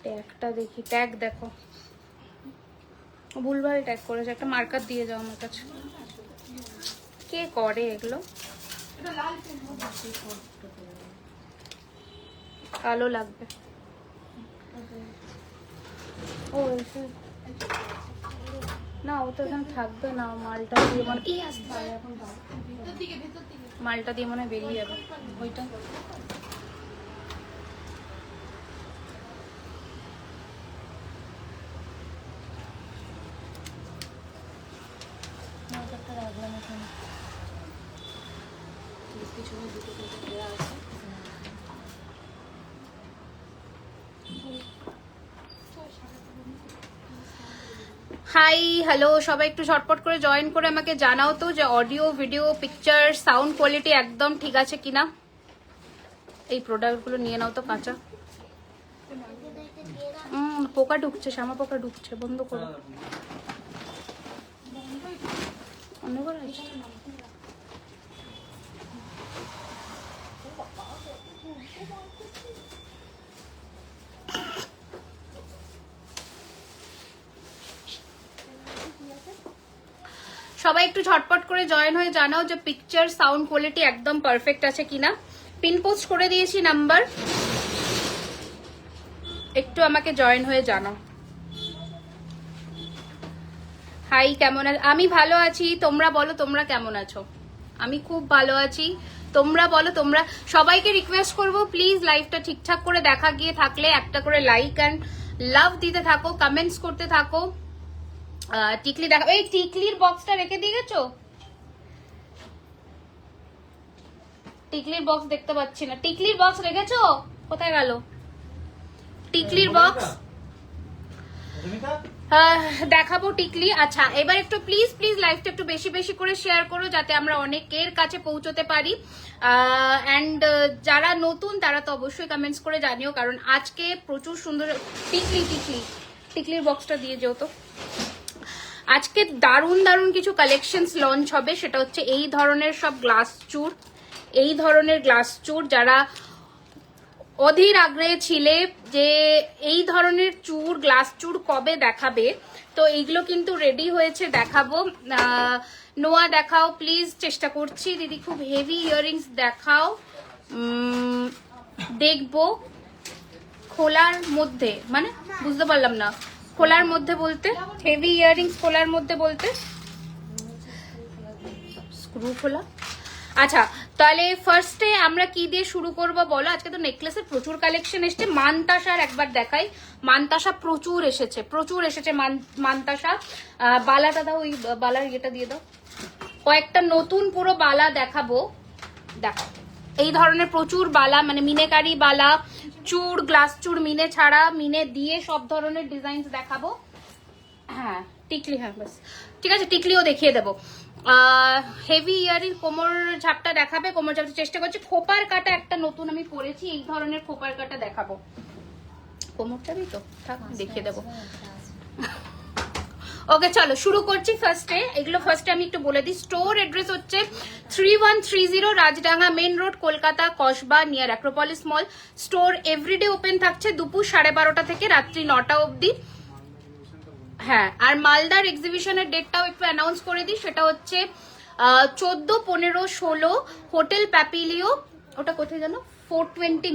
ট্যাগটা দেখি, ট্যাগ দেখো, ভুলভাল ট্যাগ করেছে। একটা মার্কার দিয়ে যাও আমার কাছে। কে করে এগুলো? কালো লাগবে। ও না, ও তো এখানে থাকবে না। মালটা দিয়ে মালটা দিয়ে মনে হয় বেরিয়ে যাবে ওইটা। রাখলাম এখানে। হাই হ্যালো সবাই, একটু ঝটপট করে জয়েন করে আমাকে জানাও তো যে audio video picture sound quality একদম ঠিক আছে কিনা। এই প্রোডাক্টগুলো নিয়ে নাও তো কাঁচা। পোকা ঢুকছে, শ্যামা পোকা ঢুকছে, বন্ধ করো। অন্য করে সবাই একটু ঝটপট করে জয়েন হয়ে জানাও যে পিকচার সাউন্ড কোয়ালিটি একদম পারফেক্ট আছে কিনা। পিন পোস্ট করে দিয়েছি নাম্বার, একটু আমাকে জয়েন হয়ে জানাও। হাই, কেমন আছো? আমি ভালো আছি, তোমরা বলো তোমরা কেমন আছো? আমি খুব ভালো আছি, তোমরা বলো। তোমরা সবাইকে রিকোয়েস্ট করবো প্লিজ লাইভটা ঠিকঠাক করে দেখা গিয়ে থাকলে একটা করে লাইক অ্যান্ড লাভ দিতে থাকো, কমেন্টস করতে থাকো। টিকলি দেখো, এই টিকলির বক্সটা রেখে দিয়ে গেছো? টিকলির বক্স দেখতে পাচ্ছি না। টিকলির বক্স রেখেছো? কোথায় গেল টিকলির বক্স? দেখাবো টিকলি। আচ্ছা, এবার একটু প্লিজ প্লিজ লাইভটা একটু বেশি বেশি করে শেয়ার করো যাতে আমরা অনেকের কাছে পৌঁছতে পারি। অ্যান্ড যারা নতুন তারা তো অবশ্যই কমেন্টস করে জানিও, কারণ আজকে প্রচুর সুন্দর টিকলির বক্সটা দিয়ে যেও তো। আজকে দারুণ দারুণ কিছু কালেকশনস লঞ্চ হবে, সেটা হচ্ছে এই ধরনের সব গ্লাস চুর। এই ধরনের গ্লাস চুর যারা অধীর আগ্রহে ছিলে যে এই ধরনের চুর, গ্লাস চুর কবে দেখাবে, তো এইগুলো কিন্তু রেডি হয়েছে, দেখাবো। নোয়া দেখাও প্লিজ, চেষ্টা করছি দিদি। খুব হেভি ইয়াররিংস দেখাও, দেখবো। খোলার মধ্যে মানে বুঝতে পারলাম না, খোলার মধ্যে বলতে হেভি ইয়াররিংস খোলার মধ্যে বলতে স্ক্রু খোলা। আচ্ছা, তাহলে ফার্স্টে আমরা কি দিয়ে শুরু করবো বলো? আজকে তো নেকলেসের প্রচুর কালেকশন এসছে। মানতাসার একবার দেখাই। মানতাসা প্রচুর এসেছে মানতাসা। বালাটা দাও, ওই বালার ইয়েটা দিয়ে দাও। কয়েকটা নতুন পুরো বালা দেখাবো। দেখো এই ধরনের প্রচুর বালা, মানে মিনেকারি বালা, চুর, গ্লাস চুর, মিনে ছাড়া, মিনে দিয়ে সব ধরনের ডিজাইন দেখাবো। হ্যাঁ টিকলি, হ্যাঁ বাস ঠিক আছে, টিকলিও দেখিয়ে দেবো। হেভি ইয়ারিং কোমর ঝাপটা দেখাবে, কোমর ঝাপটা চেষ্টা করছি। খোপার কাটা একটা নতুন আমি পরেছি, এই ধরনের খোপার কাটা দেখাবো। কোমর চাবি তো থাক, দেখিয়ে দেবো। ওকে চলো শুরু করছি। ফার্স্টে আমি একটু বলে দিই। স্টোর অ্যাড্রেস হচ্ছে 3130 Rajdanga main road, Kolkata, Kasba, near Acropolis mall. Store everyday open থাকছে দুপুর 12:30 থেকে রাত্রি 9টা অবধি। হ্যাঁ, আর মালদার এক্সিবিশনের ডেটটাও একটু অ্যানাউন্স করে দিই, সেটা হচ্ছে 14, 15, 16 হোটেল প্যাপিলিও। ওটা কোথায় জানো? 420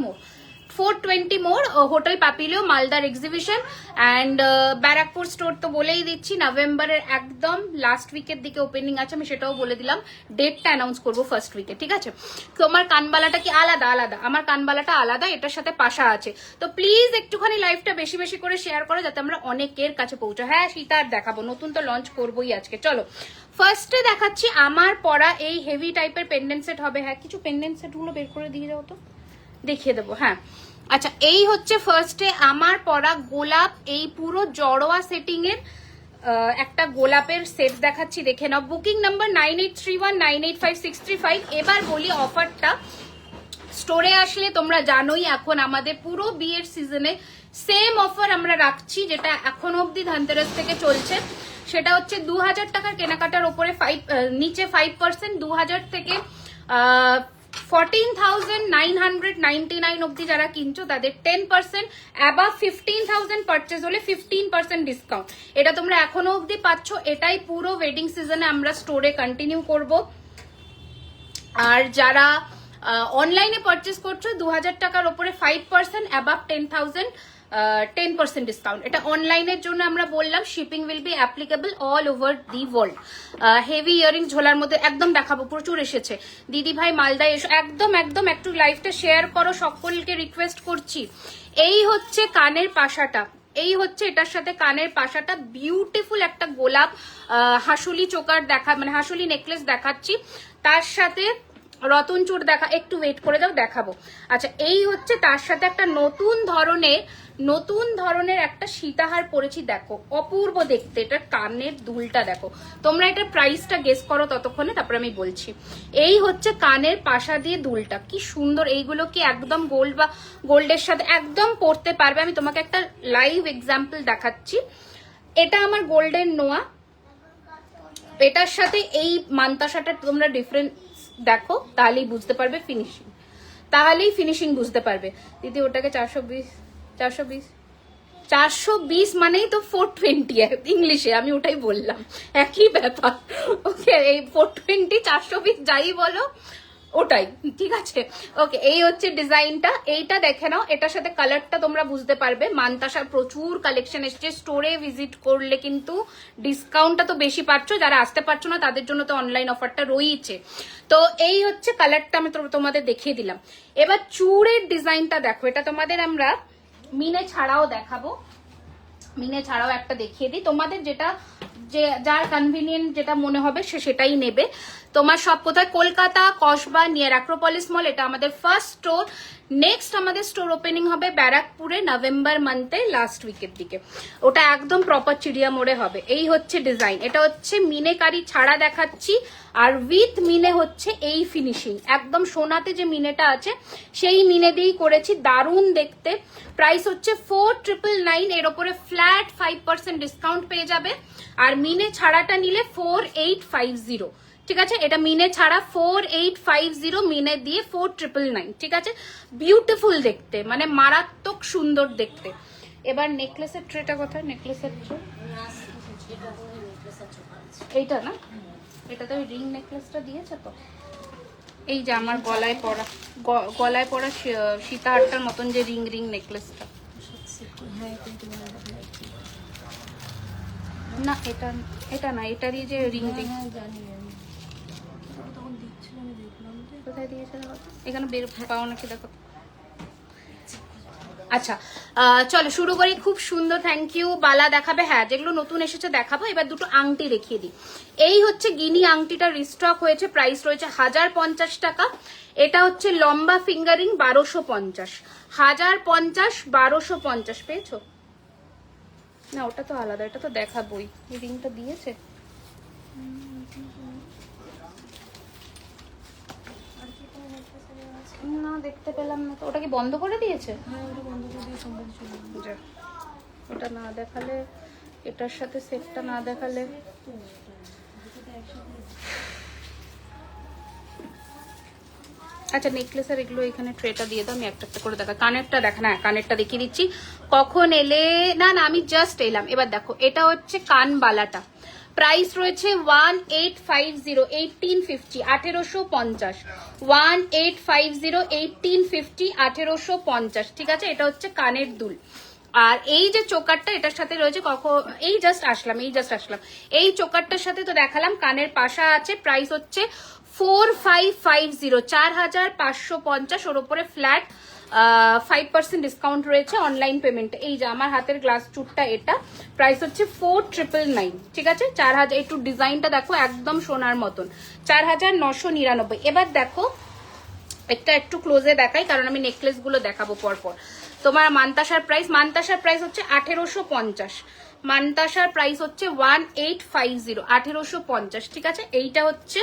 মোড় হোটেল প্যাপিলিও, মালদার এক্সিবিশন। অ্যান্ড ব্যারাকপুর স্টোর তো বলেই দিচ্ছি, নভেম্বরের একদম লাস্ট উইকের দিকে ওপেনিং আছে, আমি সেটাও বলে দিলাম। ডেটটা অ্যানাউন্স করবো ফার্স্ট উইকে, ঠিক আছে? তোমার কানবালাটা কি আলাদা? আমার কানবালাটা আলাদা, এটার সাথে পাশা আছে। তো প্লিজ একটুখানি লাইভটা বেশি বেশি করে শেয়ার করো যাতে আমরা অনেকের কাছে পৌঁছো। হ্যাঁ সীতার দেখাবো, নতুন তো লঞ্চ করবোই আজকে। চলো ফার্স্টে দেখাচ্ছি আমার পরা এই হেভি টাইপের পেন্ডেন্ট সেট হবে। হ্যাঁ কিছু পেন্ডেন্ট সেট গুলো বের করে দিয়ে যাও তো, দেখিয়ে দেবো। হ্যাঁ আচ্ছা, এই হচ্ছে ফার্স্টে আমার পরা গোলাপ, এই পুরো জড়োয়া সেটিং এর একটা গোলাপের সেট দেখাচ্ছি, দেখে নাও। Booking number 9831985635। এবার বলি অফারটা। স্টোরে আসলে তোমরা জানোই এখন আমাদের পুরো বিয়ের সিজনে সেম অফার আমরা রাখছি, যেটা এখন অবধি ধনতেরাস থেকে চলছে। সেটা হচ্ছে 2000 টাকার কেনাকাটার ওপরে নিচে 5%, 2000 থেকে 14,999 অব্দি যারা কিনছো তাদের 10%, অ্যাবাভ 15,000 পারচেজ হলে 15% ডিসকাউন্ট। এটা তোমরা এখনো অব্দি পাচ্ছ। এটাই পুরো ওয়েডিং সিজনে আমরা স্টোরে কন্টিনিউ করব। আর যারা অনলাইনে পারচেস করছো 2000 টাকার উপরে 5%, অ্যাবাভ 10,000 10% ডিসকাউন্ট। এটা অনলাইনের জন্য আমরা বললাম। Shipping will be applicable all over the world. Heavy earring ঝোলার মধ্যে একদম দেখাবো, প্রচুর এসেছে। দিদি ভাই মালদায় এসো, একদম একদম একটু লাইভটা শেয়ার করো, সকলকে রিকোয়েস্ট করছি। এই হচ্ছে কানের পাশাটা, এই হচ্ছে এটার সাথে কানের পাশাটা, বিউটিফুল একটা গোলাপ হাসুলি চোকার দেখা, মানে হাসুলি নেকলেস দেখাচ্ছি, তার সাথে রতন চূড় দেখা, একটু ওয়েট করে দাও দেখাবো। আচ্ছা, এই হচ্ছে তার সাথে একটা নতুন ধরনের একটা সীতাহার পরেছি, দেখো অপূর্ব দেখতে। এটার কানের দুলটা দেখো, তোমরা এটার প্রাইসটা গেস করো ততক্ষণে, তারপর আমি বলছি। এই হচ্ছে কানের পাশা দিয়ে দুলটা, কি সুন্দর। এইগুলো কি একদম গোল্ড বা গোল্ডের সাথে একদম পরতে পারবে। আমি তোমাকে একটা লাইভ এক্সাম্পল দেখাচ্ছি। এটা আমার গোল্ডের নোয়া, এটার সাথে এই মান্তাসাটা তোমরা ডিফারেন্স দেখো, তাহলেই বুঝতে পারবে ফিনিশিং, তাহলেই ফিনিশিং বুঝতে পারবে। দিদি ওটাকে 420 মানেই তো 420 ইংলিশে, আমি ওটাই বললাম, একই ব্যাপার। ওকে, এই 420 420 যাই বলো ওটাই, ঠিক আছে। ওকে, এই হচ্ছে ডিজাইনটা, এইটা দেখে নাও। এটার সাথে কালারটা তোমরা বুঝতে পারবে। মান্তাসার প্রচুর কালেকশন এসছে, স্টোরে ভিজিট করলে কিন্তু ডিসকাউন্টটা তো বেশি পাচ্ছ, যারা আসতে পারছো না তাদের জন্য তো অনলাইন অফারটা রয়েছে। তো এই হচ্ছে কালারটা আমি তোমাদের দেখিয়ে দিলাম। এবার চূড়ের ডিজাইনটা দেখো, এটা তোমাদের আমরা মিনে ছাড়াও দেখাবো, মিনে ছাড়াও একটা দেখিয়ে দিই তোমাদের, যেটা যার কনভিনিয়েন্ট যেটা মনে হবে সে সেটাই নেবে। তোমার সব কোথায়? কলকাতা কসবা নিয়ার অ্যাক্রোপলিস মল, এটা আমাদের ফার্স্ট স্টোর। নেক্সট আমাদের স্টোর ওপেনিং হবে ব্যারাকপুরে নভেম্বর মান্থে লাস্ট উইকের দিকে, ওটা একদম প্রপার চিড়িয়া মোড়ে হবে। এই হচ্ছে ডিজাইন, এটা হচ্ছে মিনেকারি ছাড়া দেখাচ্ছি, আর উইথ মিনে হচ্ছে এই ফিনিশিং, একদম সোনাতে যে মিনেটা আছে সেই মিনে দিয়েই করেছি, দারুণ দেখতে। প্রাইস হচ্ছে 4999, এর ওপরে ফ্ল্যাট 5% ডিসকাউন্ট পেয়ে যাবে। আর মিনে ছাড়াটা নিলে 4850, ঠিক আছে। এটা মিনে ছাড়া 4850, মিনে দিয়ে 4999, ঠিক আছে। বিউটিফুল দেখতে, মানে মারাত্মক সুন্দর দেখতে। এবার নেকলেসের ট্রেটা কোথায়? নেকলেসের ট্রে এইটা না, এটাতে ওই রিং নেকলেসটা দিয়েছে তো। এই যে আমার গলায় পরা সীতাহারটার মতন যে রিং নেকলেসটা, না এটা না, এটারই যে রিং কোথায় দিয়েছে এখানে বের পাও নাকি দেখো। আচ্ছা, চলো শুরু করি। খুব সুন্দর, থ্যাংক ইউ। বালা দেখাবে? হ্যাঁ, যেগুলো নতুন এসেছে দেখাবো। এবার দুটো আংটি দেখিয়ে দিই। এই হচ্ছে গিনি আংটিটা, রিস্টক হয়েছে, প্রাইস রয়েছে 1050 টাকা। এটা হচ্ছে লম্বা ফিঙ্গারিং, 1250, 1050 1250 পেয়েছো না? ওটা তো আলাদা, এটা তো দেখাবোই। এই রিংটা দিয়েছে না, দেখতে পেলাম না তো। ওটা কি বন্ধ করে দিয়েছে? ওটা না দেখালে, এটার সাথে সেটটা না দেখালে। আচ্ছা, নেকলেসের এগুলো এখানে ট্রেটা দিয়ে দাও, আমি একটা একটা করে দেখা। কানেরটা দেখা, না কানেরটা দেখিয়ে দিচ্ছি। কখন এলে? না আমি জাস্ট এলাম। এবার দেখো, এটা হচ্ছে কানবালাটা, প্রাইস রয়েছে 1850, 1850, 1850, 1850, 1850, 1850, ঠিক আছে। এটা হচ্ছে কানের দুল। আর এই যে চোকারটা এটার সাথে রয়েছে, এই জাস্ট আসলাম, এই চোকারটার সাথে তো দেখালাম। কানের পাশা আছে, প্রাইস হচ্ছে 4550, 4550, ওর উপরে ফ্ল্যাট 5% ডিসকাউন্ট রয়েছে অনলাইন পেমেন্ট। এই যে আমার হাতের গ্লাস চুটটা, এটা প্রাইস হচ্ছে 4999, ঠিক আছে। 4000, একটু ডিজাইনটা দেখো, একদম সোনার মতন, 4999। এবার দেখো, একটা একটু ক্লোজে দেখাই, কারণ আমি নেকলেস গুলো দেখাবো পরপর। তোমার মান্তাসার প্রাইস হচ্ছে 1850, মান্তাসার প্রাইস হচ্ছে 1850, 1850, ঠিক আছে। এইটা হচ্ছে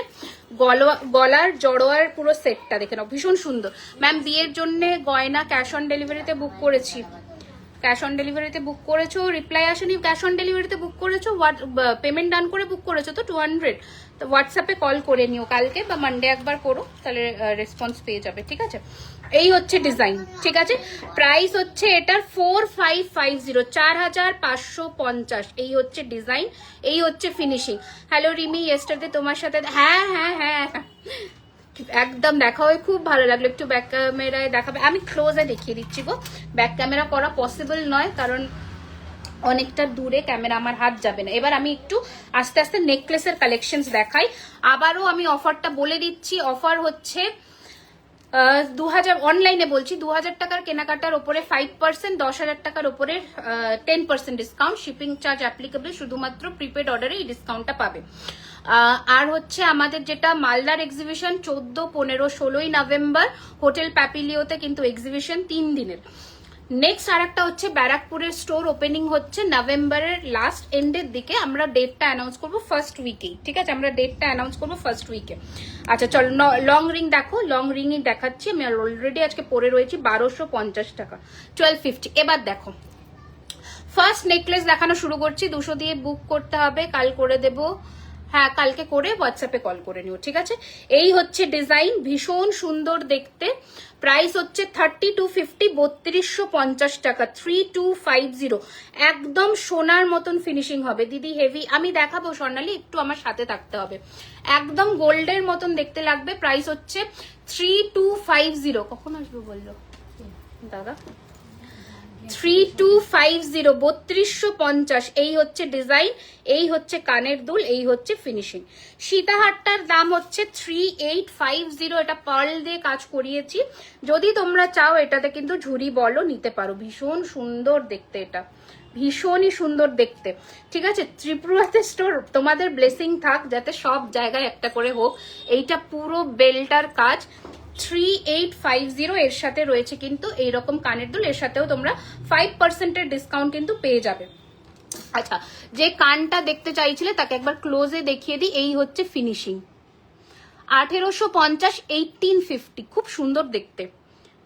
গলার জড়োয়ার পুরো সেটটা, দেখে নাও, ভীষণ সুন্দর। ম্যাম, বিয়ের জন্য গয়না ক্যাশ অন ডেলিভারিতে বুক করেছি, ক্যাশ অন ডেলিভারিতে বুক করেছো, রিপ্লাই আসেনি। ক্যাশ অন ডেলিভারিতে বুক করেছো, পেমেন্ট ডান করে বুক করেছো তো 200, তো হোয়াটসঅ্যাপে কল করে নিও কালকে বা মানডে একবার করো, তাহলে রেসপন্স পেয়ে যাবে, ঠিক আছে। এই হচ্ছে ডিজাইন, ঠিক আছে। প্রাইস হচ্ছে এটার 4550, 4550। এই হচ্ছে ডিজাইন, এই হচ্ছে ফিনিশিং। হ্যালো রিমি, ইয়েস্টারডে তোমার সাথে, হ্যাঁ হ্যাঁ হ্যাঁ একদম দেখা হয়, খুব ভালো লাগলো। একটু ব্যাক ক্যামেরায় দেখাবে, আমি ক্লোজে দেখিয়ে দিচ্ছি গো। ব্যাক ক্যামেরা করা পসিবল নয়, কারণ অনেকটা দূরে ক্যামেরা, আমার হাত যাবে না। এবার আমি একটু আস্তে আস্তে নেকলেসের কালেকশনস দেখাই। আবারও আমি অফারটা বলে দিচ্ছি, অফার হচ্ছে 2000, অনলাইনে বলছি, 2000 টাকার কেনাকাটার ওপরে 5%, 10,000 টাকার ওপরে 10% ডিসকাউন্ট, শিপিং চার্জ অ্যাপ্লিকেবল, শুধুমাত্র প্রিপেড অর্ডারে এই ডিসকাউন্টটা পাবে। আর হচ্ছে আমাদের যেটা মালদার এক্সিবিশন 14, 15, 16ই নভেম্বর হোটেল প্যাপিলিওতে কিন্তু এক্সিবিশন 3 দিনের। নেক্সট আর একটা হচ্ছে ব্যারাকপুরের স্টোর ওপেনিং হচ্ছে নভেম্বরের লাস্ট এন্ডের দিকে। আমরা ডেটটা অ্যানাউন্স করবো ফার্স্ট উইকেই, ঠিক আছে, আমরা ডেটটা অ্যানাউন্স করবো ফার্স্ট উইকে। আচ্ছা চলো লং রিং দেখো, লং রিংই দেখাচ্ছি আমি, অলরেডি আজকে পরে রয়েছি 1250 টাকা, 1250। এবার দেখো ফার্স্ট নেকলেস দেখানো শুরু করছি। 200 দিয়ে বুক করতে হবে, কাল করে দেবো, হ্যাঁ কালকে করে হোয়াটসঅ্যাপে কল করে নিও, ঠিক আছে। এই হচ্ছে ডিজাইন, ভীষণ সুন্দর দেখতে। প্রাইস হচ্ছে 3250, 3250 টাকা, 3250। একদম সোনার মতন ফিনিশিং হবে দিদি, হেভি। আমি দেখাবো স্বর্ণালী, একটু আমার সাথে থাকতে হবে। একদম গোল্ডের মতন দেখতে লাগবে। প্রাইস হচ্ছে 3250। কখন আসবে বললো দাদা? 3250, 3250। এই হচ্ছে ডিজাইন, এই হচ্ছে কানের দুল, এই হচ্ছে ফিনিশিং। সীতাহারটার দাম হচ্ছে 3850। এটা পার্ল দিয়ে কাজ করিয়েছি। যদি তোমরা চাও এটাতে কিন্তু ঝুরি বলো নিতে পারো। ভীষণ সুন্দর দেখতে, এটা ভীষণই সুন্দর দেখতে, ঠিক আছে। ত্রিপুরাতে স্টোর, তোমাদের ব্লেসিং থাক যাতে সব জায়গায় একটা করে হোক। এইটা পুরো বেলটার কাজ, 3850। এর সাথে রয়েছে কিন্তু এইরকম কানের দুল, এর সাথেও তোমরা 5%-এর ডিসকাউন্ট কিন্তু পেয়ে যাবে। আচ্ছা, যে কানটা দেখতে চাইছিলে তাকে একবার ক্লোজে দেখিয়ে দিই। এই হচ্ছে ফিনিশিং, 1850, 1850। খুব সুন্দর দেখতে,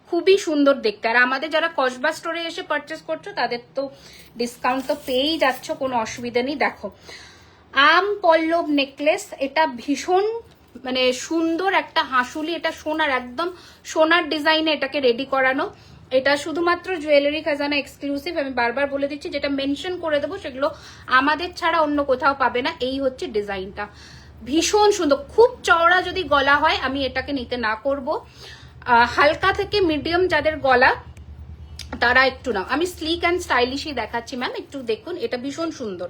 খুবই সুন্দর দেখতে। আর আমাদের যারা কসবা স্টোরে এসে পারচেস করছো তাদের তো ডিসকাউন্ট তো পেয়েই যাচ্ছ, কোনো অসুবিধা নেই। দেখো আম পল্লব নেকলেস, এটা ভীষণ মানে সুন্দর একটা হাঁসুলি। এটা সোনার, একদম সোনার ডিজাইনে এটাকে রেডি করানো। এটা শুধুমাত্র জুয়েলারি খাজানা এক্সক্লুসিভ। আমি বারবার বলে দিচ্ছি, যেটা মেনশন করে দেবো সেগুলো আমাদের ছাড়া অন্য কোথাও পাবে না। এই হচ্ছে ডিজাইনটা, ভীষণ সুন্দর। খুব চওড়া যদি গলা হয় আমি এটাকে নিতে না করব। হালকা থেকে মিডিয়াম যাদের গলা তারা একটু নাও। আমি স্লিক অ্যান্ড স্টাইলিশই দেখাচ্ছি ম্যাম, একটু দেখুন, এটা ভীষণ সুন্দর।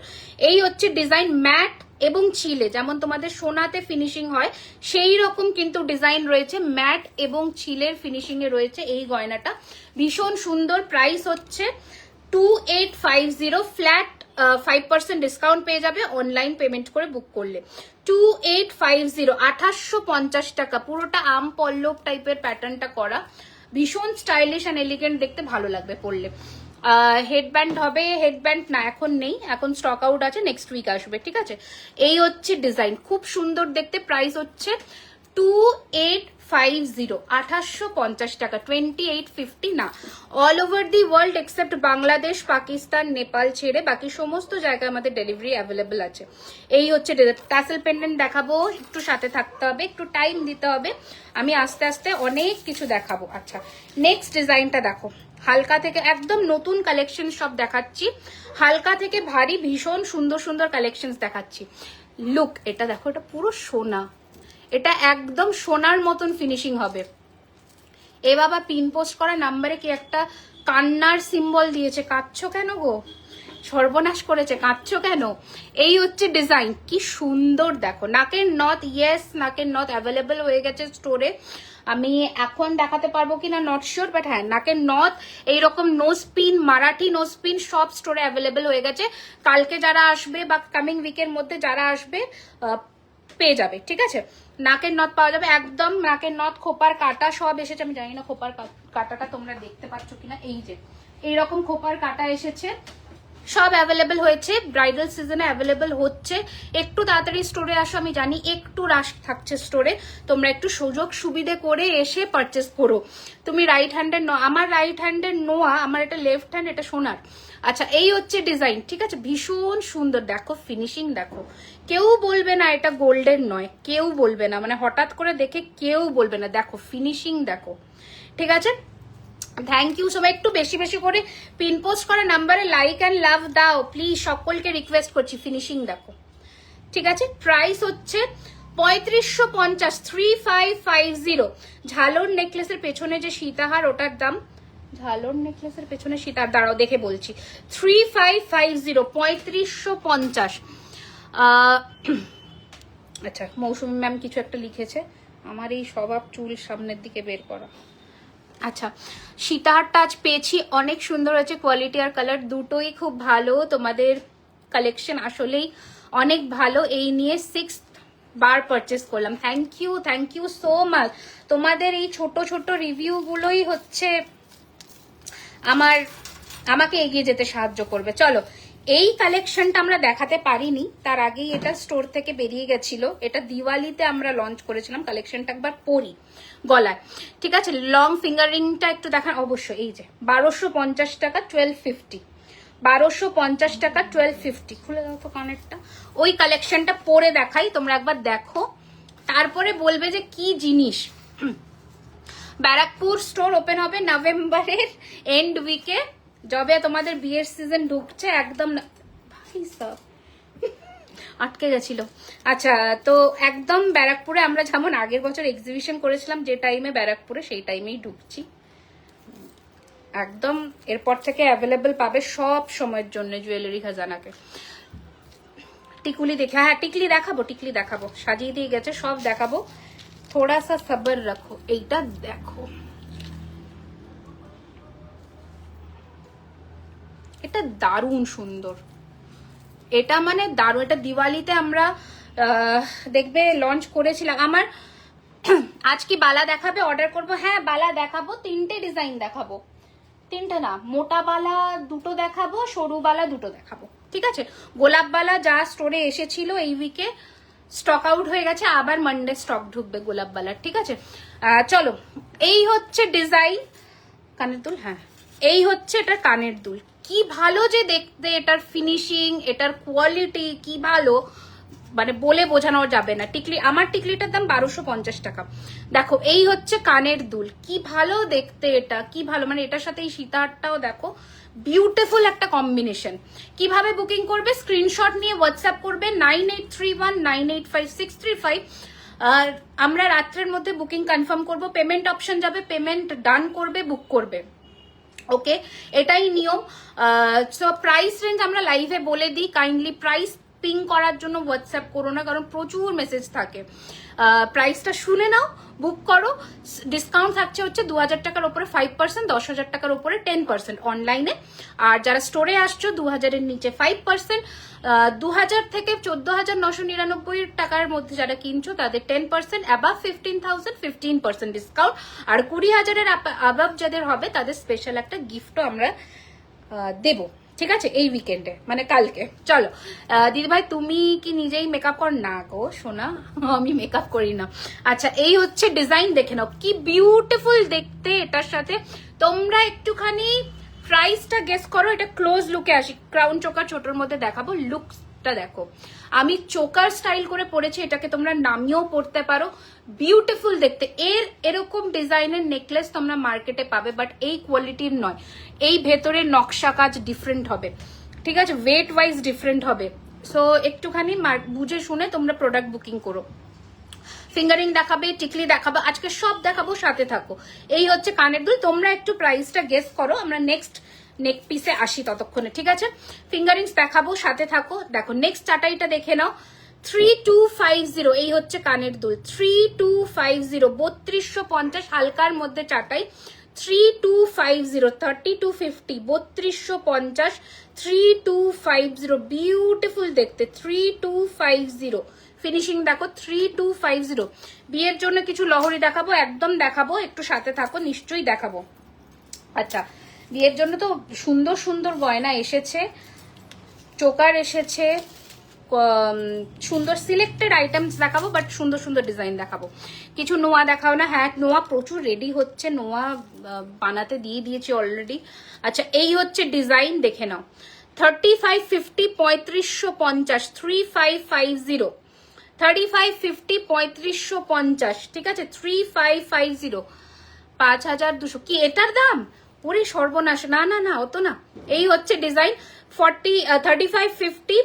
এই হচ্ছে ডিজাইন, ম্যাট এবং চিলে, যেমন তোমাদের সোনাতে ফিনিশিং হয় সেই রকম কিন্তু ডিজাইন রয়েছে, ম্যাট এবং চিলের ফিনিশিং এ রয়েছে এই গয়নাটা, ভীষণ সুন্দর। প্রাইস হচ্ছে 2850, ফ্ল্যাট 5% ডিসকাউন্ট পেয়ে যাবে অনলাইন পেমেন্ট করে বুক করলে। 2850, 2850 টাকা। পুরোটা আম পল্লব টাইপের প্যাটার্নটা করা, ভীষণ স্টাইলিশ অ্যান্ড এলিগেন্ট দেখতে, ভালো লাগবে পরলে। হেডব্যান্ড হবে, হেডব্যান্ড না এখন নেই, এখন স্টক আউট আছে, নেক্সট উইক আসবে, ঠিক আছে। এই হচ্ছে ডিজাইন, খুব সুন্দর দেখতে। প্রাইস হচ্ছে 2850, 2850 টাকা, 2850 না। All over the world except Bangladesh, Pakistan, Nepal ছেড়ে বাকি সমস্ত জায়গায় আমাদের ডেলিভারি অ্যাভেলেবল আছে। এই হচ্ছে টাসেল পেন্ডেন্ট দেখাবো, একটু সাথে থাকতে হবে, একটু টাইম দিতে হবে, আমি আস্তে আস্তে অনেক কিছু দেখাবো। আচ্ছা নেক্সট ডিজাইনটা দেখো, হালকা থেকে একদম নতুন কালেকশন সব দেখাচ্ছি, হালকা থেকে ভারী ভীষণ সুন্দর সুন্দর কালেকশন দেখাচ্ছি। লুক এটা দেখো, এটা পুরো সোনা, এটা একদম সোনার মতন ফিনিশিং হবে। এ বাবা পিন পোস্ট করা নাম্বারে কি একটা কান্নার সিম্বল দিয়েছে, কাঁদছো কেন গো, সর্বনাশ করেছে, কাঁদছো কেন। এই হচ্ছে ডিজাইন, কি সুন্দর দেখো। নাকের নথ, ইয়েস নাকের নথ অ্যাভেলেবেল হয়ে গেছে স্টোরে, আমি এখন দেখাতে পারবো কিনা নট শিওর, বাট হ্যাঁ নাকের নথ, এইরকম nose pin, Marathi nose pin সব স্টোরে অ্যাভেলেবেল হয়ে গেছে। কালকে যারা আসবে বা কামিং উইকের মধ্যে যারা আসবে পেয়ে যাবে, ঠিক আছে। নাকের নথ পাওয়া যাবে, একদম নাকের নথ, খোপার কাটা সব এসেছে। আমি জানি না খোপার কাটাটা তোমরা দেখতে পাচ্ছ কিনা, এই যে এইরকম খোপার কাটা এসেছে, সব অ্যাভেলেবেল হয়েছে, ব্রাইডাল সিজনে অ্যাভেলেবেল হচ্ছে। একটু তাড়াতাড়ি স্টোরে আসো, আমি জানি একটু রাশ থাকছে স্টোরে, তোমরা একটু সুযোগ সুবিধে করে এসে পারচেস করো। তুমি রাইট হ্যান্ডের, আমার রাইট হ্যান্ডের নোয়া, আমার এটা লেফট হ্যান্ড, এটা সোনার, আচ্ছা এই হচ্ছে ডিজাইন, ঠিক আছে, ভীষণ সুন্দর। দেখো ফিনিশিং দেখো, কেউ বলবে না এটা গোল্ডের নয়, কেউ বলবে না, মানে হঠাৎ করে দেখে কেউ বলবে না। দেখো ফিনিশিং দেখো, ঠিক আছে। থ্যাংক ইউ সবাই, একটু বেশি বেশি করে পিন পোস্ট করে নাম্বারে লাইক অ্যান্ড লাভ দাও প্লিজ, সকলকে রিকোয়েস্ট করছি। ফিনিশিং দেখো, ঠিক আছে। প্রাইস হচ্ছে 3550, 3550। ঝালর নেকলেসের পেছনে যে সীতাহার ওটার দাম, ঝালর নেকলেসের পেছনে সীতাহার, দাঁড়াও দেখে বলছি, 3550, 3550। আচ্ছা মৌসুমী ম্যাম কিছু একটা লিখেছে, আমার এই স্বভাব চুল সামনের দিকে বের করা। আচ্ছা সীতাহারটা আজ পেয়েছি, অনেক সুন্দর হয়েছে, কোয়ালিটি আর কালার দুটোই খুব ভালো। তোমাদের কালেকশন আসলেই অনেক ভালো, এই নিয়ে 6 বার পারচেস করলাম। Thank you so much. তোমাদের এই ছোট ছোট রিভিউগুলোই হচ্ছে আমাকে এগিয়ে যেতে সাহায্য করবে। চলো এই কালেকশনটা আমরা দেখাতে পারিনি, তার আগেই এটা স্টোর থেকে বেরিয়ে গেছিল। এটা দিওয়ালিতে আমরা লঞ্চ করেছিলাম, কালেকশনটা একবার পরি গলায়, ঠিক আছে। লং ফিঙ্গারিংটা একটু দেখান অবশ্যই। এই যে 1250 টাকা 1250, 1250 টাকা 1250। খুলে দাও তো কানেরটা, ওই কালেকশনটা পরে দেখাই, তোমরা একবার দেখো, তারপরে বলবে যে কি জিনিস। ব্যারাকপুর স্টোর ওপেন হবে নভেম্বরের এন্ড উইকে, যবে তোমাদের বিয়ের সিজন ঢুকছে একদম। ভাই সব আটকে গেছিল। আচ্ছা তো একদম ব্যারাকপুরে আমরা যেমন আগের বছর এক্সিবিশন করেছিলাম যে টাইমে ব্যারাকপুরে, সেই টাইমেই ঢুকছি একদম। এরপর থেকে অ্যাভেলেবল পাবে সব সময়ের জন্য জুয়েলারি খাজানাকে। টিকুলি দেখে, হ্যাঁ টিকলি দেখাবো, সাজিয়ে দিয়ে গেছে, সব দেখাবো, থোড়া সা সবর রাখো। এইটা দেখো, এটা দারুণ সুন্দর, এটা মানে দারুণ। এটা দিওয়ালিতে আমরা দেখবে লঞ্চ করেছিলাম। আমার আজ কি বালা দেখাবে, অর্ডার করবো? হ্যাঁ বালা দেখাবো, 3টে ডিজাইন দেখাবো, 3টে না, মোটা বালা 2টো দেখাবো, সরু বালা 2টো দেখাবো, ঠিক আছে। গোলাপ বালা যা স্টোরে এসেছিল এই উইকে স্টক আউট হয়ে গেছে, আবার মানডে স্টক ঢুকবে গোলাপ বালার, ঠিক আছে। চলো এই হচ্ছে ডিজাইন, কানের দুল, হ্যাঁ এই হচ্ছে এটার কানের দুল। কি ভালো যে দেখতে, এটার ফিনিশিং, এটার কোয়ালিটি কি ভালো, মানে বলে বোঝানো যাবে না। টিকলি, আমার টিকলিটার দাম 1250 টাকা। দেখো এই হচ্ছে কানের দুল, কি ভালো দেখতে, এটা কি ভালো, মানে এটার সাথে এই সীতাহারটাও দেখো, বিউটিফুল একটা কম্বিনেশন। কিভাবে বুকিং করবে, স্ক্রিনশট নিয়ে হোয়াটসঅ্যাপ করবে 9831985635। আর আমরা রাত্রের মধ্যে বুকিং কনফার্ম করব, পেমেন্ট অপশন যাবে, পেমেন্ট ডান করবে, বুক করবে, ওকে এটাই নিয়ম। সো প্রাইস রেঞ্জ আমরা লাইভে বলে দিই, কাইন্ডলি প্রাইস পিং করার জন্য হোয়াটসঅ্যাপ করো না, কারণ প্রচুর মেসেজ থাকে। প্রাইসটা শুনে নাও, বুক করো। ডিসকাউন্ট থাকছে হচ্ছে 2000 টাকার উপরে 5%, 10,000 টাকার উপরে 10% অনলাইনে। আর যারা স্টোরে আসছো 2000-এর নিচে 5%, 2000 থেকে 14,999 টাকার মধ্যে যারা কিনছো তাদের 10%, অ্যাবাভ 15,000 15% ডিসকাউন্ট। আর 20,000-এর অ্যাবাভ যাদের হবে তাদের স্পেশাল একটা গিফটও আমরা দেবো, ঠিক আছে, এই উইকেন্ডে মানে কালকে। চলো দিদিভাই তুমি কি নিজেই মেকআপ কর? না গো সোনা, আমি মেকআপ করি না। আচ্ছা এই হচ্ছে ডিজাইন, দেখে নাও কি বিউটিফুল দেখতে। এটার সাথে তোমরা একটুখানি প্রাইসটা গেস করো। এটা ক্লোজ লুকে আসি, ক্রাউন চোকার ছোটর মধ্যে দেখাবো, লুকসটা দেখো। আমি চোকার স্টাইল করে পরেছি, এটাকে তোমরা নামিয়েও পরতে পারো, বিউটিফুল দেখতে। এরকম ডিজাইনের নেকলেস তোমরা মার্কেটে পাবে, বাট এই কোয়ালিটির নয়। এই ভেতরের নকশা কাজ ডিফারেন্ট হবে, ঠিক আছে, ওয়েট ওয়াইজ ডিফারেন্ট হবে। সো একটুখানি বুঝে শুনে তোমরা প্রোডাক্ট বুকিং করো। ফিঙ্গারিং দেখাবে, টিকলি দেখাবো, আজকে সব দেখাবো, সাথে থাকো। এই হচ্ছে কানের দুল, তোমরা একটু প্রাইসটা গেস করো, আমরা নেক্সট নেক পিসে আসি ততক্ষণে, ঠিক আছে। ফিঙ্গারিংস দেখাবো, সাথে থাকো। দেখো নেক্সট চাটাইটা দেখে নাও, 3250। এই হচ্ছে কানের দুল, 3250, 3250, হালকার মধ্যে চাটাই, 3250, 3250, 3250, 3250, বিউটিফুল দেখতে, 3250। ফিনিশিং দেখো, 3250। বিয়ের জন্য কিছু লহরি দেখাবো, একদম দেখাবো, একটু সাথে থাকো, নিশ্চয়ই দেখাবো। আচ্ছা বিয়ের জন্য তো সুন্দর সুন্দর গয়না এসেছে, চোকার এসেছে, সুন্দর সিলেক্টেড আইটেমস দেখাবো, বাট সুন্দর সুন্দর ডিজাইন দেখাবো। কিছু নোয়া দেখাও না? হ্যাঁ, নোয়া প্রচুর রেডি হচ্ছে, নোয়া বানাতে দিয়ে দিয়েছি অলরেডি। আচ্ছা, এই হচ্ছে ডিজাইন, দেখে নাও। 35, 50, 3550, 3550, 3550, 3550, ঠিক আছে? 3550, 5200। কি এটার দাম? ওরে সর্বনাশ, না না না, অত না। এই হচ্ছে ডিজাইন 3550,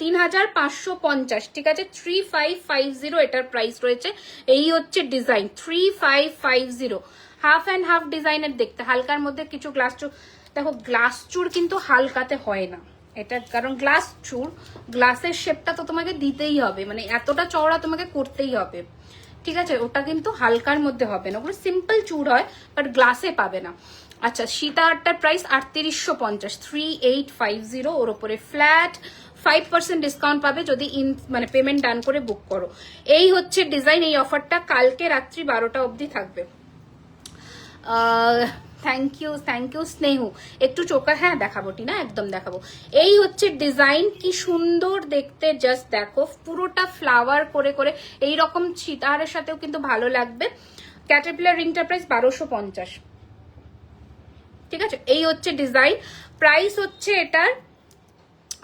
3550, ঠিক আছে? 3550 এটার প্রাইস রয়েছে। এই হচ্ছে ডিজাইন 3550, হাফ অ্যান্ড হাফ ডিজাইনের দেখতে, হালকার মধ্যে কিছু গ্লাস চুর। দেখো, গ্লাস চুর কিন্তু হালকাতে হয় না এটা, কারণ গ্লাস চুর, গ্লাসের শেপটা তো তোমাকে দিতেই হবে, মানে এতটা চওড়া তোমাকে করতেই হবে, ঠিক আছে? ওটা কিন্তু হালকার মধ্যে হবে না, ওগুলো সিম্পল চুর হয়, বাট গ্লাসে পাবে না। আচ্ছা, সীতাহারটার প্রাইস 3850, 3850, ওর উপরে ফ্ল্যাট 5% ডিসকাউন্ট পাবে যদি মানে পেমেন্ট ডান করে বুক করো। এই হচ্ছে ডিজাইন। এই অফারটা কালকে রাত্রি 12টা অবধি থাকবে। Thank you Snehu. একটু চোখা, হ্যাঁ দেখাবো টিনা, একদম দেখাবো। এই হচ্ছে ডিজাইন, কি সুন্দর দেখতে, জাস্ট দেখো, পুরোটা ফ্লাওয়ার করে করে এইরকম সীতাহারের সাথেও কিন্তু ভালো লাগবে। ক্যাটারপিলার রিংটার প্রাইস 1250, ঠিক আছে? এই হচ্ছে ডিজাইন, প্রাইস হচ্ছে এটার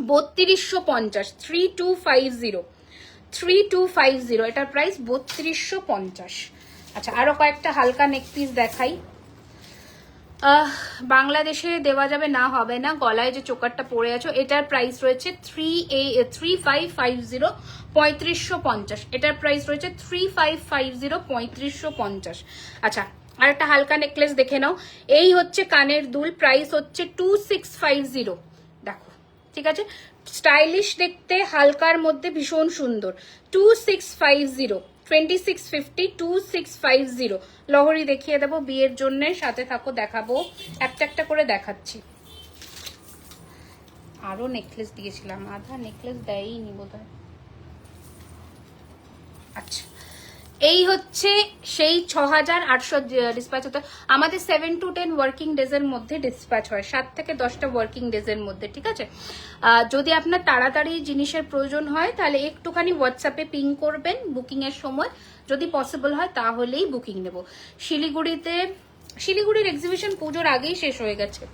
3250, 3250, 3250, এটার প্রাইস 3250। আচ্ছা, আরো কয়েকটা হালকা নেক পিস দেখাই। বাংলাদেশে দেওয়া যাবে না, হবে না। গলায় যে চোকারটা পরে আছো, এটার প্রাইস রয়েছে 3550, 3550, এটার প্রাইস রয়েছে 3550, 3550। আচ্ছা, আর একটা হালকা নেকলেস দেখে নাও। এই হচ্ছে কানের দুল, প্রাইস হচ্ছে 2650, দেখো, ঠিক আছে? স্টাইলিশ দেখতে, হালকার মধ্যে ভীষণ সুন্দর। 2650, 2650, 2650। লহরি দেখিয়ে দেবো বিয়ের জন্য, সাথে থাকো, দেখাবো একটা একটা করে দেখাচ্ছি। আরো নেকলেস দিয়েছিলাম, আধা নেকলেস দেয়নি বোধহয়। আচ্ছা, এই হচ্ছে সেই 6800 ডিসপ্যাচ হতে, আমাদের 7 to 10 ওয়ার্কিং ডেজ এর মধ্যে ডিসপ্যাচ হয়, 7 থেকে 10টা ওয়ার্কিং ডেজ এর মধ্যে, ঠিক আছে? যদি আপনার তাড়াতাড়ি জিনিসের প্রয়োজন হয় তাহলে একটুখানি হোয়াটসঅ্যাপে পিং করবেন বুকিং এর সময়, যদি পসিবল হয় তাহলেই বুকিং নেব। শিলিগুড়ির এক্সিবিশন পুজোর আগেই শেষ হয়ে গেছে,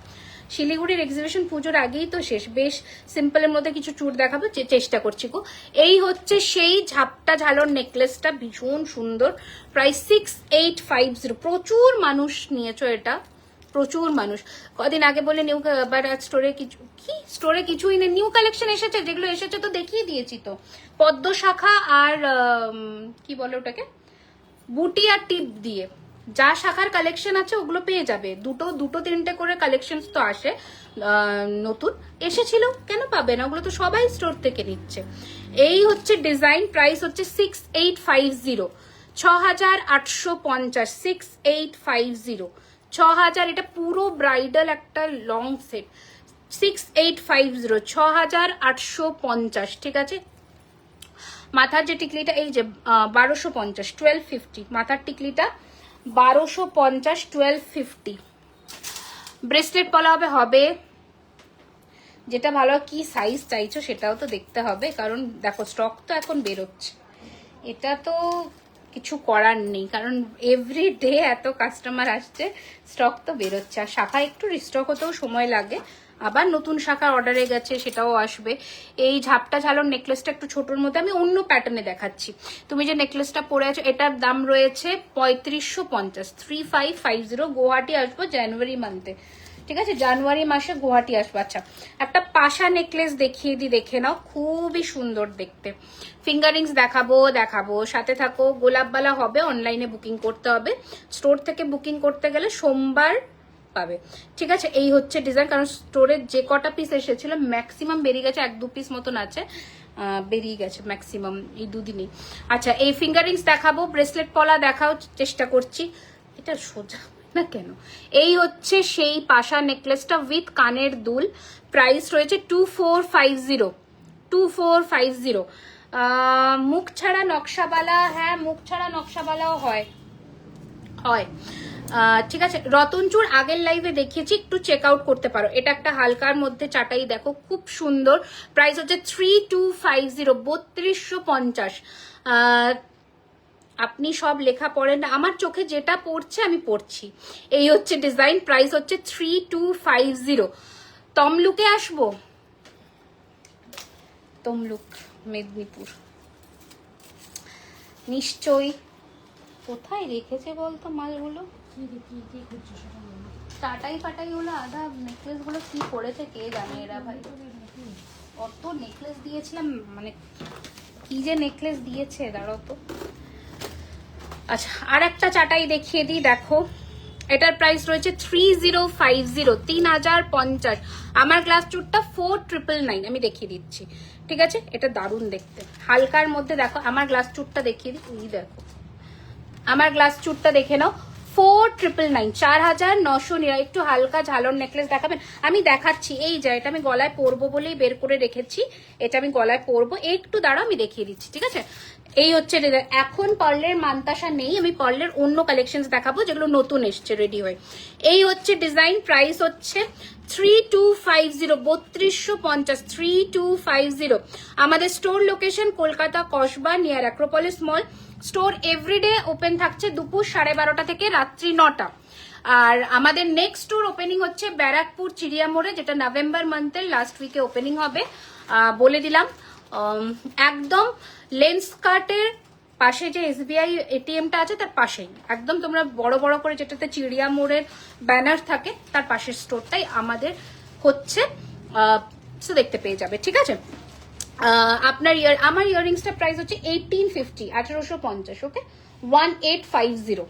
শিলিগুড়ির এক্সিবিশন পুজোর আগেই তো শেষ। বেশ সিম্পলের মধ্যে কিছু চুর দেখাবো, চেষ্টা করছি গো। এই হচ্ছে সেই ঝাপটা ঝালর নেকলেসটা, ভীষণ সুন্দর, প্রাইস 6850। প্রচুর মানুষ নিয়েছো এটা, প্রচুর মানুষ। কদিন আগে বলে নিউ, আবার স্টোরে কিছু, কি স্টোরে কিছুই নেই, নিউ কালেকশন এসেছে, যেগুলো এসেছে তো দেখিয়ে দিয়েছি তো। পদ্ম শাখা আর কি বলে ওটাকে, বুটি আর টিপ দিয়ে যা শাখার কালেকশন আছে ওগুলো পেয়ে যাবে। দুটো তিনটে করে কালেকশন তো আসে, নতুন এসেছিল, কেন পাবে না? ওগুলো তো সবাই স্টোর থেকে নিচ্ছে। এই হচ্ছে ডিজাইন, প্রাইস হচ্ছে 6850, 6850, 6850, 6000। এটা পুরো ব্রাইডাল একটা লং সেট, 6850, 6850, ঠিক আছে? মাথার যে টিকলিটা, এই যে 1250, 1250, মাথার টিকলিটা 1250, 1250। ব্রেসলেট পলা হবে, যেটা ভালো, কি সাইজ চাইছো সেটাও তো দেখতে হবে, কারণ দেখো স্টক তো এখন বেরোচ্ছে, এটা তো কিছু করার নেই, কারণ এভরিডে এত কাস্টমার আসছে, স্টক তো বেরোচ্ছে। আর শাখা একটু রিস্টক হতেও সময় লাগে, আবার নতুন শাখা অর্ডারে গেছে, সেটাও আসবে। এই ঝাপটা ঝালোর নেকলেসটা একটু ছোটোর মধ্যে আমি অন্য প্যাটার্নে দেখাচ্ছি। তুমি যে নেকলেসটা পরে আছো, এটার দাম রয়েছে 3550, 3550। গুয়াহাটি আসবো জানুয়ারি মান্থে, ঠিক আছে? জানুয়ারি মাসে গুয়াহাটি আসবো। আচ্ছা, একটা পাশা নেকলেস দেখিয়ে দিই, দেখে নাও, খুবই সুন্দর দেখতে। ফিঙ্গারিংস দেখাবো, সাথে থাকো। গোলাপবালা হবে, অনলাইনে বুকিং করতে হবে, স্টোর থেকে বুকিং করতে গেলে সোমবার পাবে, ঠিক আছে? এই হচ্ছে ডিজাইন, কারণ স্টোরের যে কটা পিস এসেছিল ম্যাক্সিমাম বেরিয়ে গেছে, 1-2 পিস মতন আছে, বেরিয়ে গেছে ম্যাক্সিমাম এই দুদিনই। আচ্ছা, এই ফিঙ্গারিংস দেখাবো, ব্রেসলেট পলা দেখাও, চেষ্টা করছি। এটা সোজা না কেন? এই হচ্ছে সেই পাশা নেকলেসটা উইথ কানের দুল, প্রাইস রয়েছে 2450, 2450। মুখ ছাড়া নকশাবালা, হ্যাঁ মুখ ছাড়া নকশাবালাও হয়, হয়। ঠিক আছে, রতনচুর আগের লাইভে দেখিয়েছি, একটু চেক আউট করতে পারো। এটা একটা হালকার মধ্যে চাটাই দেখো, খুব সুন্দর। প্রাইস হচ্ছে 3250, 3250। আপনি সব লেখা পড়েন না, আমার চোখে যেটা পড়ছে আমি পড়ছি। এই হচ্ছে ডিজাইন, প্রাইস হচ্ছে 3250। তমলুকে আসবো, তমলুক মেদিনীপুর নিশ্চয়ই। কোথায় রেখেছে বলতো মালগুলো? টাটাই ফাটাই গুলো, আধা নেকলেস গুলো কি করেছে কে জানে এরা ভাই। অত নেকলেস দিয়েছিলাম, মানে কি যে নেকলেস দিয়েছে, দাঁড়াও তো। আচ্ছা, আর একটা চাটাই দেখিয়ে দিই, দেখো এটার প্রাইস রয়েছে 3050, 3050। আমার গ্লাস চুটটা 4999, আমি দেখিয়ে দিচ্ছি। ঠিক আছে, এটা দারুণ দেখতে, হালকার মধ্যে। দেখো আমার গ্লাস চুটটা দেখিয়ে দিই, এই দেখো আমার গ্লাস চুটটা দেখে নাও, 4999, 4999। একটু হালকা ঝালর নেকলেস দেখাবেন? আমি দেখাচ্ছি, এই যে এটা আমি গলায় পরবো বলেই বের করে রেখেছি, এটা আমি গলায় পরবো, একটু দাঁড়াও আমি দেখিয়ে দিচ্ছি। ঠিক আছে, এই হচ্ছে এখন পার্লের মানতাসা নেই, আমি পার্লের অন্য কালেকশন দেখাবো যেগুলো নতুন এসছে রেডি হয়ে। এই হচ্ছে ডিজাইন, প্রাইস হচ্ছে 3250, 3250, 3250। আমাদের store location Kolkata Kasba near Acropolis mall. Store everyday open থাকছে দুপুর 12:30 থেকে রাত্রি 9টা। আর আমাদের নেক্সট স্টোর ওপেনিং হচ্ছে ব্যারাকপুর চিড়িয়া মোড়ে, যেটা নভেম্বর মান্থের লাস্ট উইকে ওপেনিং হবে, বলে দিলাম। একদম লেন্স কার্টের পাশে যে SBI ATM-টা আছে তার পাশেই, একদম তোমরা বড় বড় করে যেটাতে চিড়িয়া মোড়ের ব্যানার থাকে তার পাশের স্টোরটাই আমাদের হচ্ছে, দেখতে পেয়ে যাবে। ঠিক আছে, আপনার আমার ইয়াররিংসটার প্রাইস হচ্ছে 1850, 1850। ওকে, 1850।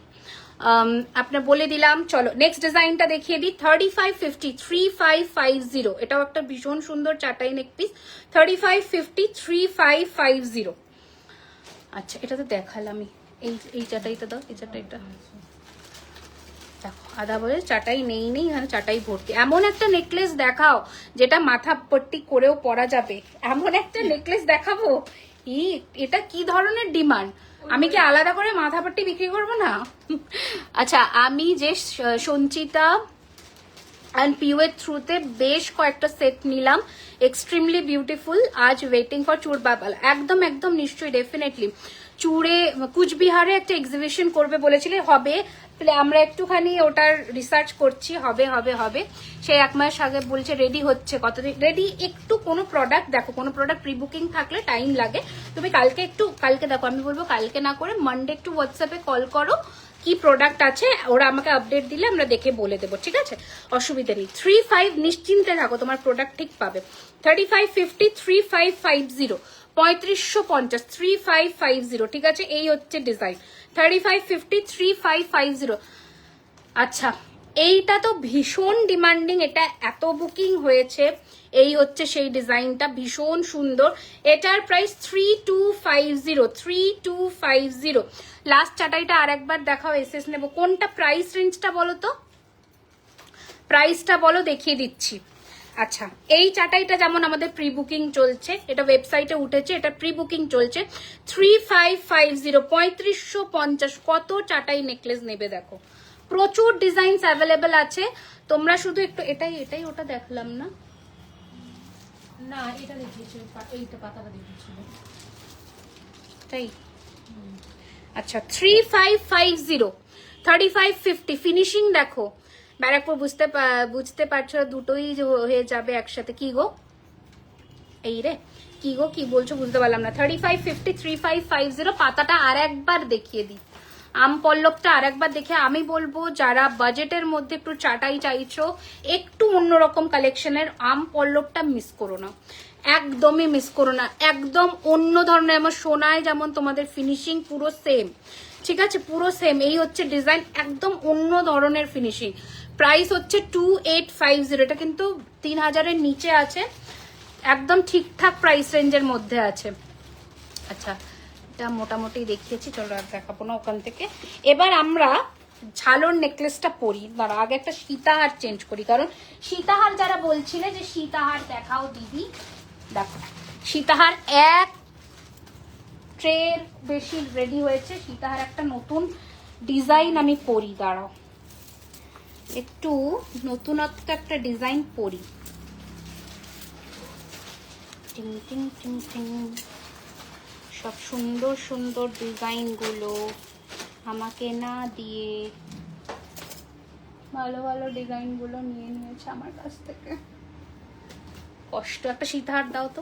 আপনার বলে দিলাম। চলো নেক্সট ডিজাইনটা দেখিয়ে দিই, 3550, 3550। এটাও একটা ভীষণ সুন্দর চাটাই নেক পিস, 3550, 3550। আচ্ছা, এটা তো দেখালামই, এই চাটাইটা দাও, এই চাটাইটা দেখো, আধা বলে চাটাই নেই এখানে, চাটাই ভর্তি। এমন একটা নেকলেস দেখাও যেটা মাথা পট্টি করেও পরা যাবে, এমন একটা নেকলেস দেখাবো। এটা কি ধরনের ডিমান্ড? আমি কি আলাদা করে মাথা পট্টি বিক্রি করবো না? আচ্ছা, আমি যে সঞ্চিতা অ্যান্ড পিউয়ের থ্রুতে বেশ কয়েকটা সেট নিলাম, এক্সট্রিমলি বিউটিফুল। আজ ওয়েটিং ফর চুর বাবাল, একদম একদম নিশ্চয়ই, ডেফিনেটলি। চুড়ে কুচবিহারে একটা এক্সিবিশন করবে বলেছিলে, হবে, আমরা একটুখানি ওটার রিসার্চ করছি, হবে হবে হবে। সে 1 মাস আগে বলছে রেডি হচ্ছে, কতদিন রেডি। একটু কোনো প্রোডাক্ট দেখো, কোনো প্রোডাক্ট প্রি বুকিং থাকলে টাইম লাগে। তুমি কালকে দেখো, আমি বলবো কালকে না করে মানডে একটু হোয়াটসঅ্যাপে কল করো, কি প্রোডাক্ট আছে ওরা আমাকে আপডেট দিলে আমরা দেখে বলে দেবো। ঠিক আছে, অসুবিধা নেই। 35 নিশ্চিন্তে থাকো, তোমার প্রোডাক্ট ঠিক পাবে। 3550, 3550, 3550, 3550। ঠিক আছে, এই হচ্ছে ডিজাইন, 3550, 3550। আচ্ছা, এইটা তো ভীষণ ডিমান্ডিং, এটা এত বুকিং হয়েছে। এই হচ্ছে সেই ডিজাইনটা, ভীষণ সুন্দর। এটার প্রাইস 3250, 3250। লাস্ট চাটাইটা আর একবার দেখাও, এসএস নেব। কোনটা প্রাইস রেঞ্জটা বলো তো, প্রাইসটা বলো, দেখিয়ে দিচ্ছি। আচ্ছা, এই চাটাইটা যেমন আমাদের প্রি বুকিং চলছে, এটা ওয়েবসাইটে উঠেছে, এটা প্রি বুকিং চলছে। 3550, 3550। কত চাটাই নেকলেস নেবে দেখো, প্রচুর ডিজাইনস অ্যাভেলেবেল আছে। তোমরা শুধু একটু এটাই ওটা দেখলাম না, না এটা দেখিয়েছিল, এইটা পাতাটা দেখিয়েছিল তাই। আচ্ছা, 3550, 3550 ফিনিশিং দেখো। ব্যারাকপুর বুঝতে পারছো, দুটোই হয়ে যাবে একসাথে। কি গো, এই রে, কি গো কি বলছো বুঝতে পারলাম না। 3550, 3550। পাতাটা আর একবার দেখিয়ে দিই, আম পল্লবটা আর একবার দেখে আমি বলবো, যারা বাজেটের মধ্যে একটু চাটাই চাইছো, একটু অন্যরকম কালেকশনের, আম পল্লবটা মিস করো না, একদমই মিস করো না। একদম অন্য ধরনের, আমার সোনায় যেমন তোমাদের ফিনিশিং পুরো সেম। ঠিক আছে, পুরো সেম। এই হচ্ছে ডিজাইন, একদম অন্য ধরনের ফিনিশিং। প্রাইস হচ্ছে 2850। এটা কিন্তু 3000-এর নিচে আছে, একদম ঠিকঠাক প্রাইস রেঞ্জের মধ্যে আছে। আচ্ছা, এটা মোটামুটি দেখিয়েছি, চলো আর দেখাবো না ওখান থেকে। এবার আমরা ঝালর নেকলেসটা পরি, দাঁড়া আগে একটা সীতাহার চেঞ্জ করি, কারণ সীতাহার যারা বলছিলে যে সীতাহার দেখাও দিদি, দেখো সীতাহার এক ট্রের বেশি রেডি হয়েছে। সীতাহার একটা নতুন ডিজাইন আমি পরি, দাঁড়াও একটু নতুনত্ব একটা ডিজাইন পরি। টিং টিং টিং টিং, সব সুন্দর সুন্দর ডিজাইনগুলো আমাকে না দিয়ে ভালো ভালো ডিজাইনগুলো নিয়ে নিয়েছে আমার কাছ থেকে। কষ্ট। একটা সীতাহার দাও তো,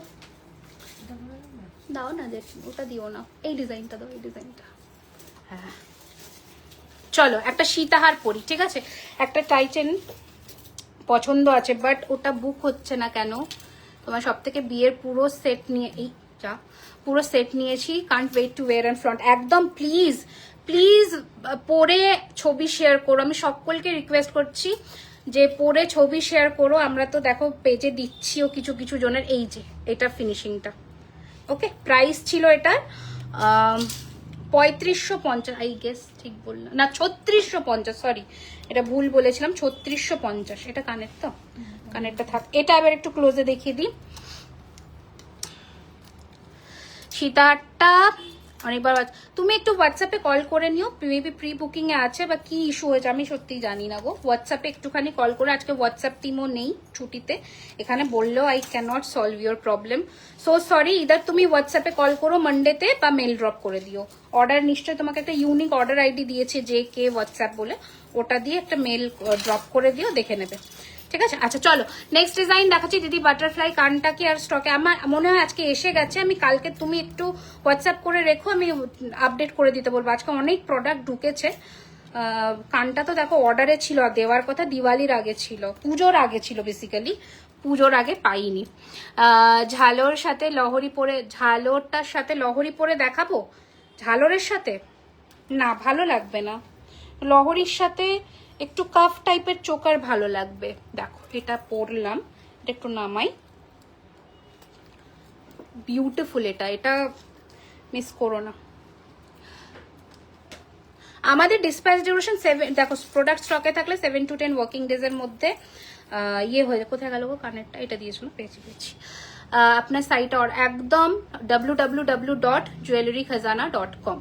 দাও না, দেখ ওটা দিও না, এই ডিজাইনটা দাও, এই ডিজাইনটা। হ্যাঁ চলো একটা সীতাহার পরি, ঠিক আছে। একটা টাইটেন পছন্দ আছে বাট ওটা বুক হচ্ছে না কেন, তোমার সব থেকে বিয়ের পুরো সেট নিয়ে, এই যা পুরো সেট নিয়েছি, can't wait to wear and front. একদম প্লিজ প্লিজ পরে ছবি শেয়ার করো, আমি সকলকে রিকোয়েস্ট করছি যে পরে ছবি শেয়ার করো। আমরা তো দেখো পেজে দিচ্ছিও কিছু কিছু জনের। এই যে এটা ফিনিশিংটা, ওকে। প্রাইস ছিল এটার 3550, আই গেস ঠিক বললাম না, 3650, সরি এটা ভুল বলেছিলাম, 3650। এটা কানের তো, কানেরটা থাক। এটা এবার একটু ক্লোজে দেখিয়ে দিই। সীতাহারটা অনেকবার তুমি একটু হোয়াটসঅ্যাপে কল করে নিও, মেবি প্রি বুকিং এ আছে বা কি ইস্যু হয়েছে আমি সত্যিই জানি না গো। হোয়াটসঅ্যাপে একটুখানি কল করে, আজকে হোয়াটসঅ্যাপ টিমও নেই ছুটিতে, এখানে বললেও I cannot solve your problem, so sorry. Either তুমি হোয়াটসঅ্যাপে কল করো মানডেতে বা মেল ড্রপ করে দিও। অর্ডার নিশ্চয়ই তোমাকে একটা ইউনিক অর্ডার আইডি দিয়েছে যে কে হোয়াটসঅ্যাপ বলে, ওটা দিয়ে একটা মেল ড্রপ করে দিও, দেখে নেবে, ঠিক আছে। আচ্ছা চলো নেক্সট ডিজাইন দেখাচ্ছি দিদি। বাটারফ্লাই কানটা কি আর স্টকে? আমার মনে হয় আজকে এসে গেছে, আমি কালকে, তুমি একটু হোয়াটসঅ্যাপ করে রেখো, আমি আপডেট করে দিতে বলবো। আজকে অনেক প্রোডাক্ট ঢুকেছে। কানটা তো দেখো অর্ডারে ছিল, দেওয়ার কথা দিওয়ালির আগে ছিল, পুজোর আগে ছিল, বেসিক্যালি পুজোর আগে পাইনি। ঝালোর সাথে লহরি পরে, ঝালোরটার সাথে লহরি পরে দেখাবো? ঝালোরের সাথে না, ভালো লাগবে না। লহরির সাথে একটু কাফ টাইপের চোকার ভালো লাগবে। দেখো এটা পরলাম, এটা একটু নামাই, বিউটিফুল। এটা এটা মিস করো না। আমাদের ডিসপ্যাচ ডিউরেশন 7, দেখো প্রোডাক্ট স্টকে থাকলে 7 to 10 ওয়ার্কিং ডেজ এর মধ্যে ইয়ে হয়ে যায়। কোথায় গেল গো কানেরটা? এটা দিয়েছিল, পেয়েছি পেয়েছি। আপনার সাইট একদম www.jewellerykhazana.com,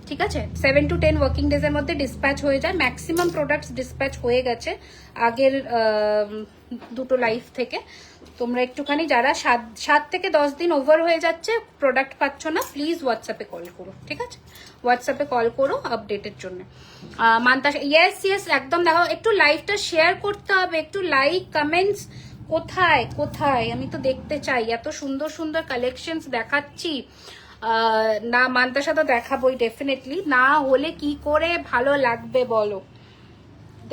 ঠিক আছে। 7 to 10 ওয়ার্কিং ডেজ এর মধ্যে ডিসপ্যাচ হয়ে যায়। ম্যাক্সিমাম প্রোডাক্টস ডিসপ্যাচ হয়ে গেছে আগের দুটো লাইভ থেকে। তোমরা একটুখানি যারা 7 থেকে 10 দিন ওভার হয়ে যাচ্ছে প্রোডাক্ট পাচ্ছ না, প্লিজ হোয়াটসঅ্যাপে কল করো, ঠিক আছে। হোয়াটসঅ্যাপে কল করো আপডেটের জন্য। মান্তাস, ইয়েস ইয়েস একদম। দেখো একটু লাইভটা শেয়ার করতে হবে, একটু লাইক কমেন্টস। কোথায় কোথায় আমি তো দেখতে চাই, এত সুন্দর সুন্দর কালেকশনস দেখাচ্ছি না। মান্তাসা তো দেখাবোই ডেফিনেটলি, না হলে কি করে ভালো লাগবে বলো।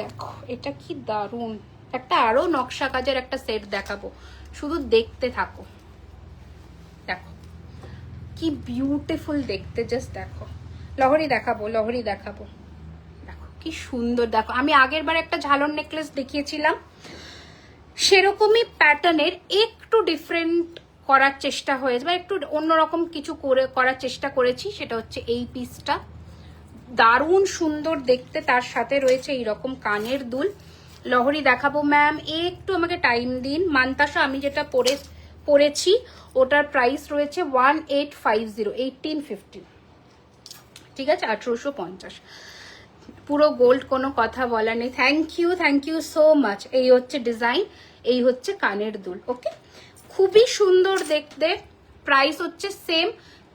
দেখো এটা কি দারুণ একটা, আরো নকশা কাজের একটা সেট দেখাবো, শুধু দেখতে থাকো। দেখো কি বিউটিফুল দেখতে, জাস্ট দেখো। লহরি দেখাবো, লহরি দেখাবো। দেখো কি সুন্দর। দেখো আমি আগের বার একটা ঝালর নেকলেস দেখিয়েছিলাম, সেরকমই প্যাটার্নের একটু ডিফারেন্ট করার চেষ্টা হয়েছে, বা একটু অন্যরকম কিছু করার চেষ্টা করেছি। সেটা হচ্ছে এই পিসটা, দারুণ সুন্দর দেখতে, তার সাথে রয়েছে এইরকম কানের দুল। লহরি দেখাবো ম্যাম, একটু আমাকে টাইম দিন। মান্তাসা আমি যেটা পরেছি ওটার প্রাইস রয়েছে 1850, 1850, ঠিক আছে, 1850। পুরো গোল্ড, কোনো কথা বলার নেই। Thank you so much. এই হচ্ছে ডিজাইন, এই হচ্ছে কানের দুল, ওকে। খুবই সুন্দর দেখতে। প্রাইস হচ্ছে সেম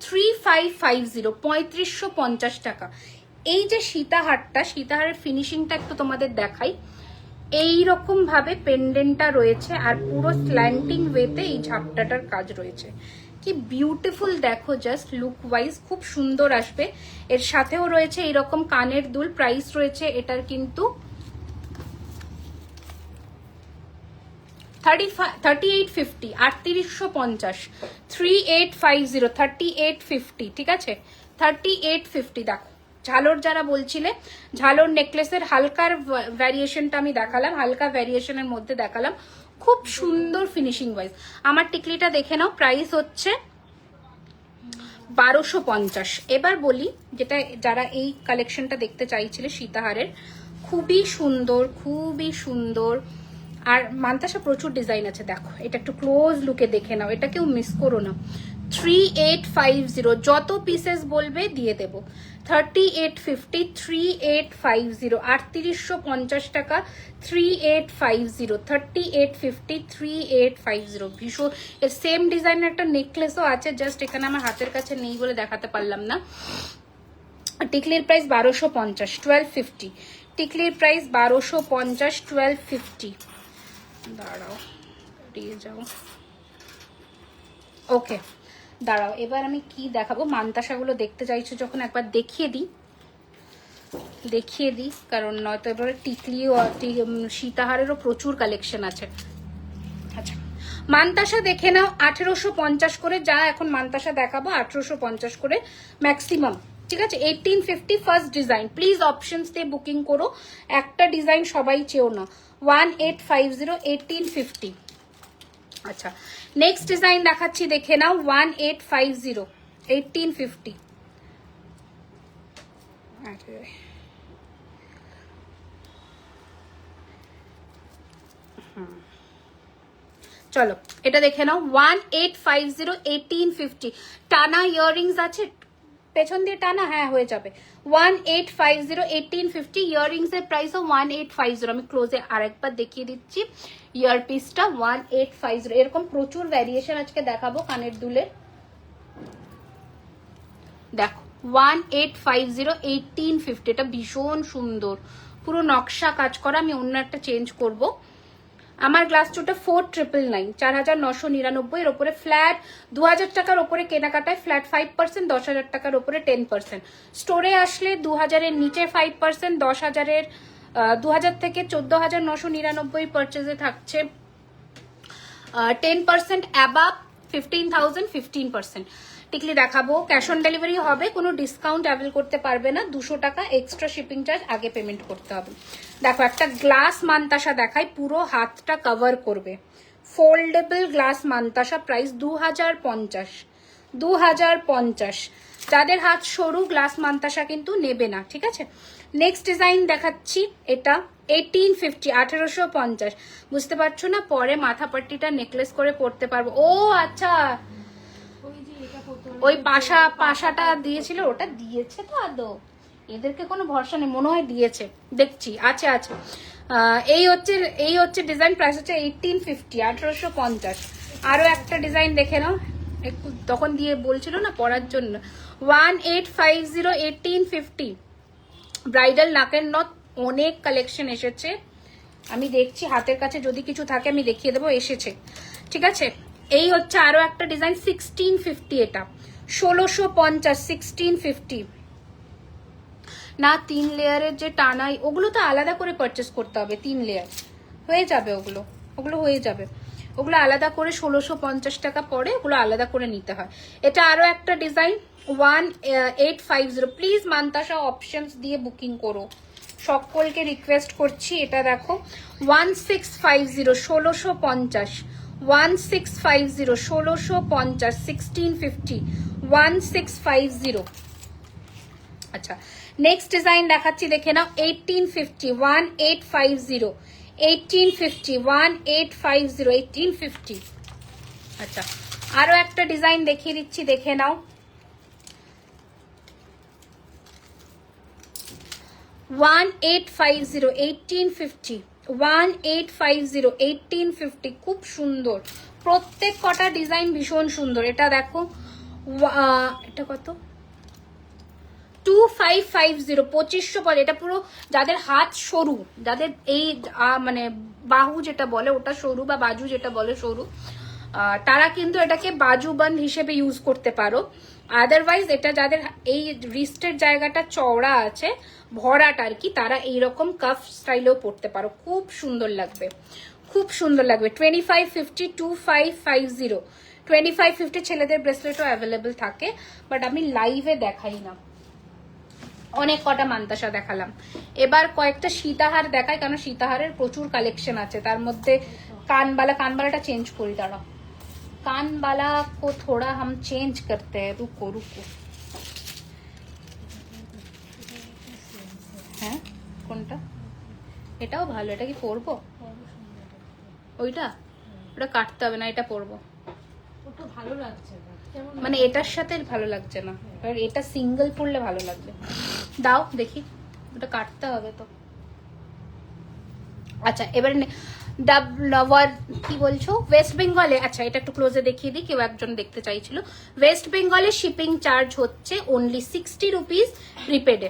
3550, 3550 টাকা। এই যে সীতাহারটা, সীতাহারের ফিনিশিংটা একটু তোমাদের দেখাই। এইরকম ভাবে পেন্ডেন্টটা রয়েছে আর পুরো স্ল্যান্টিং ওয়েতে এই ঝাপটাটার কাজ রয়েছে। কি বিউটিফুল দেখো, জাস্ট লুক ওয়াইজ খুব সুন্দর আসবে। এর সাথেও রয়েছে এইরকম কানের দুল। প্রাইস রয়েছে এটার কিন্তু 3850, 3850, 3850, 3850, ঠিক আছে, 3850। দেখো ঝালর যারা বলছিলে, ঝালর নেকলেসের হালকার ভ্যারিয়েশনটা আমি দেখালাম, হালকা ভ্যারিয়েশনের মধ্যে দেখালাম, খুব সুন্দর ফিনিশিং ওয়াইজ। আমার টিকলিটা দেখে নাও, প্রাইস হচ্ছে 1250। এবার বলি যেটা, যারা এই কালেকশনটা দেখতে চাইছিলে সীতাহারের, খুবই সুন্দর, খুবই সুন্দর। আর মান্তাসা প্রচুর ডিজাইন আছে। দেখো এটা একটু ক্লোজ লুকে দেখে নাও, এটা কেউ মিস করো না। 3850, যত পিসেস বলবে দিয়ে দেবো। 3850, 3850, 3850 টাকা, 3850, 3850, 3850। ভীষণ এর সেম ডিজাইনের একটা নেকলেসও আছে, জাস্ট এখানে আমার হাতের কাছে নেই বলে দেখাতে পারলাম না। টিকলির প্রাইস 1250, 1250। টিকলির প্রাইস 1250, 1250। দাঁড়াও, দিয়ে যাও। ওকে, দাঁড়াও, এবার আমি কি দেখাবো। মানতাসাগুলো দেখতে চাইছো যখন একবার দেখিয়ে দিই, কারণ নয়তো এবারে টিকলিও সীতাহারেরও প্রচুর কালেকশন আছে। আচ্ছা, মানতাসা দেখে নাও 1850 করে, যা এখন মানতাসা দেখাবো 1850 করে ম্যাক্সিমাম, ঠিক আছে। 1850 ফার্স্ট ডিজাইন, প্লিজ অপশনস দিয়ে বুকিং করো, একটা ডিজাইন সবাই চেও না। 1850, 1850। আচ্ছা, নেক্সট ডিজাইন দেখাচ্ছি, দেখে নাও। 1850, 1850। চলো এটা দেখে নাও। 1850, 1850। টানা ইয়াররিংস আছে পেছন দিয়ে, টানা, হ্যাঁ হয়ে যাবে। 1850, 1850। ইয়াররিংস এর প্রাইসও 1850। আমি ক্লোজে আরেকবার দেখিয়ে দিচ্ছি ইয়ার পিসটা। 1850। এরকম প্রচুর ভ্যারিয়েশন আজকে দেখাবো কানের দুলের। দেখো 1850, 1850। এটা ভীষণ সুন্দর, পুরো নকশা কাজ করা। আমি অন্য একটা চেঞ্জ করব। আমার গ্লাস চোটা 4999, 4999 এর ওপরে ফ্ল্যাট 2000 টাকার ওপরে কেনাকাটায় ফ্ল্যাট 5%, 10,000 টাকার ওপরে 10%। স্টোরে আসলে 2000 এর নিচে 5%, 10,000 2000 থেকে 14,999 পারচেজে থাকছে 10%, অ্যাবাভ 15,000 15%। টিকলি দেখাবো, ক্যাশ অন ডেলিভারি হবে, কোনো ডিসকাউন্ট অ্যাভেল করতে পারবে না। 200 টাকা এক্সট্রা শিপিং চার্জ আগে পেমেন্ট করতে হবে। দেখো একটা গ্লাস মানতাসা দেখাই, পুরো হাতটা কভার করবে, ফোল্ডেবল গ্লাস মানতাসা, প্রাইস 2050, 2050। যাদের হাত সরু গ্লাস মানতাসা কিন্তু নেবে না, ঠিক আছে। নেক্সট ডিজাইন দেখাচ্ছি, এটা 1850, 1850। বুঝতে পারছো না, পরে মাথা পাট্টিটা নেকলেস করে পরতে পারবো। ও আচ্ছা, ওই পাশাটা দিয়েছিল, ওটা দিয়েছে তো আদৌ? এদেরকে কোনো ভরসা নেই, মনে হয় দিয়েছে, দেখছি আছে আছে। এই হচ্ছে ডিজাইন, প্রাইস হচ্ছে 1850, 1850। আরো একটা ডিজাইন দেখে নাও, একটু তখন দিয়ে বলছিল না পরার জন্য। 1850, 1850। ব্রাইডাল নাকের নথ অনেক কালেকশন এসেছে, আমি দেখছি হাতের কাছে যদি কিছু থাকে আমি দেখিয়ে দেবো, এসেছে, ঠিক আছে। এই হচ্ছে আরো একটা ডিজাইন 1650, এটা 1650, 1650। না 3 লেয়ারের যে টানাই, ওগুলো তো আলাদা করে পারচেস করতে হবে, 3 লেয়ার হয়ে যাবে, ওগুলো হয়ে যাবে, ওগুলো আলাদা করে 1650 টাকা পড়ে, ওগুলো আলাদা করে নিতে হয়। এটা আরো একটা ডিজাইন 1850। প্লিজ মানতাসা অপশনস দিয়ে বুকিং করো, সকলকে রিকোয়েস্ট করছি। এটা দেখো 1650, 1650, 1650, 1650, 1650, 1650। আচ্ছা, নেক্সট ডিজাইন দেখাচ্ছি, দেখে নাও 1850, 1850, 1850, 1850, 1850। আচ্ছা, আরো একটা ডিজাইন দেখিয়ে দিচ্ছি, দেখে নাও। 1850, 1850, 1850, 1850। খুব সুন্দর, প্রত্যেক কটা ডিজাইন ভীষণ সুন্দর। এটা দেখো, এটা কত? 2550, 2500 বলে। এটা পুরো যাদের হাত সরু, যাদের এই মানে বাহু যেটা বলে ওটা সরু, বা বাজু যেটা বলে সরু, তারা কিন্তু এটাকে বাজু বান হিসেবে ইউজ করতে পারো। আদারওয়াইজ এটা যাদের এই রিস্টের জায়গাটা চওড়া আছে, ভরাট আর কি, তারা এইরকম কাফ স্টাইলেও পরতে পারো, খুব সুন্দর লাগবে, খুব সুন্দর লাগবে। 2550, 2550, 2550। ছেলেদের ব্রেসলেটও অ্যাভেলেবেল থাকে, বাট আমি লাইভে দেখাই না। অনেক কটা মানতাসা দেখালাম, এবার কয়েকটা সীতাহার দেখাই, কারণ সীতাহারের প্রচুর কালেকশন আছে। তার মধ্যে কানবালাটা চেঞ্জ করি, দাঁড়াও। कानबाला को थोड़ा हम चेंज करते हैं, रुको रुको। হ্যাঁ কোনটা? এটাও ভালো, এটা কি পরবো? ওইটা, ওটা কাটতে হবে না, এটা পরবো। ওটা ভালো লাগছে না। কেমন মানে এটার সাথে ভালো লাগছে না, এবার এটা সিঙ্গেল পড়লে ভালো লাগবে। দাও দেখি, ওটা কাটতে হবে তো। আচ্ছা এবারে কি বলছো ওয়েস্ট বেঙ্গলে, আচ্ছা এটা একটু ক্লোজে দেখিয়ে দিই, কেউ একজন দেখতে চাইছিল। ওয়েস্ট বেঙ্গলে শিপিং চার্জ হচ্ছে অনলি 60 রুপিস প্রিপেডে।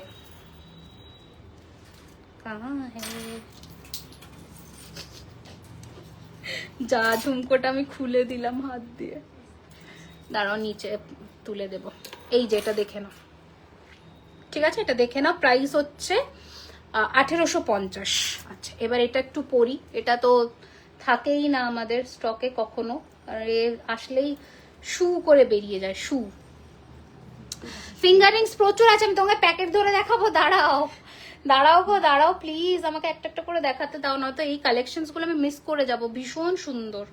যা ঝুমকোটা আমি খুলে দিলাম হাত দিয়ে, দাঁড়াও নিচে তুলে দেব। এই যে এটা দেখে নাও, ঠিক আছে এটা দেখে নাও, প্রাইস হচ্ছে 1850। আচ্ছা এবার এটা একটু পরি, এটা তো থাকেই না আমাদের স্টকে কখনো, আর এ আসলেই শু করে বেরিয়ে যায় শু। ফিঙ্গারিংস প্রচুর আছে, আমি তোমাকে প্যাকেট ধরে দেখাবো, দাঁড়াও দাঁড়াও গো দাঁড়াও প্লিজ, আমাকে একটা একটা করে দেখাতে দাও, নয়তো এই কালেকশনস গুলো আমি মিস করে যাব। ভীষণ সুন্দর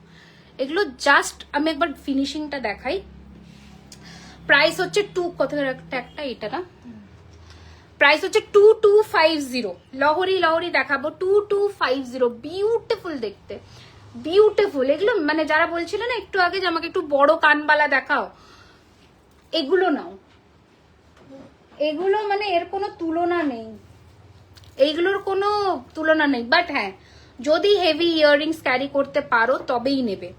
এগুলো, জাস্ট আমি একবার ফিনিশিংটা দেখাই। প্রাইস হচ্ছে কত একটা এটা না, প্রাইস হচ্ছে 2250। লহরি লহরি দেখাবো 2250, বিউটিফুল দেখতে, বিউটিফুল। এগুলো মানে যারা বলছিল না একটু আগে যে আমাকে একটু বড় কানবালা দেখাও, এগুলো নাও, এগুলো মানে এর কোনো তুলনা নেই, এইগুলোর কোনো তুলনা নেই। বাট হ্যাঁ, যদি হেভি ইয়াররিংস ক্যারি করতে পারো তবেই নেবে,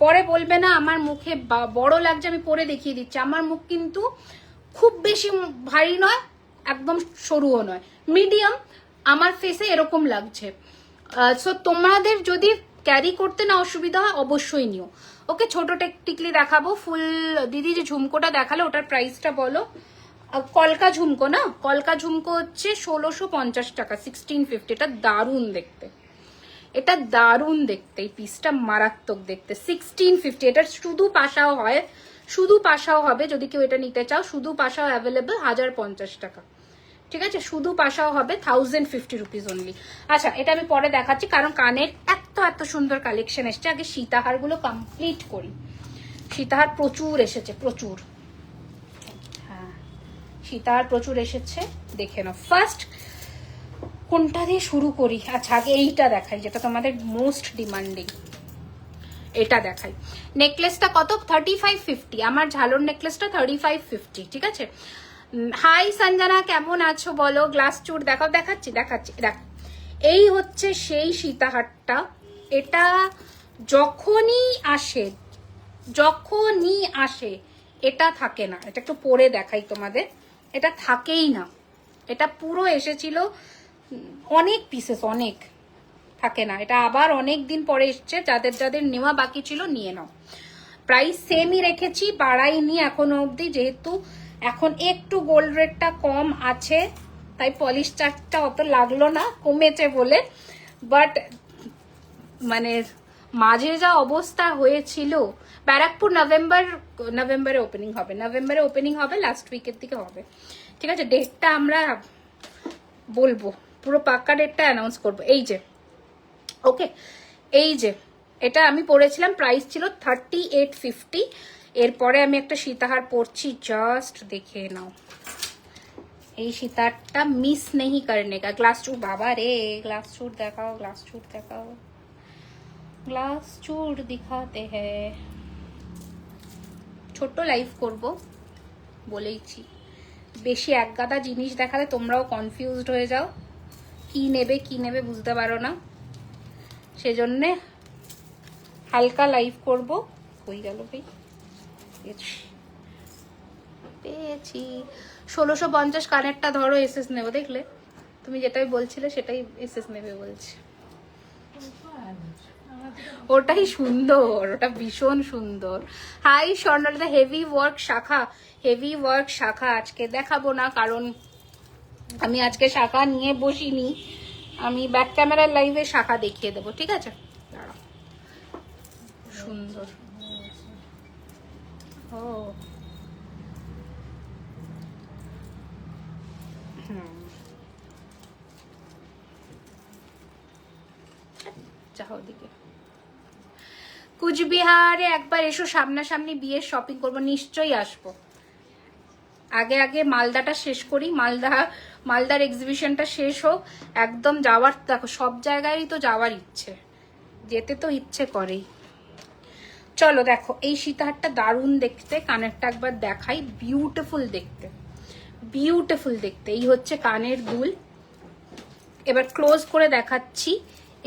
পরে বলবে না আমার মুখে বড় লাগছে। আমি পরে দেখিয়ে দিচ্ছি, আমার মুখ কিন্তু খুব বেশি ভারী নয়, একদম সরুও নয়, মিডিয়াম আমার ফেসে এরকম লাগছে। সো তোমাদের যদি ক্যারি করতে না অসুবিধা হয় অবশ্যই নিও। ওকে ছোট টিকলি দেখাবো, ফুল দিদি যে ঝুমকোটা দেখালো ওটার প্রাইসটা বলো। কলকা ঝুমকো না, কলকা ঝুমকো হচ্ছে 1650 টাকা, 1650। এটা দারুণ দেখতে, এটা দারুণ দেখতে, এই পিসটা মারাত্মক দেখতে, 1650। এটা শুধু পাশাও হয়, শুধু পাশাও হবে যদি কেউ এটা নিতে চাও, শুধু পাশাও অ্যাভেলেবল 1050 টাকা, ঠিক আছে, শুধু পাশাও হবে 1050 রুপিস অনলি। আচ্ছা এটা আমি পরে দেখাচ্ছি, কারণ কানের এত এত সুন্দর কালেকশন এসছে। আগে সীতাহার গুলো কমপ্লিট করি, সীতাহার প্রচুর এসেছে, প্রচুর, হ্যাঁ সীতাহার প্রচুর এসেছে, দেখে নাও। ফার্স্ট কোনটা দিয়ে শুরু করি? আচ্ছা আগে এইটা দেখাই, যেটা তোমাদের মোস্ট ডিমান্ডিং, এটা দেখাই। নেকলেসটা কত? 3550। আমার ঝালর নেকলেসটা 3550, ঠিক আছে। হাই সঞ্জনা, কেমন আছো বলো? গ্লাস চুর দেখাও, দেখাচ্ছি দেখাচ্ছি, দেখ এই হচ্ছে সেই সীতাহারটা। এটা যখনই আসে, যখনই আসে এটা থাকে না, এটা একটু পরে দেখাই তোমাদের, এটা থাকেই না, এটা পুরো এসেছিল অনেক পিসেস, অনেক থাকে না, এটা আবার অনেক দিন পরে এসছে। যাদের যাদের নেওয়া বাকি ছিল নিয়ে নাও। প্রাইস সেমই রেখেছি, বাড়াইনি এখনো অবধি, যেহেতু এখন একটু গোল্ড রেটটা কম আছে তাই পলিশ চার্জটা অত লাগলো না, কমেছে বলে। বাট মানে মাঝে যা অবস্থা হয়েছিল, ব্যারাকপুর নভেম্বরে ওপেনিং হবে, নভেম্বরে ওপেনিং হবে, লাস্ট উইকের দিকে হবে, ঠিক আছে। ডেটটা আমরা বলবো, পুরো পাক্কা ডেটটা অ্যানাউন্স করবো। এই যে ওকে, এই যে এটা আমি পরেছিলাম, প্রাইস ছিল 3850। এরপরে আমি একটা সীতাহার পরছি, জাস্ট দেখে নাও। এই সীতাহারটা মিস নেই করনে কা। গ্লাস চুর, বাবা রে, গ্লাস চুর দেখাও, গ্লাস চুর দেখাও, গ্লাস চুর দিখাতে হ্যাঁ। ছোট্ট লাইভ করব বলেইছি, বেশি একগাদা জিনিস দেখালে তোমরাও কনফিউজড হয়ে যাও, কি নেবে বুঝতে পারো না, সেজন্যে হালকা লাইভ করব। হয়ে গেল ভাই, পেয়েছি 1650। কানেরটা ধরো, এসএস নেবো, দেখলে তুমি যেটাই বলছিলে সেটাই এসএস নেবে বলছে। ওটাই সুন্দর, ওটা ভীষণ সুন্দর। হাই স্বর্ণলতা, হেভি ওয়ার্ক শাখা, হেভি ওয়ার্ক শাখা আজকে দেখাবো না, কারণ আমি আজকে শাখা নিয়ে বসিনি, আমি ব্যাক ক্যামেরার লাইভে শাখা দেখিয়ে দেবো, ঠিক আছে। দাঁড়াও, সুন্দর, ও যাও দিকে। কুচবিহারে একবার এসো, সামনাসামনি বিয়ের শপিং করবো, নিশ্চয়ই আসবো। আগে আগে মালদাটা শেষ করি, মালদার এক্সিবিশনটা শেষ হোক, একদম যাওয়ার, দেখো সব জায়গায় তো যাওয়ার ইচ্ছে, যেতে তো ইচ্ছে করেই। চলো দেখো, এই সীতাহারটা দারুণ দেখতে, কানেরটা একবার দেখাই, বিউটিফুল দেখতে, বিউটিফুল দেখতে। এই হচ্ছে কানের দুল। এবার ক্লোজ করে দেখাচ্ছি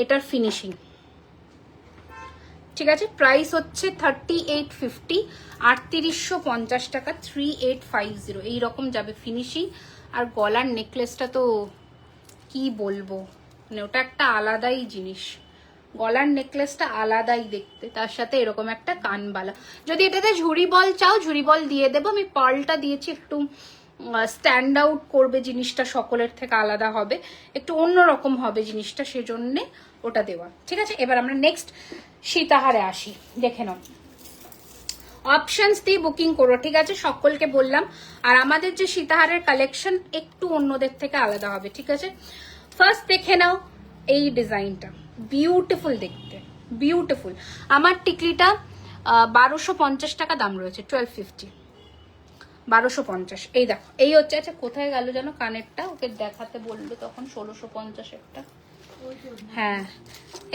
এটার ফিনিশিং। ঠিক আছে, প্রাইস হচ্ছে 3850, 3850 টাকা, 3850 এইরকম যাবে ফিনিশিং। আর গলার নেকলেসটা তো কি বলবো, মানে ওটা একটা আলাদাই জিনিস, গলার নেকলেসটা আলাদাই দেখতে, তার সাথে এরকম একটা কানবালা। যদি এটাতে ঝুড়ি বল চাও, ঝুড়ি বল দিয়ে দেবো, আমি পার্লটা দিয়েছি একটু স্ট্যান্ড আউট করবে জিনিসটা, সকলের থেকে আলাদা হবে, একটু অন্যরকম হবে জিনিসটা, সেজন্যে ওটা দেওয়া। ঠিক আছে, এবার আমরা নেক্সট সীতাহারে আসি, দেখে নাও। অপশনস দিয়ে বুকিং করো, ঠিক আছে, সকলকে বললাম। আর আমাদের যে সীতাহারের কালেকশন একটু অন্যদের থেকে আলাদা হবে, ঠিক আছে। ফার্স্ট দেখে নাও এই ডিজাইনটা, বিউটিফুল দেখতে, বিউটিফুল। আমার টিকলিটা 1250 টাকা দাম রয়েছে, 1250, 1250। এই দেখো, এই হচ্ছে, আচ্ছা কোথায় গেল যেন কানেরটা, ওকে দেখাতে বললো তখন 1650 একটা। হ্যাঁ,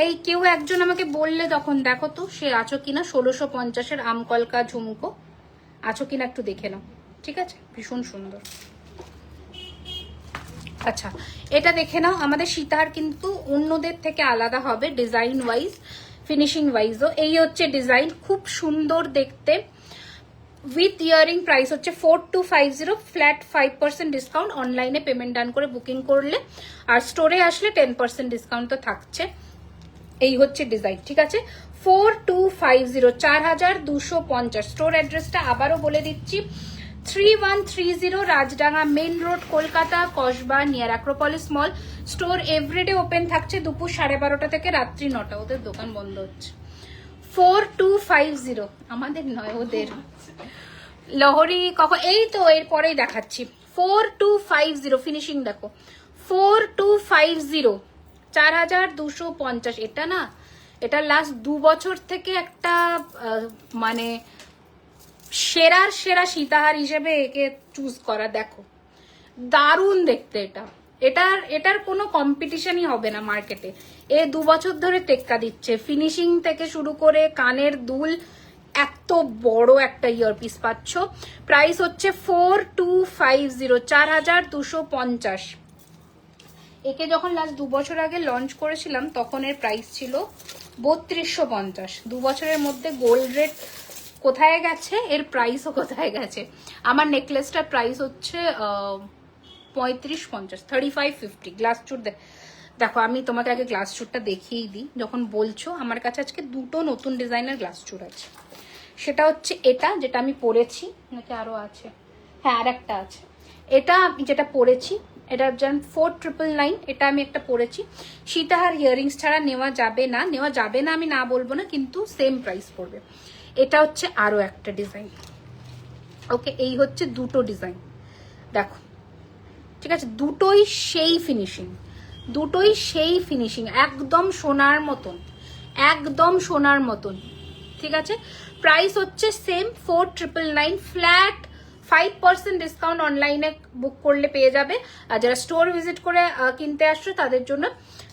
এই কেউ একজন আমাকে বললে তখন, দেখো তো সে আছো কিনা, 1650-এর আমকলকা ঝুমকো আছো কিনা একটু দেখে নাও, ঠিক আছে, ভীষণ সুন্দর। আচ্ছা, এটা দেখে নাও, আমাদের সীতাহার কিন্তু অন্যদের থেকে আলাদা হবে ডিজাইন ওয়াইজ, ফিনিশিং ওয়াইজও। এই হচ্ছে ডিজাইন, খুব সুন্দর দেখতে, উইথ ইয়ারিং। প্রাইস হচ্ছে 4250, ফ্ল্যাট 5% ডিসকাউন্ট, অনলাইনে পেমেন্ট ডান করে বুকিং করলে, আর স্টোরে আসলে 10% ডিসকাউন্ট তো থাকছে। এই হচ্ছে ডিজাইন, ঠিক আছে, 4250, 4250। স্টোর অ্যাড্রেসটা আবারও বলে দিচ্ছি, 3130 Rajdanga main road, Kolkata, Kasba, near Acropolis mall. Store everyday open থাকছে দুপুর 12:30 থেকে রাত্রি 9টা, ওদের দোকান বন্ধ হচ্ছে। 4250, আমাদের নয় ওদের, লহরি কখন, এই তো এরপরেই দেখাচ্ছি। 4250 ফিনিশিং দেখো, 4250, 4250। এটা না, এটা লাস্ট 2 বছর থেকে একটা মানে সেরার সেরা সীতাহার হিসেবে একে চুজ করা। দেখো দারুণ দেখতে, এটার কোনো কম্পিটিশনই হবে না মার্কেটে। 2 বছর ধরে টেক্কা দিচ্ছে, ফিনিশিং থেকে শুরু করে কানের দুল, এত বড় একটা ইয়ারপিস পাচ্ছ। প্রাইস হচ্ছে 4250, 4250। একে যখন লাস্ট 2 বছর আগে লঞ্চ করেছিলাম তখন এর প্রাইস ছিল 3250। 2 বছরের মধ্যে গোল্ড রেট কোথায় গেছে, এর প্রাইসও কোথায় গেছে। আমার নেকলেসটার প্রাইস হচ্ছে 3550, 3550। গ্লাস চুট দেখো, আমি তোমাকে আগে গ্লাস চুটটা দেখিয়েই দিই যখন বলছো। আমার কাছে আজকে 2টো নতুন ডিজাইনের গ্লাস চুট আছে। সেটা হচ্ছে এটা, যেটা আমি পরেছি, নাকি আরো আছে, হ্যাঁ আর একটা আছে। এটা যেটা পরেছি, এটা যেন 4999, এটা আমি একটা পরেছি। সীতাহার ইয়ারিংস ছাড়া নেওয়া যাবে না, নেওয়া যাবে না আমি না বলবো না, কিন্তু সেম প্রাইস পড়বে। এটা হচ্ছে আরো একটা ডিজাইন। ওকে, এই হচ্ছে 2টো ডিজাইন, দেখো, ঠিক আছে, দুটোই সেই ফিনিশিং, দুটোই সেই ফিনিশিং, একদম সোনার মতন, একদম সোনার মতন, ঠিক আছে। প্রাইস হচ্ছে সেম 4999, ফ্ল্যাট 5% ডিসকাউন্ট অনলাইনে বুক করলে পেয়ে যাবে। আর যারা স্টোর ভিজিট করে কিনতে আসছো তাদের জন্য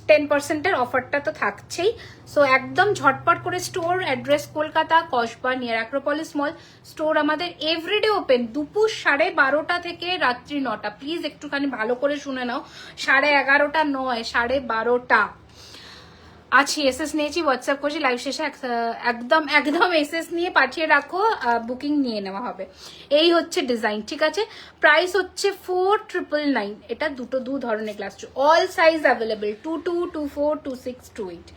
10%-এর অফারটা তো থাকছেই। সো একদম ঝটপট করে store address Kolkata, Kasba, near Acropolis mall. Store আমাদের এভরিডে ওপেন দুপুর 12:30 থেকে রাত্রি 9টা। প্লিজ একটুখানি ভালো করে শুনে নাও, 11:30 নয়, 12:30 আছি। এসএস নিয়েছি, হোয়াটসঅ্যাপ করছি, লাইভ শেষে একদম একদম এসএস নিয়ে পাঠিয়ে রাখো, বুকিং নিয়ে নেওয়া হবে। এই হচ্ছে ডিজাইন, ঠিক আছে। প্রাইস হচ্ছে 4999। এটা দু ধরনের glass, all size available, 22, 24, 26, 28,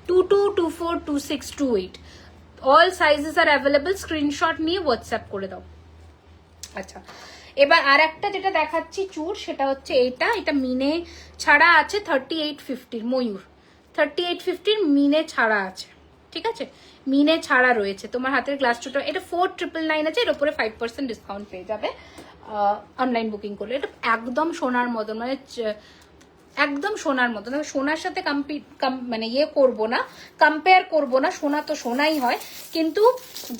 22, 24, 26, 28, all sizes আর অ্যাভেলেবেল। স্ক্রিনশট নিয়ে হোয়াটসঅ্যাপ করে দাও। আচ্ছা, এবার আর একটা যেটা দেখাচ্ছি চুর, সেটা হচ্ছে এটা মিনে ছাড়া আছে 3850 ময়ূর, 3850 মিনে ছাড়া আছে, ঠিক আছে, মিনে ছাড়া রয়েছে। তোমার হাতের গ্লাস চুটা, এটা 4999 আছে, এর উপরে 5% ডিসকাউন্ট পেয়ে যাবে অনলাইন বুকিং করলে। এটা একদম সোনার মতন, মানে একদম সোনার মতন। সোনার সাথে মানে করবো না, কম্পেয়ার করবো না, সোনা তো সোনাই হয়। কিন্তু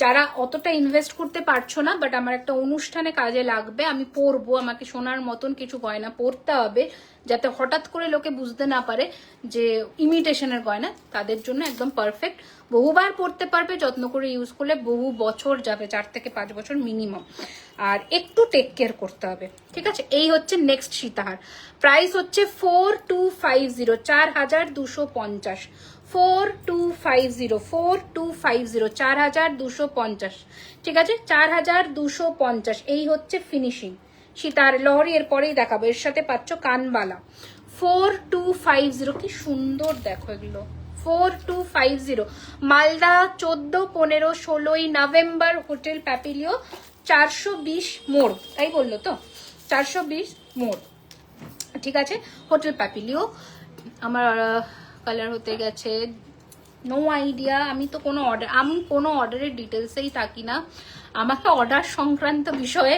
যারা অতটা ইনভেস্ট করতে পারছো না, বাট আমার একটা অনুষ্ঠানে কাজে লাগবে, আমি পরবো, আমাকে সোনার মতন কিছু গয়না পরতে হবে, যাতে হঠাৎ করে লোকে বুঝতে না পারে যে ইমিটেশনের গয়না, তাদের জন্য একদম পারফেক্ট। বহুবার পরতে পারবে, যত্ন করে ইউজ করলে বহু বছর যাবে, 4 থেকে 5 বছর মিনিমাম। আর একটু টেক কেয়ার করতে হবে, ঠিক আছে। এই হচ্ছে নেক্সট সীতাহার, প্রাইস হচ্ছে 4250, 4250, 4250, 4250, 4250, ঠিক আছে, 4250। এই হচ্ছে ফিনিশিং সীতাহার লহরি। এরপরেই দেখাবো, এর সাথে পাচ্ছ কানবালা। 4250, কি সুন্দর দেখো এগুলো। 4250, মালদা 14, 15, 16 নভেম্বর, হোটেল প্যাপিলিও, 420 মোড়, তাই বললো তো, 420 মোড়, ঠিক আছে, হোটেল প্যাপিলিও। আমার কালার হতে গেছে, নো আইডিয়া, আমি কোনো অর্ডারের ডিটেলসেই থাকি না। আমাকে অর্ডার সংক্রান্ত বিষয়ে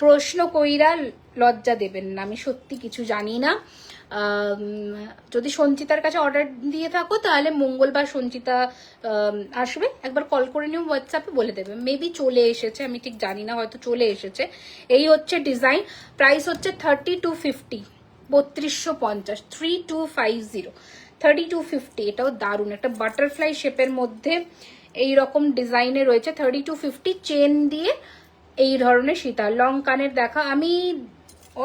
প্রশ্ন কইরা লজ্জা দেবেন না, আমি সত্যি কিছু জানি না। যদি সঞ্চিতার কাছে অর্ডার দিয়ে থাকো তাহলে মঙ্গলবার সঞ্চিতা আসবে, একবার কল করে নিও, হোয়াটসঅ্যাপে বলে দেবে, মেবি চলে এসেছে, আমি ঠিক জানি না, হয়তো চলে এসেছে। এই হচ্ছে ডিজাইন, প্রাইস হচ্ছে 3250, 3250, 3250, 3250। এটাও দারুণ, একটা বাটারফ্লাই শেপের মধ্যে এইরকম ডিজাইনে রয়েছে, 3250, চেন দিয়ে এই ধরনের সীতা। লং কানের দেখা, আমি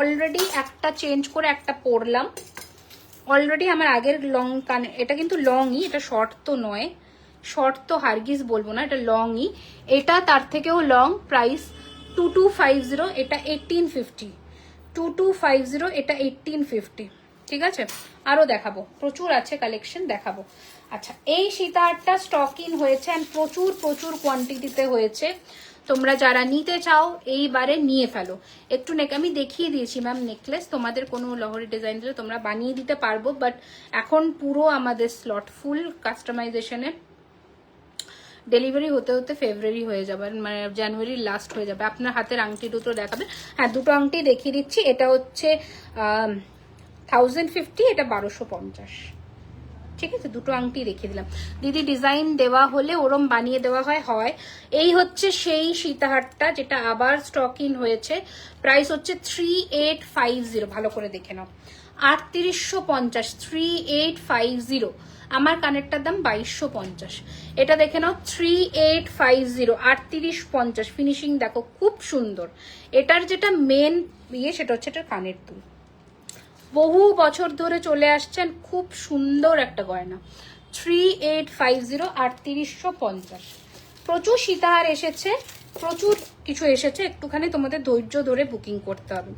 অলরেডি একটা চেঞ্জ করে একটা পরলাম অলরেডি, আমার আগের লং কানে, এটা কিন্তু লংই, এটা শর্ট তো নয়, শর্ট তো হারগিস বলবো না, এটা লংই, এটা তার থেকেও লং। প্রাইস 2250, এটা 1850, 2250, এটা 1850, ঠিক আছে। আরো দেখাবো, প্রচুর আছে কালেকশন, দেখাবো। আচ্ছা, এই সীতাহারটা স্টক ইন হয়েছে এন্ড প্রচুর প্রচুর কোয়ান্টিটিতে হয়েছে, তোমরা যারা নিতে চাও এইবারে নিয়ে ফেলো। একটু আমি দেখিয়ে দিয়েছি ম্যাম নেকলেস, তোমাদের কোনো লহরি ডিজাইন দিলে তোমরা বানিয়ে দিতে পারবো, বাট এখন পুরো আমাদের স্লট ফুল কাস্টমাইজেশনে। ডেলিভারি হতে হতে ফেব্রুয়ারি হয়ে যাবে, মানে জানুয়ারির লাস্ট হয়ে যাবে। আপনার হাতের আংটি দুটো দেখাবে, হ্যাঁ দুটো আংটি দেখিয়ে দিচ্ছি। এটা হচ্ছে 1050, এটা 1250, ঠিক আছে, দুটো আংটি রেখে দিলাম। দিদি ডিজাইন দেওয়া হলে ওরম বানিয়ে দেওয়া হয়। এই হচ্ছে সেই সীতাহারটা যেটা আবার স্টক ইন হয়েছে, প্রাইস হচ্ছে 3850, ভালো করে দেখে নাও, 3850, 3850। আমার কানেরটার দাম 2250, এটা দেখে নাও, 3850, 3850। ফিনিশিং দেখো খুব সুন্দর। এটার যেটা মেন সেটা হচ্ছে এটার কানের দুল, বহু বছর ধরে চলে আসছেন, খুব সুন্দর একটা গয়না। 3850, 3850। প্রচুর সীতাহার এসেছে, প্রচুর কিছু এসেছে, একটুখানি তোমাদের ধৈর্য ধরে বুকিং করতে হবে।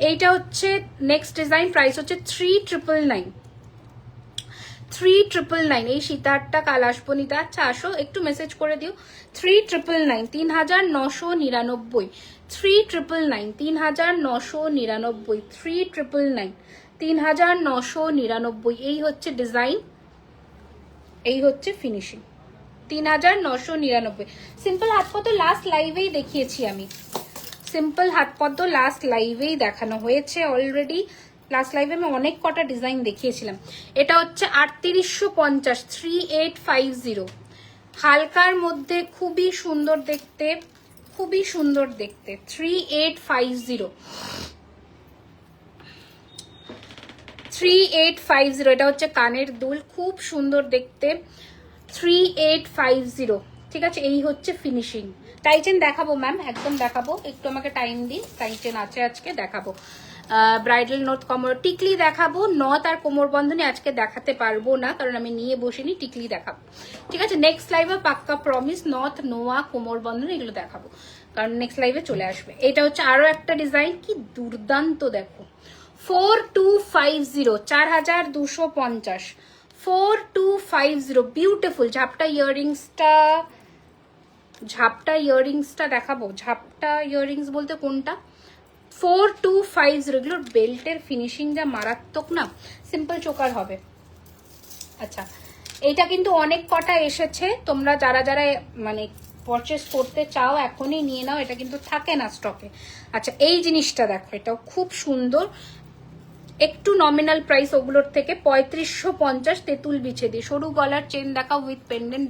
এইটা হচ্ছে নেক্সট ডিজাইন, প্রাইস হচ্ছে 3999, 3999। এই সীতাহারটা কাল আসবো নিতে, আচ্ছা আসো, একটু মেসেজ করে দিও। 3999, 3999, 3999, 3999, 3999, 3999। এই হচ্ছে ডিজাইন, এই হচ্ছে ফিনিশিং, 3999। সিম্পল হাত পদ্ম লাস্ট লাইভেই দেখিয়েছি আমি, সিম্পল হাত পদ্ম লাস্ট লাইভেই দেখানো হয়েছে অলরেডি। লাস্ট লাইভে আমি অনেক কটা ডিজাইন দেখিয়েছিলাম। এটা হচ্ছে 3850, 3850, হালকার মধ্যে খুবই সুন্দর দেখতে, খুবই সুন্দর দেখতে, 3850, 3850। এটা হচ্ছে কানের দুল, খুব সুন্দর দেখতে, 3850, ঠিক আছে। এই হচ্ছে ফিনিশিং। টাইচেন দেখাবো ম্যাম, একদম দেখাবো, একটু আমাকে টাইম দিন। টাইচেন আছে আজকে, দেখাবো। ব্রাইডাল নথ, কোমর টিকলি দেখাবো। নথ আর কোমর বন্ধনী আজকে দেখাতে পারবো না, কারণ আমি নিয়ে বসিনি, টিকলি দেখাবো, ঠিক আছে। নেক্সট লাইভে পাক্কা প্রমিস, নথ, নোয়া, কোমর বন্ধনী এগুলো দেখাবো, কারণ নেক্সট লাইভে চলে আসবে। এটা হচ্ছে আরো একটা ডিজাইন, কি দুর্দান্ত দেখো, 4250, 4250, 4250, বিউটিফুল। ঝাপটা ইয়াররিংসটা দেখাবো। ঝাপটা ইয়াররিংস বলতে কোনটা? 4250। এগুলোর বেল্টের ফিনিশিং যা মারাত্মক না, সিম্পল চোকার হবে। আচ্ছা, এইটা কিন্তু অনেক কটা এসেছে, তোমরা যারা যারা মানে পারচেস করতে চাও এখনই নিয়ে নাও, এটা কিন্তু থাকে না স্টকে। আচ্ছা, এই জিনিসটা দেখো, এটাও খুব সুন্দর, একটু নমিনাল প্রাইস ওগুলোর থেকে 3550 তেঁতুল বিছে দিয়ে। সরু গলার চেন দেখাও উইথ পেন্ডেন্ট,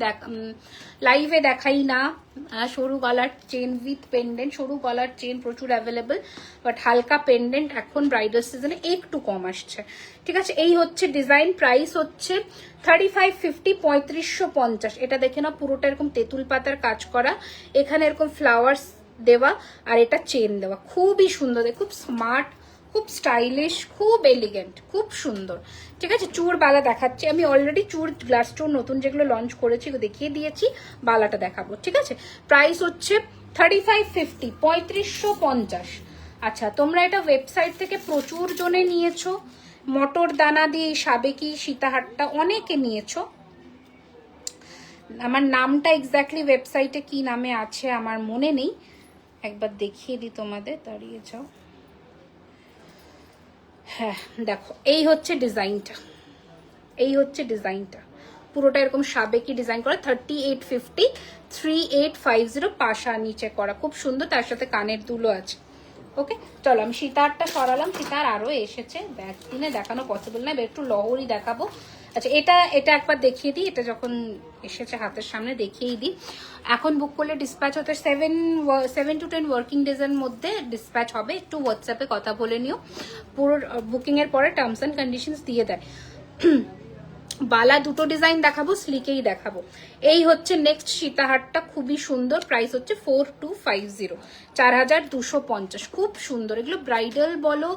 লাইভে দেখাই না সরু গলার চেন উইথ পেন্ডেন্ট। সরু গলার চেন প্রচুর অ্যাভেলেবল, বাট হালকা পেন্ডেন্ট এখন ব্রাইডাল সিজনে একটু কম আসছে। ঠিক আছে, এই হচ্ছে ডিজাইন। প্রাইস হচ্ছে 3550, 3550। এটা দেখে না, পুরোটা এরকম তেঁতুল পাতার কাজ করা, এখানে এরকম ফ্লাওয়ার্স দেওয়া, আর এটা চেন দেওয়া। খুবই সুন্দর, খুব স্মার্ট, খুব স্টাইলিশ, খুব এলিগেন্ট, খুব সুন্দর। ঠিক আছে, চূড় বালা দেখাচ্ছি আমি। অলরেডি চূড় গ্লাস চূড় নতুন যেগুলো লঞ্চ করেছি দেখিয়ে দিয়েছি, বালাটা দেখাবো। ঠিক আছে, প্রাইস হচ্ছে 3550, 3550। আচ্ছা, তোমরা এটা ওয়েবসাইট থেকে প্রচুর জনে নিয়েছো, মটর দানা দিয়ে সাবেকি সীতাহারটা অনেকে নিয়েছো। আমার নামটা এক্স্যাক্টলি ওয়েবসাইটে কি নামে আছে আমার মনে নেই, একবার দেখিয়ে দিই তোমাদের, দাঁড়িয়ে যাও। হ্যাঁ দেখো, এই হচ্ছে ডিজাইনটা, এই হচ্ছে ডিজাইনটা, পুরোটা এরকম সাবেকি ডিজাইন করা। 3850, 3850 পাশা নিচে করা, খুব সুন্দর, তার সাথে কানের দুলও আছে। ওকে, চলো আমি সীতাহারটা সরালাম। সীতাহার আরো এসেছে, একদিনে দেখানো পসিবল না, একটু লহরি দেখাবো। আচ্ছা, এটা একবার দেখিয়ে দিই, এটা যখন এসেছে হাতের সামনে দেখিয়েই দিই। এখন বুক করলে ডিসপ্যাচ হতে 7 to 10 ওয়ার্কিং ডেজের মধ্যে ডিসপ্যাচ হবে। একটু হোয়াটসঅ্যাপে কথা বলে নিও, পুরো বুকিং এর পরে টার্মস অ্যান্ড কন্ডিশনস দিয়ে দেয়। বালা দুটো ডিজাইন দেখাবো, স্লিকেই দেখাবো। এই হচ্ছে নেক্সট সীতাহারটা, খুবই সুন্দর। প্রাইস হচ্ছে 4250, 4250। খুব সুন্দর, এগুলো ব্রাইডাল বলো,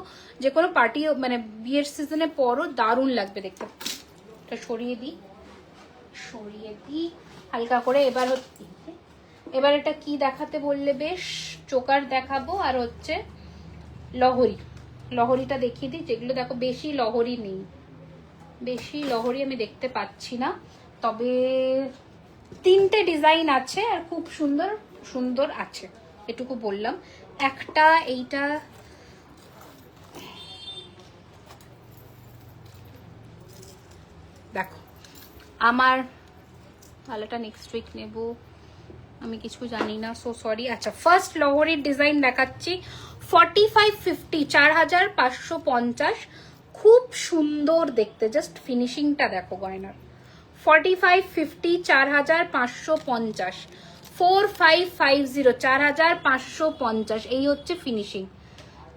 যে কোনো পার্টি মানে বিয়ের সিজনে পরও দারুণ লাগবে দেখতে। এটা সরিয়ে দিই, সরিয়ে দিই হালকা করে। এবার এটা কি দেখাতে বললে, বেশ চোকার দেখাবো, আর হচ্ছে লহরি। লহরিটা দেখিয়ে দিই, যেগুলো দেখো বেশি লহরি নেই, বেশি লহরি আমি দেখতে পাচ্ছি না, তবে 3টে ডিজাইন আছে আর খুব সুন্দর সুন্দর আছে, এটুকু বললাম। একটা এইটা, দেখো আমার তাহলেটা নেক্সট উইক নেব, আমি কিছু জানি না, সো সরি। আচ্ছা, ফার্স্ট লহরির ডিজাইন দেখাচ্ছি, 4550, 4550। খুব সুন্দর দেখতে, জাস্ট ফিনিশিংটা দেখো গয়নার। 4550, 4550, 4550, 4550। এই হচ্ছে ফিনিশিং।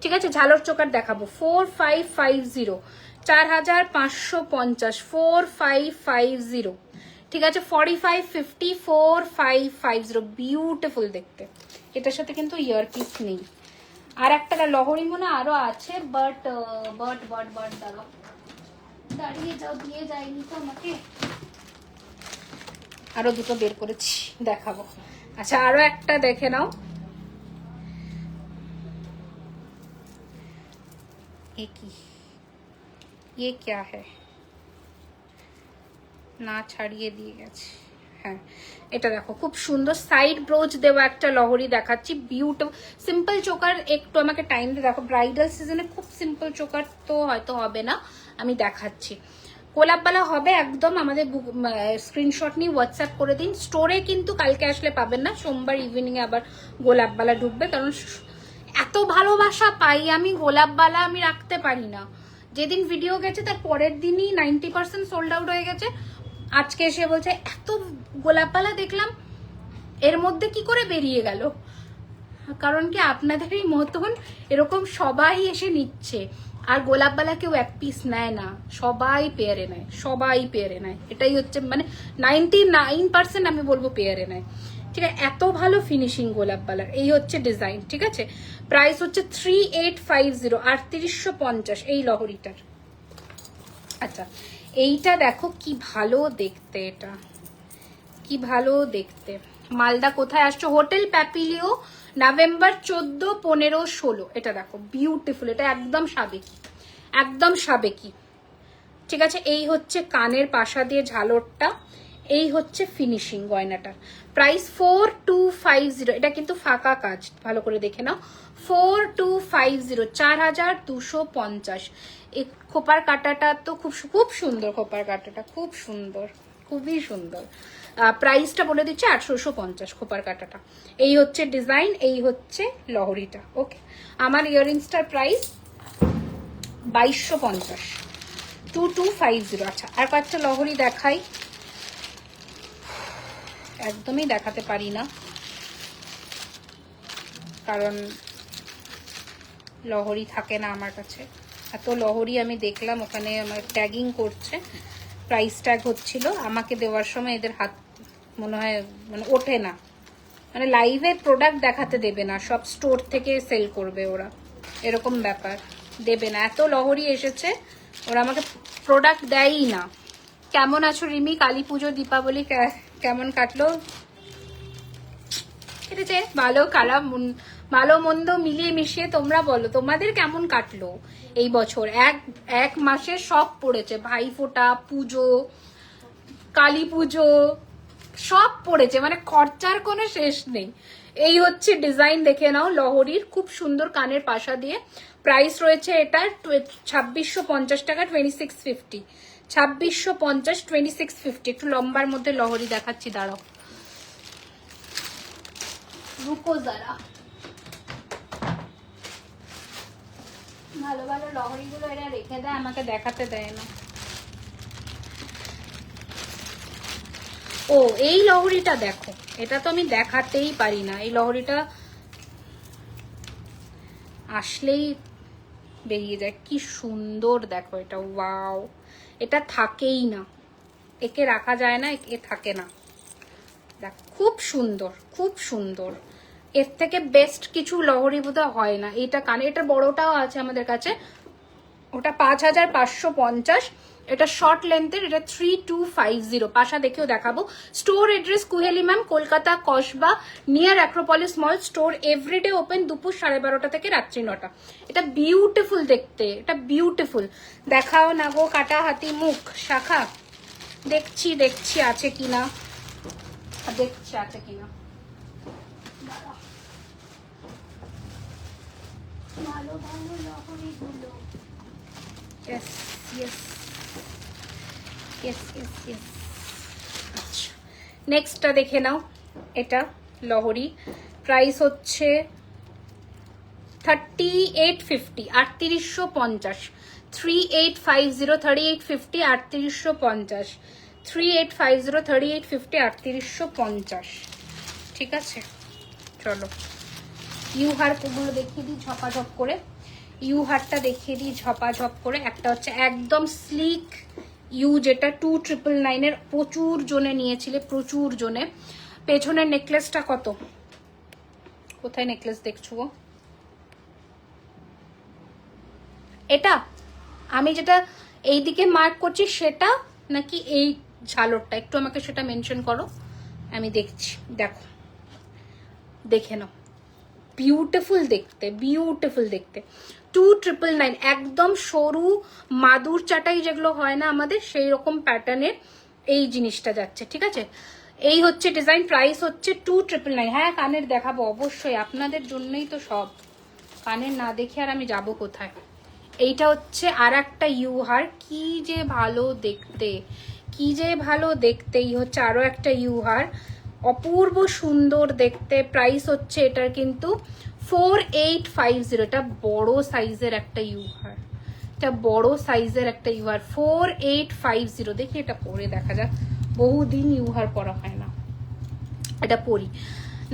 ঠিক আছে, ঝালর চোকার দেখাবো। 4550, 4550, 4550। ঠিক আছে, 4550, 4550। বিউটিফুল দেখতে। এটার সাথে কিন্তু ইয়ার পিস নেই। আর একটা লহরি মনে আরো আছে, বাট দাঁড়াও, দাঁড়িয়ে যাও, দিয়ে যায়নি তো আমাকে। আরো দুটো বের করেছি, দেখাবো। আচ্ছা, আরো একটা দেখে নাও। ये क्या है, না ছাড়িয়ে দিয়ে গেছে। হ্যাঁ, এটা দেখো খুব সুন্দর, সাইড ব্রোচ দেওয়া একটা লহরি দেখাচ্ছি। বিউটিফুল সিম্পল চোকার, একটু আমাকে টাইম দিয়ে দেখো। ব্রাইডাল সিজনে খুব সিম্পল চোকার তো হয়তো হবে না, আমি দেখাচ্ছি। গোলাপবালা হবে একদম। আমাদের স্ক্রিনশট নিয়ে হোয়াটসঅ্যাপ করে দিন। স্টোরে কিন্তু কালকে আসলে পাবেন না, সোমবার ইভিনিং এ আবার গোলাপবালা ঢুকবে, কারণ এত ভালোবাসা পাই আমি, গোলাপবালা আমি রাখতে পারি না। যেদিন ভিডিও গেছে তার পরের দিনই 90% সোল্ড আউট হয়ে গেছে। আজকে এসে বলছে এত গোলাপবালা দেখলাম, এর মধ্যে কি করে বেরিয়ে গেল? কারণ কি আপনাদেরই মতন এরকম সবাই এসে নিচ্ছে, আর গোলাপবালা কেউ এক পিস নেয় না, সবাই পেয়ারে নেয়, সবাই পেয়ারে নেয়। এটাই হচ্ছে মানে 99% আমি বলবো পেয়ারে নেয়। ঠিক আছে, এত ভালো ফিনিশিং গোলাপবালার। এই হচ্ছে ডিজাইন। ঠিক আছে, প্রাইস হচ্ছে 3850, 3850 এই লহরিটার। আচ্ছা, এইটা দেখো কি ভালো দেখতে, এটা কি ভালো দেখতে। মালদা কোথায় আসছো? Hotel Papilio, November 14, 15, 16। এটা দেখো বিউটিফুল, এটা একদম সাবেকি, একদম সাবেকি। ঠিক আছে, এই হচ্ছে কানের পাশা দিয়ে ঝালরটা, এই হচ্ছে ফিনিশিং গয়নাটার। প্রাইস 4250, এটা কিন্তু ফাঁকা কাজ, ভালো করে দেখে নাও। 4250, 4250। এই খোপার কাটাটা তো খুব খুব সুন্দর, খোপার কাটাটা খুব সুন্দর, খুবই সুন্দর। প্রাইসটা বলে দিচ্ছে 850 খোপার কাটাটা। এই হচ্ছে ডিজাইন, এই হচ্ছে লহরিটা। ওকে, আমার ইয়াররিংসটার প্রাইস 2250, 2250। আচ্ছা, আর কয়েকটা লহরি দেখাই, একদমই দেখাতে পারি না কারণ লহরি থাকে না আমার কাছে। এত লহরি আমি দেখলাম, ওখানে আমার ট্যাগিং করছে, প্রাইস ট্যাগ হচ্ছিল, আমাকে দেওয়ার সময় এদের হাত মনে হয় মানে ওঠে না, মানে লাইভে প্রোডাক্ট দেখাতে দেবে না, সব স্টোর থেকে সেল করবে ওরা, এরকম ব্যাপার, দেবে না। এত লহরি এসেছে, ওরা আমাকে প্রোডাক্ট দেয়ই না। কেমন আছো রিমি? কালী পুজো দীপাবলি কেমন কাটলো? কেটেছে ভালো খারাপ, ভালো মন্দ মিলিয়ে মিশিয়ে। তোমরা বলো তোমাদের কেমন কাটলো এই বছর? এক মাসে সব পড়েছে, ভাইফোঁটা, পুজো, কালী পুজো, সব পড়েছে, মানে খরচার কোনো শেষ নেই। এই হচ্ছে ডিজাইন, দেখে নাও লহরির, খুব সুন্দর কানের পাশা দিয়ে। প্রাইস রয়েছে এটার 2650 টাকা, 2650, 2650, 2650। একটু লম্বার মধ্যে লহরি দেখাচ্ছি, দাঁড়াও, রুকো যারা। ভালো ভালো লহরিগুলো এরা রেখে দেয়, আমাকে দেখাতে দেয় না। ও, এই লহরিটা দেখো, এটা তো আমি দেখাতেই পারি না। এই লহরিটা আসলেই বেরিয়ে যায়, কি সুন্দর দেখো এটা, ওয়াও। এটা থাকেই না, একে রাখা যায় না, এ থাকে না। দেখ, খুব সুন্দর, খুব সুন্দর। এর থেকে বেস্ট কিছু লহরি বোধহয় হয় না। এটা কানে, এটা বড়টাও আছে আমাদের কাছে, ওটা 5550। এটা শর্ট লেন্থের, এটা 3250। পাশা দেখেও দেখাবো। Store address Kuheli ma'am, Kolkata Kasba, near Acropolis mall. Store everyday open দুপুর 12:30 থেকে রাত্রি 9টা। এটা বিউটিফুল দেখতে, এটা বিউটিফুল। দেখাও না গো কাটা হাতি মুখ শাখা, দেখছি দেখছি আছে কিনা, দেখছি আছে কিনা। ভালো ভালো লহরিগুলো, yes yes yes yes yes। আচ্ছা, নেক্সটটা দেখে নাও। এটা লহরি, প্রাইস হচ্ছে 3850, 3850, 3850, 3850, 3850, 3850, 3850, 3850। ঠিক আছে, চলো ইউহারগুলো দেখিয়ে দিই ঝপাঝপ করে। ইউহারটা দেখিয়ে দিই ঝপাঝপ করে। একটা হচ্ছে একদম স্লিক ইউ, যেটা 2999-এর, প্রচুর জনে নিয়েছিলে, প্রচুর জনে। পেছনের নেকলেসটা কত? কোথায় নেকলেস দেখছো গো? এটা আমি যেটা এইদিকে মার্ক করছি সেটা নাকি এই ঝালরটা? একটু আমাকে সেটা মেনশন করো, আমি দেখছি। দেখো, দেখে নাও, বিউটিফুল দেখতে, বিউটিফুল দেখতে। 2999, একদম সরু মাদুর চাটাই যেগুলো হয় না আমাদের, সেই রকম প্যাটার্নের এই জিনিসটা যাচ্ছে। ঠিক আছে, এই হচ্ছে ডিজাইন। প্রাইস হচ্ছে 2999। হ্যাঁ, কানের দেখাবো অবশ্যই, আপনাদের জন্যই তো সব। কানের না দেখে আর আমি যাব কোথায়। এইটা হচ্ছে আর একটা ইউহার, কি যে ভালো দেখতে, কি যে ভালো দেখতে। এই হচ্ছে আরো একটা ইউহার, অপূর্ব সুন্দর দেখতে। প্রাইস হচ্ছে এটার কিন্তু 4850। এটা বড় সাইজের একটা ইউহার, এটা বড় সাইজের একটা ইউহার, 4850। দেখি এটা পরে দেখা যাক, বহুদিন ইউহার পরা হয় না। এটা পরি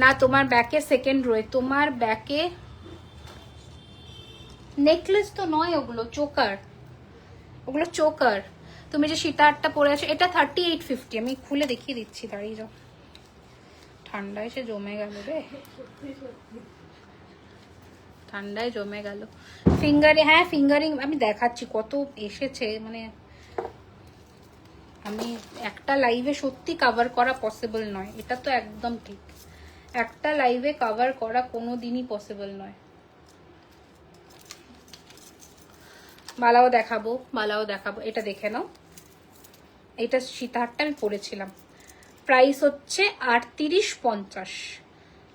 না। তোমার ব্যাকে সেকেন্ড রোয়ে, তোমার ব্যাকে নেকলেস তো নয়, ওগুলো চোকার, ওগুলো চোকার। তুমি যে সীতাহারটা পরে আছো, এটা 3850। আমি খুলে দেখিয়ে দিচ্ছি, দাঁড়িয়ে যাও। ঠান্ডা এসে জমে গেল রে, ঠান্ডায় জমে গেল। ফিঙ্গারিং, হ্যাঁ ফিঙ্গারিং আমি দেখাচ্ছি কত এসেছে। মানে আমি একটা লাইভে সত্যি কভার করা পসিবল নয়, এটা তো একদম ঠিক। একটা লাইভে কভার করা কোনো দিনই পসিবল নয়। বালাও দেখাবো, বালাও দেখাবো। এটা দেখে নাও, এটা সীতাহারটা আমি পরেছিলাম। প্রাইস হচ্ছে 3850,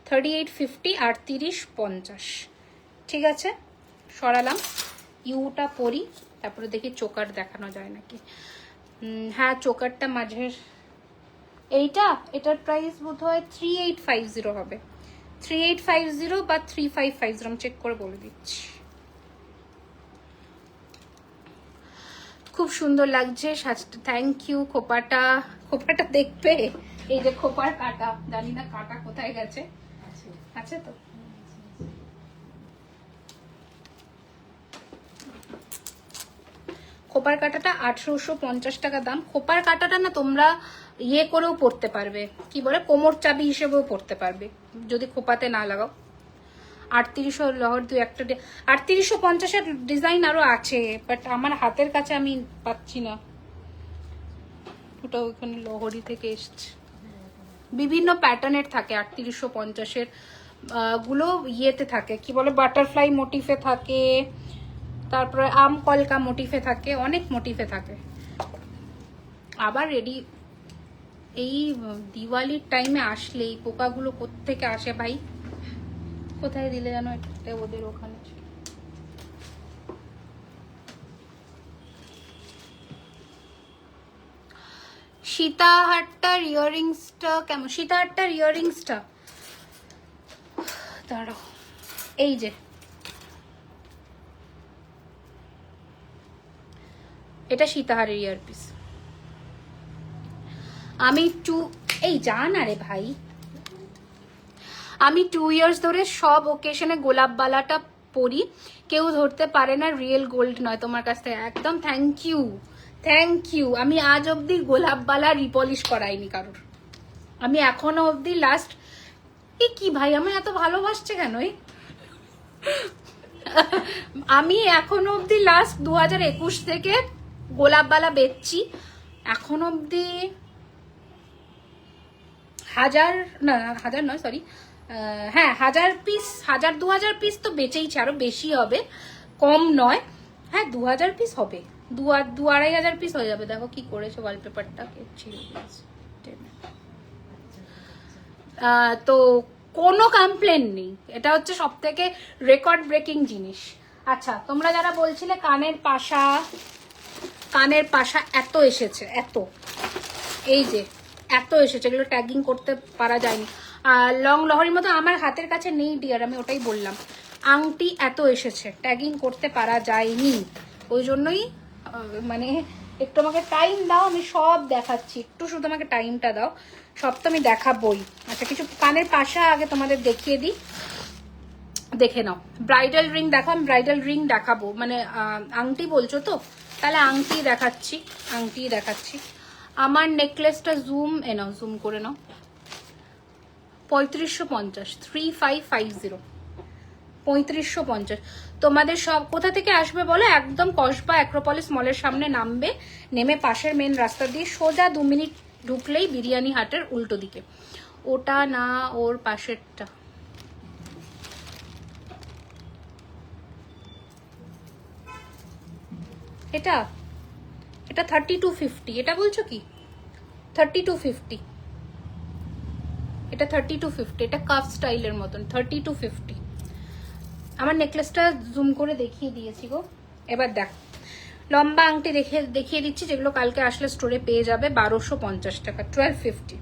3850, 3850। ঠিক আছে, সরালাম। ইউটা পরি, তারপরে দেখি চোকার দেখানো যায় নাকি। হ্যাঁ, চোকারটা মাঝের এইটা, এটার প্রাইস বোধ হয় 3850 হবে, 3850 বা 3550। আমি চেক করে বলে দিচ্ছি। খুব সুন্দর লাগছে সাজটা, থ্যাংক ইউ। খোপাটা খোপাটা দেখবে, এই যে খোপার কাটা, জানি না কাটা কোথায় গেছে, আছে তো। খোপার কাটাটা 1850 টাকা দাম। খোপার কাটাটা না তোমরা ইয়ে করেও পড়তে পারবে, কি বলে, কোমর চাবি হিসেবেও পড়তে পারবে যদি খোপাতে না লাগাও। 3800 লহর দু একটা 3850-এর ডিজাইন আরো আছে, বাট আমার হাতের কাছে আমি পাচ্ছি না, ওটা ওইখানে লহরি থেকে এসছে। বিভিন্ন প্যাটার্নের থাকে 3850-এর গুলো, ইয়েতে থাকে কি বলে, বাটারফ্লাই মোটিফে থাকে, তারপরে আম কলকা মোটিফে থাকে, অনেক মোটিফে থাকে। আবার রেডি এই দিওয়ালির টাইমে আসলে এই পোকাগুলো কোত্থেকে আসে ভাই, কোথায় দিলে জানো, এটা ওদের ওখানে। সীতাহারটার ইয়াররিংসটা কেমন? সীতাহারটার ইয়াররিংসটা দাঁড়াও, এই যে এটা সীতাহারের ইয়ারপিস। আমি এই জান, আরে ভাই আমি 2 ইয়ার্স ধরে সব ওকেশনে গোলাপ বালাটা পরি, কেউ ধরতে পারে না, রিয়েল গোল্ড নয় তোমার কাছ থেকে। একদম থ্যাংক ইউ, থ্যাংক ইউ। আমি আজ অব্দি গোলাপ বালা রিপলিশ করাইনি কারোর, আমি এখনো অব্দি লাস্ট, এ কি ভাই আমার এত ভালোবাসছে কেন? আমি এখনো অব্দি লাস্ট 2021 থেকে গোলাপ বালা বেচছি, এখন অব্দি 1000 নয় সরি, হ্যাঁ 1000 পিস, 1000-2000 পিস তো বেচেইছে, আরো বেশি হবে, কম নয়। হ্যাঁ 2000 পিস হবে, 2-2500 পিস হয়ে যাবে। দেখো কি করেছে ওয়ালপেপারটা, তো কোনো কমপ্লেন নেই, এটা হচ্ছে সব থেকে রেকর্ড ব্রেকিং জিনিস। আচ্ছা তোমরা যারা বলছিলে কানের পাশা এত এসেছে, এত, এই যে এত এসেছে, এগুলো ট্যাগিং করতে পারা যায়নি। লং লহরির মতো আমার হাতের কাছে নেই ডিয়ার, আমি ওটাই বললাম। আংটি এত এসেছে, ট্যাগিং করতে পারা যায়নি, ওই জন্যই মানে একটু আমাকে টাইম দাও, আমি সব দেখাচ্ছি, একটু শুধু আমাকে টাইমটা দাও, সব তো আমি দেখাবই। আচ্ছা কিছু কানের পাশা আগে তোমাদের দেখিয়ে দিই, দেখে নাও। ব্রাইডাল রিং দেখো, আমি ব্রাইডাল রিং দেখাবো, মানে আংটি বলছো তো, তাহলে আংটি দেখাচ্ছি। আমার নেকলেসটা জুম করে নাও, 3550, 3550, 3550। তোমাদের সব কোথা থেকে আসবে বলো, একদম কসবা অ্যাক্রোপলিস মলের সামনে নামবে, নেমে পাশের মেন রাস্তা দিয়ে সোজা 2 মিনিট ঢুকলেই বিরিয়ানি হাটের উল্টো দিকে, ওটা না ওর পাশেরটা, এটা 3250, এটা বলছো কি 3250, এটা 3250, এটা কাফ স্টাইলের মতন 3250। আমার নেকলেসটা জুম করে দেখিয়ে দিয়েছি গো, এবার দেখ লম্বা আংটি দেখিয়ে দিচ্ছি, যেগুলো কালকে আসলে স্টোরে পেয়ে যাবে 1250 টাকা, 1250,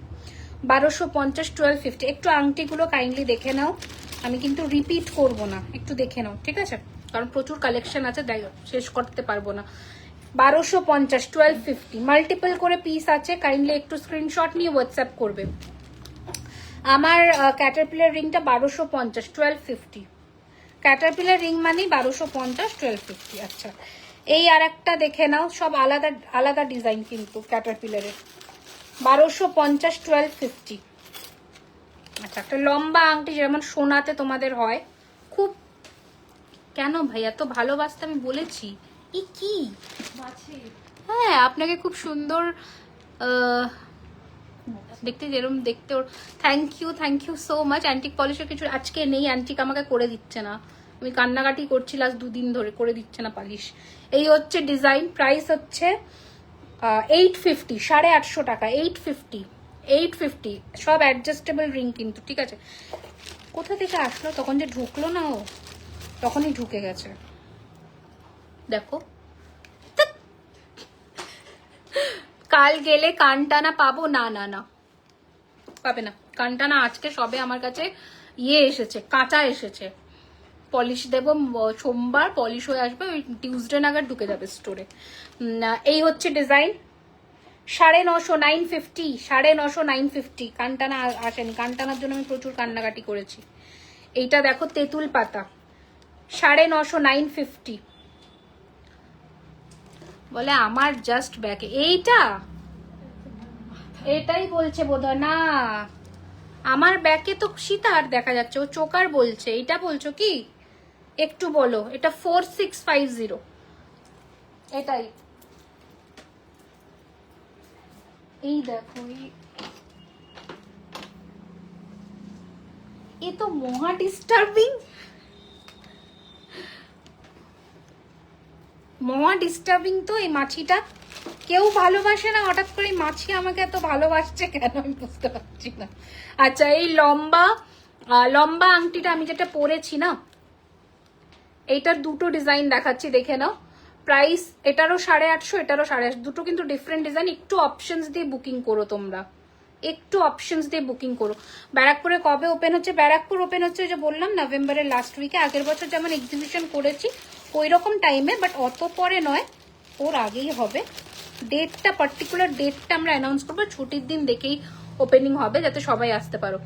1250, 1250। একটু আংটিগুলো কাইন্ডলি দেখে নাও, আমি কিন্তু রিপিট করব না, একটু দেখে নাও ঠিক আছে, কারণ প্রচুর কালেকশন আছে, শেষ করতে পারবো না। 1250, 1250, মাল্টিপল করে পিস আছে, কাইন্ডলি একটু স্ক্রিনশট নিয়ে হোয়াটসঅ্যাপ করবে। আমার ক্যাটারপিলার রিংটা 1250, 1250, ক্যাটারপিলার রিং মানে 1250, 1250। আচ্ছা এই আর একটা দেখে নাও, সব আলাদা আলাদা ডিজাইন কিন্তু ক্যাটারপিলারের, 1250, 1250। আচ্ছা একটা লম্বা আংটি যেমন সোনাতে তোমাদের হয়, খুব, কেন ভাই এত ভালোবাসতে আমি বলেছি, কি হ্যাঁ আপনাকে খুব সুন্দর দেখতে, যেরকম দেখতে ওর, thank you so much. Antique পলিশের কিছু আজকে নেই, অ্যান্টিক আমাকে করে দিচ্ছে না, আমি কান্নাকাটি করছি লাস্ট 2 দিন ধরে, করে দিচ্ছে না পালিশ। এই হচ্ছে ডিজাইন, প্রাইস হচ্ছে 850, 850 টাকা, 850, সব অ্যাডজাস্টেবল রিং কিন্তু ঠিক আছে। কোথা থেকে আসলো, তখন যে ঢুকলো না ও, তখনই ঢুকে গেছে, দেখো। কাল গেলে কানটানা পাবো, না পাবে না কানটানা, আজকে সবে আমার কাছে ইয়ে এসেছে, কাঁচা এসেছে, পলিশ দেবো সোমবার, পলিশ হয়ে আসবে, ওই টিউসডে নাগাদ ঢুকে যাবে স্টোরে। এই হচ্ছে ডিজাইন, 950, 950, 950, 950। কানটানা আসেনি, কানটানার জন্য আমি প্রচুর কান্নাকাটি করেছি। এইটা দেখো তেঁতুল পাতা, 950, 950। বলে আমার জাস্ট ব্যাকে এইটা, এটাই বলছে বোধহয়। না, আমার ব্যাকে তো সীতার দেখা যাচ্ছে, ও চোকার বলছে। এইটা বলছো কি একটু বলো। এটা 4650, এটাই। এই দেখো, এ তো মহা ডিস্টার্বিং, মহা ডিস্টার্বিং তো এই মাছিটা। কেউ ভালোবাসে না, হঠাৎ করে এই মাছি আমাকে এত ভালোবাসছে কেন আমি বুঝতে পারছি না। আচ্ছা, এই লম্বা লম্বা আংটিটা আমি যেটা পরেছি না, এইটার দুটো ডিজাইন দেখাচ্ছি, দেখে নাও। প্রাইস এটারও 850, এটারও 850, দুটো কিন্তু ডিফারেন্ট ডিজাইন। একটু অপশনস দিয়ে বুকিং করো তোমরা, একটু অপশনস দিয়ে বুকিং করো। ব্যারাকপুরে কবে ওপেন হচ্ছে? ব্যারাকপুর ওপেন হচ্ছে যে বললাম নভেম্বরের লাস্ট উইকে। আগের বছর যেমন এক্সিবিশন করেছি ওই রকম টাইমে, বাট অত পরে নয়, ওর আগেই হবে। ডেটটা, পার্টিকুলার ডেটটা আমরা অ্যানাউন্স করবো, ছুটির দিন দেখেই ওপেনিং হবে, যাতে সবাই আসতে পারো।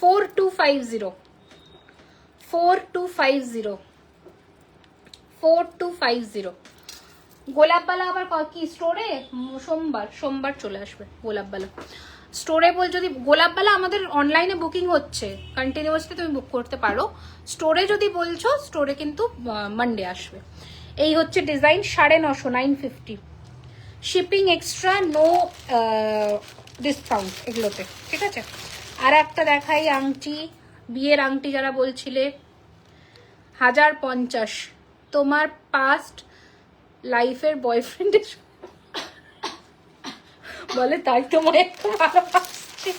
$4250 গোলাপবালা আবার কি স্টোরে? সোমবার চলে আসবে গোলাপবালা স্টোরে। বল যদি গোলাপবালা আমাদের অনলাইনে বুকিং হচ্ছে, কন্টিনিউয়াসলি তুমি বুক করতে পারো। স্টোরে যদি বলছো, স্টোরে কিন্তু মানডে আসবে। এই হচ্ছে design, 950, 950। Shipping extra, no discount এগুলোতে, ঠিক আছে। আর একটা দেখাই আংটি, বিয়ের আংটি যারা বলছিলে, 1050। তোমার পাস্ট লাইফের বয়ফ্রেন্ডের বলে তাই তোমার একটু ভালোবাসছে।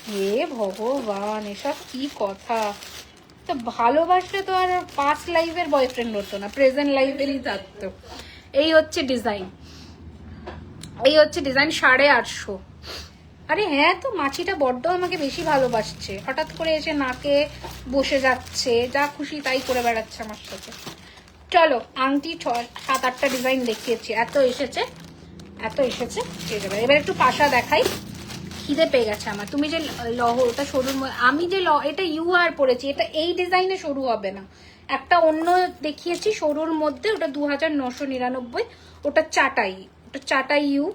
হে ভগবান, এসব কি কথা! তো ভালোবাসলে তো আর পাস্ট লাইফের বয়ফ্রেন্ড হতো না, প্রেজেন্ট লাইফেরই থাকতো। এই হচ্ছে ডিজাইন, এই হচ্ছে ডিজাইন, 850। আরে হ্যাঁ, তো মাছিটা বড্ড আমাকে বেশি ভালোবাসছে, হঠাৎ করে এসে নাকে বসে যাচ্ছে, যা খুশি তাই করে বেড়াচ্ছে আমার সাথে। চলো, আংটি 7-8টা ডিজাইন দেখিয়েছি, এত এসেছে ঠিক আছে। এবার একটু পাশা দেখাই, খিদে পেয়ে গেছে আমার। তুমি যে ওটা সরুর, আমি যে এটা ইউআর পরেছি, এটা এই ডিজাইনে সরু হবে না। একটা অন্য দেখিয়েছি সরুর মধ্যে, ওটা 2999, ওটা চাটাই ইউ।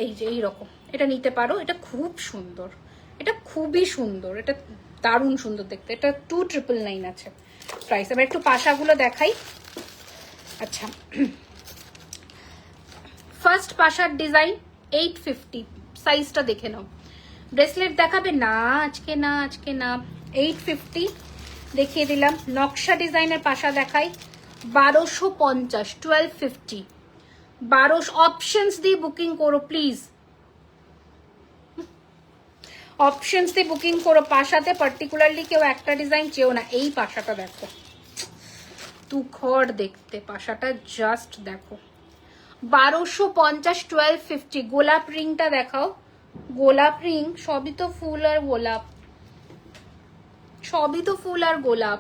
এই যে এইরকম, এটা নিতে পারো, এটা খুব সুন্দর, এটা খুবই সুন্দর, এটা দারুণ সুন্দর দেখতে। এটা 2999 আছে প্রাইস। এবার একটু পাশাগুলো দেখাই। আচ্ছা, ফার্স্ট পাশার ডিজাইন 850, সাইজটা দেখে নাও। ব্রেসলেট দেখাবে না আজকে, না 850 দেখিয়ে দিলাম। নকশা ডিজাইনের পাশা দেখাই, 1250, 1250। 1200 অপশনস দিয়ে বুকিং করো প্লিজ, অপশনস দিয়ে বুকিং করো। পাশাতে পার্টিকুলারলি কেউ একটা ডিজাইন চেও না। এই পাশাটা দেখো, তুখর দেখতে পাশাটা, জাস্ট দেখো, 1250, 1250। গোলাপ রিংটা দেখাও, গোলাপ রিং, সবই তো ফুল আর গোলাপ, সবই তো ফুল আর গোলাপ।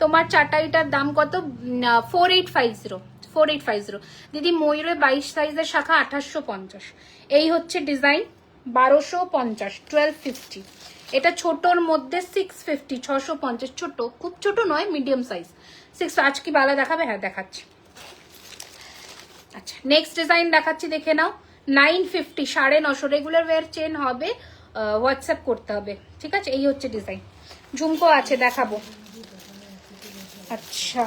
তোমার চাটাইটার দাম কত? 4850। দিদি ময়ূরে 22 সাইজের শাখা 2850। এই হচ্ছে ডিজাইন, 1250, 1250। এটা ছোটর মধ্যে 650, 650। ছোট, খুব ছোট নয়, মিডিয়াম সাইজ 6। আজ কি বালা দেখাবে? হ্যাঁ দেখাচ্ছি। আচ্ছা, নেক্সট ডিজাইন দেখাচ্ছি, দেখে নাও। 950, 950। রেগুলার ওয়্যার চেন হবে, হোয়াটসঅ্যাপ করতে হবে, ঠিক আছে। এই হচ্ছে ডিজাইন, ঝুমকো আছে, দেখাবো। আচ্ছা,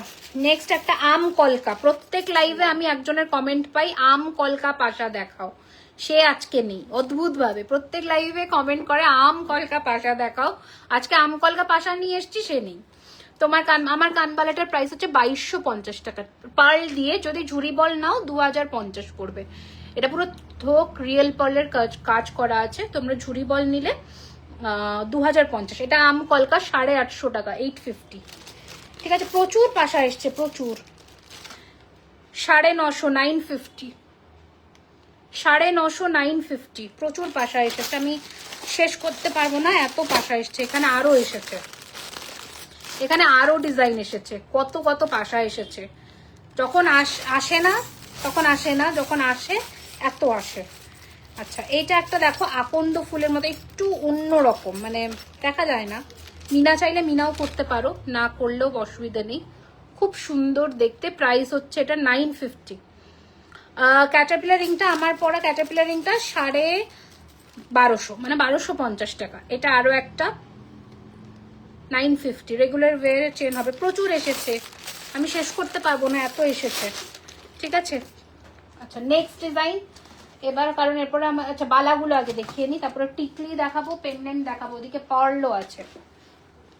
নেক্সট একটা আম কলকা। প্রত্যেক লাইভে আমি একজনের কমেন্ট পাই, আম কলকা পাশা দেখাও। সে আজকে নেই, অদ্ভুত ভাবে প্রত্যেক লাইভে কমেন্ট করে আম কলকা পাশা দেখাও। আজকে আম কলকা পাশা নিয়ে এসছি, সে নেই। তোমার আমার কানবালাটার প্রাইস হচ্ছে 2250 টাকা পার্ল দিয়ে। যদি ঝুড়ি বল নাও 2050 পড়বে। এটা পুরো থোক রিয়েল পার্লের কাজ করা আছে। তোমরা ঝুড়ি বল নিলে 2050। এটা আম কলকা 850 টাকা, 850, ঠিক আছে। প্রচুর পাশা এসছে, প্রচুর। 950, 950। 950, 950, প্রচুর পাশা এসেছে, আমি শেষ করতে পারবো না, এত পাশা এসেছে। এখানে আরো এসেছে, এখানে আরো ডিজাইন এসেছে, কত কত পাশা এসেছে। যখন আসে না তখন আসে না, যখন আসে এত আসে। আচ্ছা, এইটা একটা দেখো আকন্দ ফুলের মতো, একটু অন্যরকম, মানে দেখা যায় না। মিনা চাইলে মিনাও করতে পারো, না করলেও অসুবিধা নেই, খুব সুন্দর দেখতে। প্রাইস হচ্ছে এটা 950। ক্যাটারপিলার রিংটা, আমার পরা ক্যাটারপিলার রিংটা 1250, মানে 1250 টাকা। এটা আরো একটা 950, রেগুলার ওয়্যারে চেন হবে। প্রচুর এসেছে, আমি শেষ করতে পারবো না, এত এসেছে। ঠিক আছে, আচ্ছা নেক্সট ডিজাইন এবার, কারণ এরপরে আমার, আচ্ছা বালাগুলো আগে দেখিয়ে নিই, তারপরে টিকলি দেখাবো, পেন্ডেন্ট দেখাবো, ওদিকে পার্লও আছে।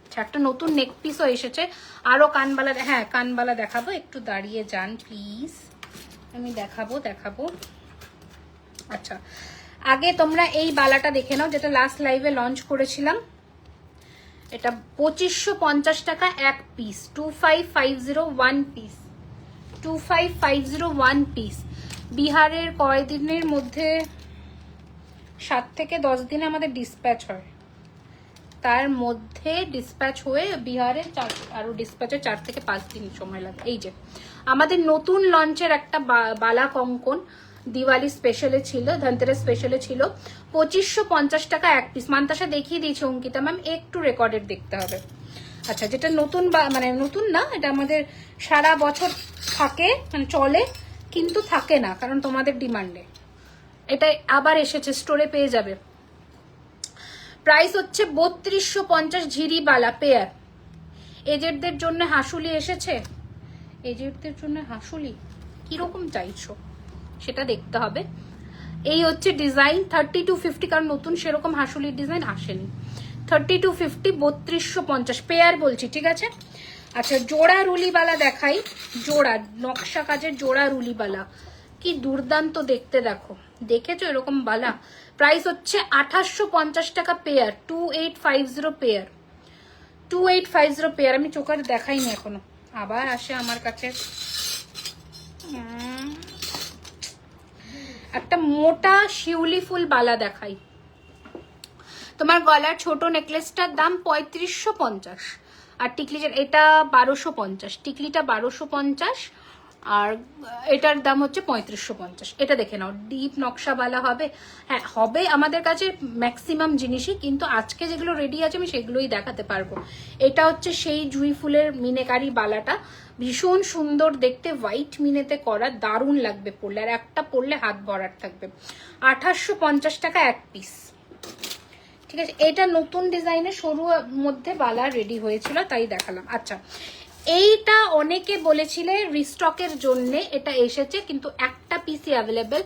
আচ্ছা, একটা নতুন নেক পিসও এসেছে, আরো কানবালা, হ্যাঁ কানবালা দেখাবো, একটু দাঁড়িয়ে যান প্লিজ, আমি দেখাবো। আচ্ছা, আগে তোমরা এই বালাটা দেখে নাও, যেটা লাস্ট লাইভে লঞ্চ করেছিলাম। এটা 2550 টাকা এক পিস, 2550 পিস, 2550 পিস। বিহারের কয়দিনের মধ্যে 7 থেকে 10 দিনে আমাদের ডিসপ্যাচ হয়, তার মধ্যে ডিসপ্যাচ হয়ে বিহারে আরো ডিসপ্যাচে 4 থেকে 5 দিন সময় লাগে। এই যে আমাদের নতুন লঞ্চের একটা বালা কঙ্কন দিওয়ালি স্পেশালে ছিল, ধনতেরাস স্পেশালে ছিল, 2550 টাকা এক পিস। মান্তাসা দেখিয়ে দিয়েছে অঙ্কিতা ম্যাম, একটু রেকর্ডেড দেখতে হবে। আচ্ছা, যেটা নতুন, মানে নতুন না, এটা আমাদের সারা বছর থাকে, মানে চলে, কিন্তু থাকে না কারণ তোমাদের ডিমান্ডে। এটা আবার এসেছে, স্টোরে পেয়ে যাবে। প্রাইস হচ্ছে 3250, ঝিরি বালা পেয়ার। এজেডদের জন্য হাসুলি এসেছে, এজেডদের জন্য হাসুলি কিরকম চাইছো সেটা দেখতে হবে। এই হচ্ছে ডিজাইন 3250, কারণ নতুন সেরকম হাসুলির ডিজাইন আসেনি। 3250, 3250 পেয়ার বলছি, ঠিক আছে। আচ্ছা, জোড়া রুলিবালা দেখাই, জোড়া নকশা কাজের জোড়া রুলিবালা, কি দুর্দান্ত দেখতে, দেখো দেখেছো এরকম বালা। প্রাইস হচ্ছে 2850 টাকা পেয়ার, 2850 পেয়ার, 2850 পেয়ার। আমি চোখের দেখাইনি এখনো, আবার আসে আমার কাছে। একটা মোটা শিউলি ফুল বালা দেখাই, তোমার গলার ছোট নেকলেসটার দাম 3550, আর টিকলিটার এটা 1250, টিকলিটা 1250, আর এটার দাম হচ্ছে 3550। এটা দেখে নাও, ডিপ নকশাওয়ালা হবে, হ্যাঁ হবে আমাদের কাছে ম্যাক্সিমাম জিনিসই, কিন্তু আজকে যেগুলো রেডি আছে আমি সেগুলোই দেখাতে পারবো। এটা হচ্ছে সেই জুই ফুলের মিনেকারি বালাটা, ভীষণ সুন্দর দেখতে, হোয়াইট মিনেতে করা, দারুণ লাগবে পরলে, আর একটা পরলে হাত ভরার থাকবে। 2850 টাকা এক পিস, ঠিক আছে। এটা নতুন ডিজাইনের সরু মধ্যে বালা রেডি হয়েছিল, তাই দেখালাম। আচ্ছা, এইটা অনেকে বলেছিলে রিস্টকের জন্য, এটা এসেছে কিন্তু একটা পিসই অ্যাভেলেবেল।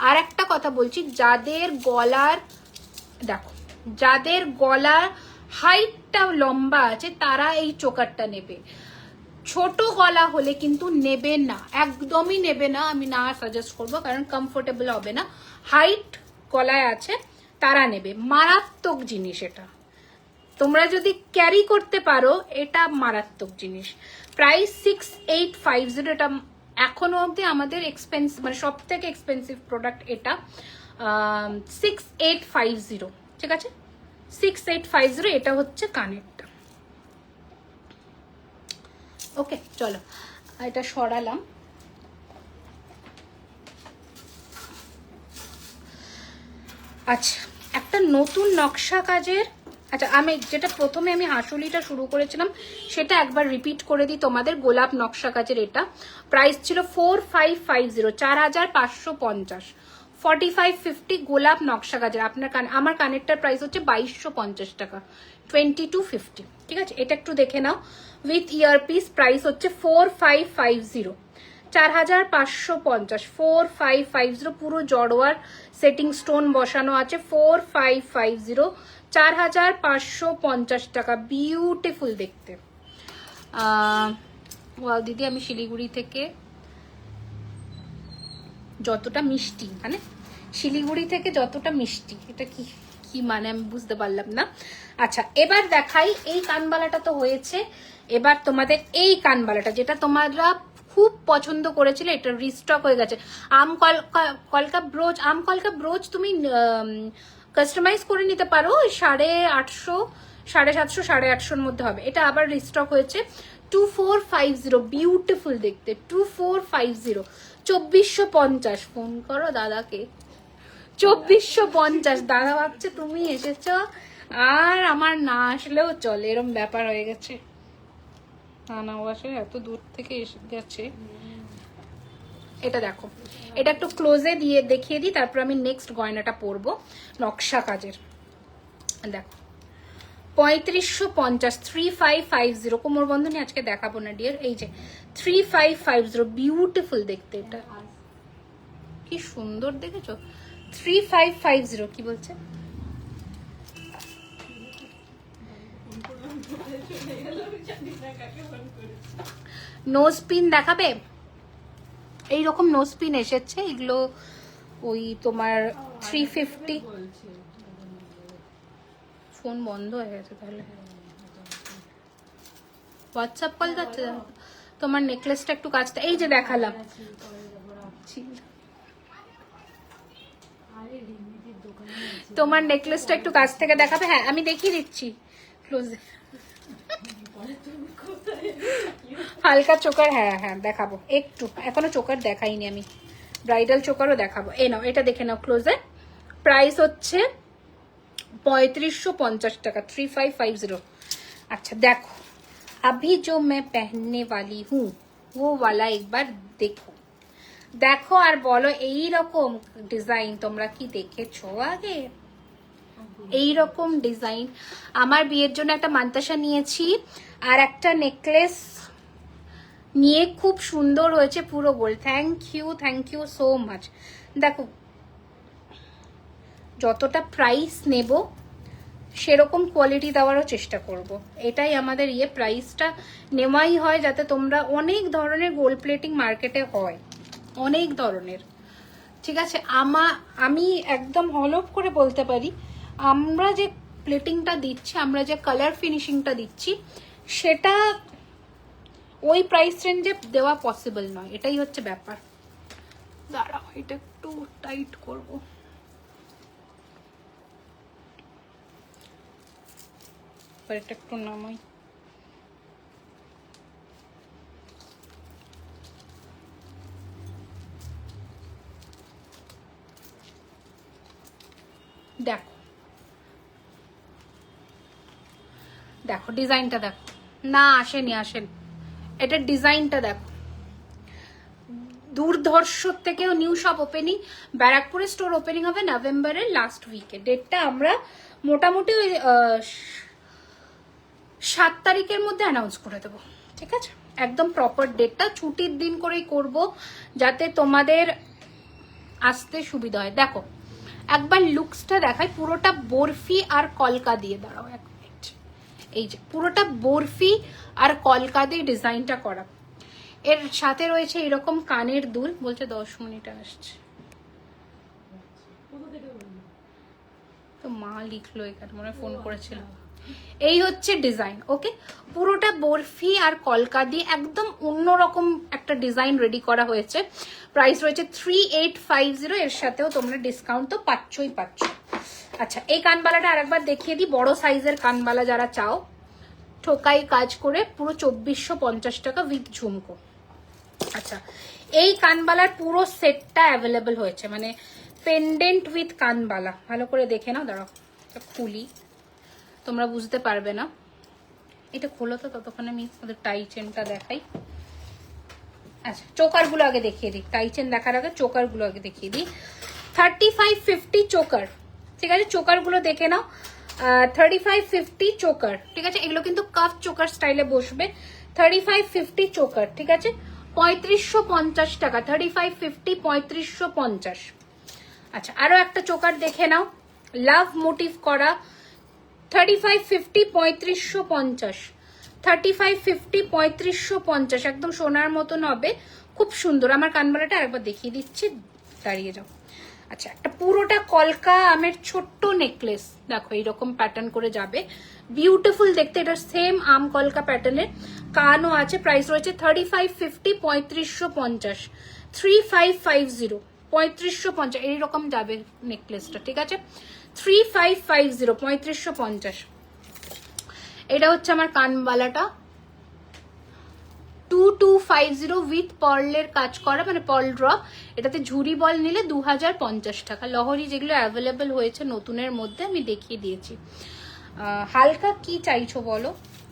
আর একটা কথা বলছি, যাদের গলার, দেখো যাদের গলার হাইটটা লম্বা আছে তারা এই চোকারটা নেবে, ছোট গলা হলে কিন্তু নেবে না, একদমই নেবে না, আমি না সাজেস্ট করবো, কারণ কমফোর্টেবল হবে না। হাইট গলায় আছে তারা নেবে, মারাত্মক জিনিস এটা, তোমরা যদি ক্যারি করতে পারো এটা মারাত্মক জিনিস। প্রাইস 6850, এটা এখনো অবধি আমাদের এক্সপেন্সিভ, মানে সব থেকে এক্সপেন্সিভ প্রোডাক্ট এটা। 6850, ঠিক আছে, 6850। এটা হচ্ছে কানেরটা। ওকে, চলো এটা সরালাম। আচ্ছা, একটা নতুন নকশা কাজের, আচ্ছা আমি যেটা প্রথমে আমি হাসুলিটা শুরু করেছিলাম সেটা একবার রিপিট করে দিই তোমাদের। গোলাপ নকশা কাজের এটা প্রাইস ছিল 4550, 4550, 4550 গোলাপ নকশা কাজের। আপনার আমার কানেরটার প্রাইস হচ্ছে 2250 টাকা, 2250, ঠিক আছে। এটা একটু দেখে নাও, উইথ ইয়ারপিস প্রাইস হচ্ছে 4550, 4550, 4550, পুরো জড়োয়ার সেটিং স্টোন বসানো আছে, 4550, 4550 টাকা, বিউটিফুল দেখতে। ওয়াও দিদি, আমি শিলিগুড়ি থেকে, যতটা মিষ্টি, মানে শিলিগুড়ি থেকে যতটা মিষ্টি, এটা কি কি মানে আমি বুঝতে পারলাম না। আচ্ছা, এবার দেখাই, এই কানবালাটা তো হয়েছে, এবার তোমাদের এই কানবালাটা, যেটা তোমরা খুব পছন্দ করেছিলে, এটা রিস্টক হয়ে গেছে। কলকা ব্রোচ তুমি কাস্টমাইজ করে নিতে পারো, 850, 750, 850 মধ্যে হবে। এটা আবার রিস্টক হয়েছে। 2450, বিউটিফুল দেখতে, 2450, 2450। ফোন করো দাদাকে, 2450। দাদা ভাবছে তুমি এসেছ আর আমার না আসলেও চলে, এরম ব্যাপার হয়ে গেছে। না আসলে এত দূর থেকে এসে গেছে। এটা দেখো, এটা একটু ক্লোজে দিয়ে দেখিয়ে দিই, তারপর আমি নেক্সট গয়নাটা পরবো নকশা কাজের। দেখো 3550, 3550 কোমর বন্ধনী আজকে দেখাবো না ডিয়ার। এই যে 3550, বিউটিফুল দেখতে, এটা কি সুন্দর দেখেছো। 3550 কি বলছে? নোজ পিন দেখাবে? এইরকম নোজ পিন এসেছে, এগুলো ওই তোমার 350। ফোন বন্ধ হয়ে গেছে তাহলে, হোয়াটসঅ্যাপ কল যাচ্ছে। তোমার নেকলেসটা একটু কাছতে, এই যে দেখালাম, তোমার নেকলেসটা একটু কাছ থেকে দেখাবে। হ্যাঁ আমি দেখিয়ে দিচ্ছি ক্লোজে, হালকা চোকার। হ্যাঁ হ্যাঁ দেখাবো একটু, এখনো চোকার দেখাইনি আমি, ব্রাইডাল চোকারও দেখাবো। এই নাও, এটা দেখে নাও ক্লোজে। প্রাইস হচ্ছে 3550 টাকা, 3550। আচ্ছা দেখো, अभी जो मैं पहनने वाली हूँ वो वाला एक बार देखो। দেখো আর বলো এইরকম ডিজাইন তোমরা কি দেখেছো আগে? এইরকম ডিজাইন আমার বিয়ের জন্য একটা মান্তাসা নিয়েছি আর একটা নেকলেস নিয়ে, খুব সুন্দর হয়েছে পুরো gold. Thank you so much. দেখো যতটা প্রাইস নেব সেরকম কোয়ালিটি দেওয়ারও চেষ্টা করব, এটাই আমাদের প্রাইসটা নেওয়াই হয় যাতে তোমরা, অনেক ধরনের গোল্ড প্লেটিং মার্কেটে হয়, অনেক ধরনের, ঠিক আছে। আমি একদম হলফ করে বলতে পারি, আমরা যে প্লেটিংটা দিচ্ছি, আমরা যে কালার ফিনিশিংটা দিচ্ছি, সেটা ওই প্রাইস রেঞ্জে দেওয়া পসিবল নয়, এটাই হচ্ছে ব্যাপার। দাঁড়াও এটা একটু টাইট করব। এটা একটু নামাই। দেখো দেখো ডিজাইনটা দেখো, না আসেনি, এটার ডিজাইনটা দেখো। দুর্ধর্ষ থেকেও নিউ শপ ওপেনিং, ব্যারাকপুরে স্টোর ওপেনিং হবে নভেম্বরের লাস্ট উইকে। ডেটটা আমরা মোটামুটি ওই 7 তারিখের মধ্যে অ্যানাউন্স করে দেবো, ঠিক আছে। একদম প্রপার ডেটটা ছুটির দিন করেই করব, যাতে তোমাদের আসতে সুবিধা হয়। দেখো একবার লুকসটা দেখাই, পুরোটা বরফি আর কলকা দিয়ে। দাঁড়াও এক মিনিট, এই যে পুরোটা বরফি আর কলকা দিয়ে ডিজাইনটা করা। এর সাথে রয়েছে এরকম কানের দুল। বলছে 10 মিনিট আসছে, তো মা লিখলো এখানে, মনে হয় ফোন করেছিল। এই হচ্ছে ডিজাইন, ওকে। পুরোটা বরফি আর কলকা দিয়ে একদম অন্যরকম একটা ডিজাইন রেডি করা হয়েছে। প্রাইস রয়েছে 3850। এর সাথেও তোমরা ডিসকাউন্ট তো পাচ্ছই পাচ্ছ। আচ্ছা এই কানবালাটা আরেকবার দেখিয়ে দিই, বড় সাইজের কানবালা যারা চাও, ঠোকাই কাজ করে পুরো 2450 টাকা উইথ ঝুমকো। আচ্ছা এই কানবালার পুরো সেটটা অ্যাভেলেবল হয়েছে, মানে পেন্ডেন্ট উইথ কানবালা। ভালো করে দেখে নাও, দাঁড়াও খুলি, তোমরা বুঝতে পারবে না। এটা খোলো তো, ততক্ষণ আমি ওদের টাই চেনটা দেখাই। আচ্ছা চোকারগুলো আগে দেখিয়ে দিই, টাই চেন দেখার আগে চোকারগুলো আগে দেখিয়ে দিই। 3550 চোকার, ঠিক আছে। চোকারগুলো দেখে নাও, 3550 চোকার, ঠিক আছে। এগুলো কিন্তু কাফ চোকার স্টাইলে বসবে। 3550 চোকার, ঠিক আছে। 3550 টাকা, 3550, 3550। আচ্ছা আরো একটা চোকার দেখে নাও, লাভ মোটিভ করা, 3550, 3550, 3550, 3550, একদম সোনার মতন হবে, খুব সুন্দর। আমার কানবালাটা আরেকবার দেখিয়ে দিচ্ছি, দাঁড়িয়ে যাও। আচ্ছা একটা পুরোটা কলকা আমের ছোট্ট নেকলেস, দেখো এইরকম প্যাটার্ন করে যাবে, বিউটিফুল দেখতে। এটা সেম আম কলকা প্যাটার্নের, কানও আছে, প্রাইস রয়েছে 3550, 3550, 3550, 3550 এইরকম যাবে নেকলেসটা, ঠিক আছে? 3550, 3550। এটা হচ্ছে আমার কানবালাটা 2250 উইথ পার্লের কাজ করা, মানে পার্ল ড্রপ। এটাতে ঝুরি বল নিলে 2050 টাকা। লহরি যেগুলো অ্যাভেলেবেল হয়েছে নতুনের মধ্যে আমি দেখিয়ে দিয়েছি। হালকা কি চাইছো বলো,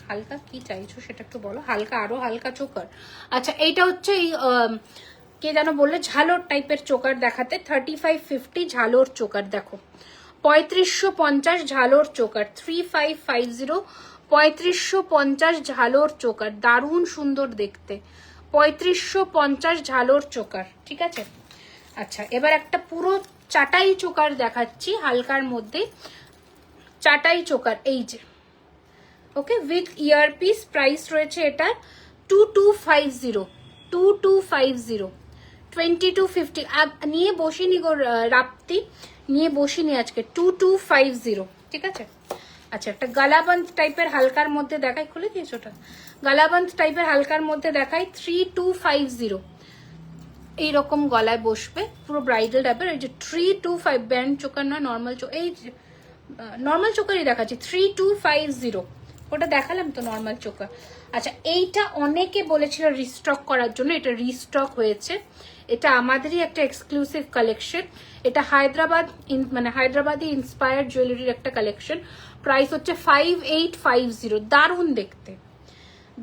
হালকা কি চাইছো সেটা একটু বলো। হালকা, আরো হালকা চোকার। আচ্ছা, এইটা হচ্ছে এই কে যেন বললে ঝালোর টাইপের চোকার দেখাতে। 3550 ঝালোর চোকার, দেখো 3550 ঝালোর চোকার, 3550, 3550 ঝালোর চোকার, দারুণ সুন্দর দেখতে। 3550 ঝালোর চোকার, ঠিক আছে? আচ্ছা, এবার একটা পুরো চাটাই চোকার দেখাচ্ছি হালকার মধ্যে। চাটাই চোকার, এই যে, ওকে, উইথ ইয়ারপিস। প্রাইস রয়েছে এটার 2250, 2250, 2250। নিয়ে বসিনি গো রাপ্তি, নিয়ে বসিনি আজকে। 2250, ঠিক আছে? আচ্ছা, একটা গালাবন্ধ টাইপের হালকার মধ্যে দেখাই, খুলে দিয়েছো ওটা? গালাবন্ধ টাইপের হালকার মধ্যে দেখাই 3250। এইরকম গলায় বসবে, পুরো ব্রাইডাল টাইপের। এই যে 325, ব্যান্ড চোকার নয়, নর্মাল চোকার। এই নর্মাল চোকারই দেখাচ্ছি, 3250। ওটা দেখালাম তো নর্মাল চোকার। আচ্ছা, এইটা অনেকে বলেছিল রিস্টক করার জন্য, এটা রিস্টক হয়েছে। এটা আমাদেরই একটা এক্সক্লুসিভ কালেকশন। এটা হায়দ্রাবাদ, মানে হায়দ্রাবাদি ইন্সপায়ার্ড জুয়েলারির একটা কালেকশন। প্রাইস হচ্ছে 5850। দারুণ দেখতে,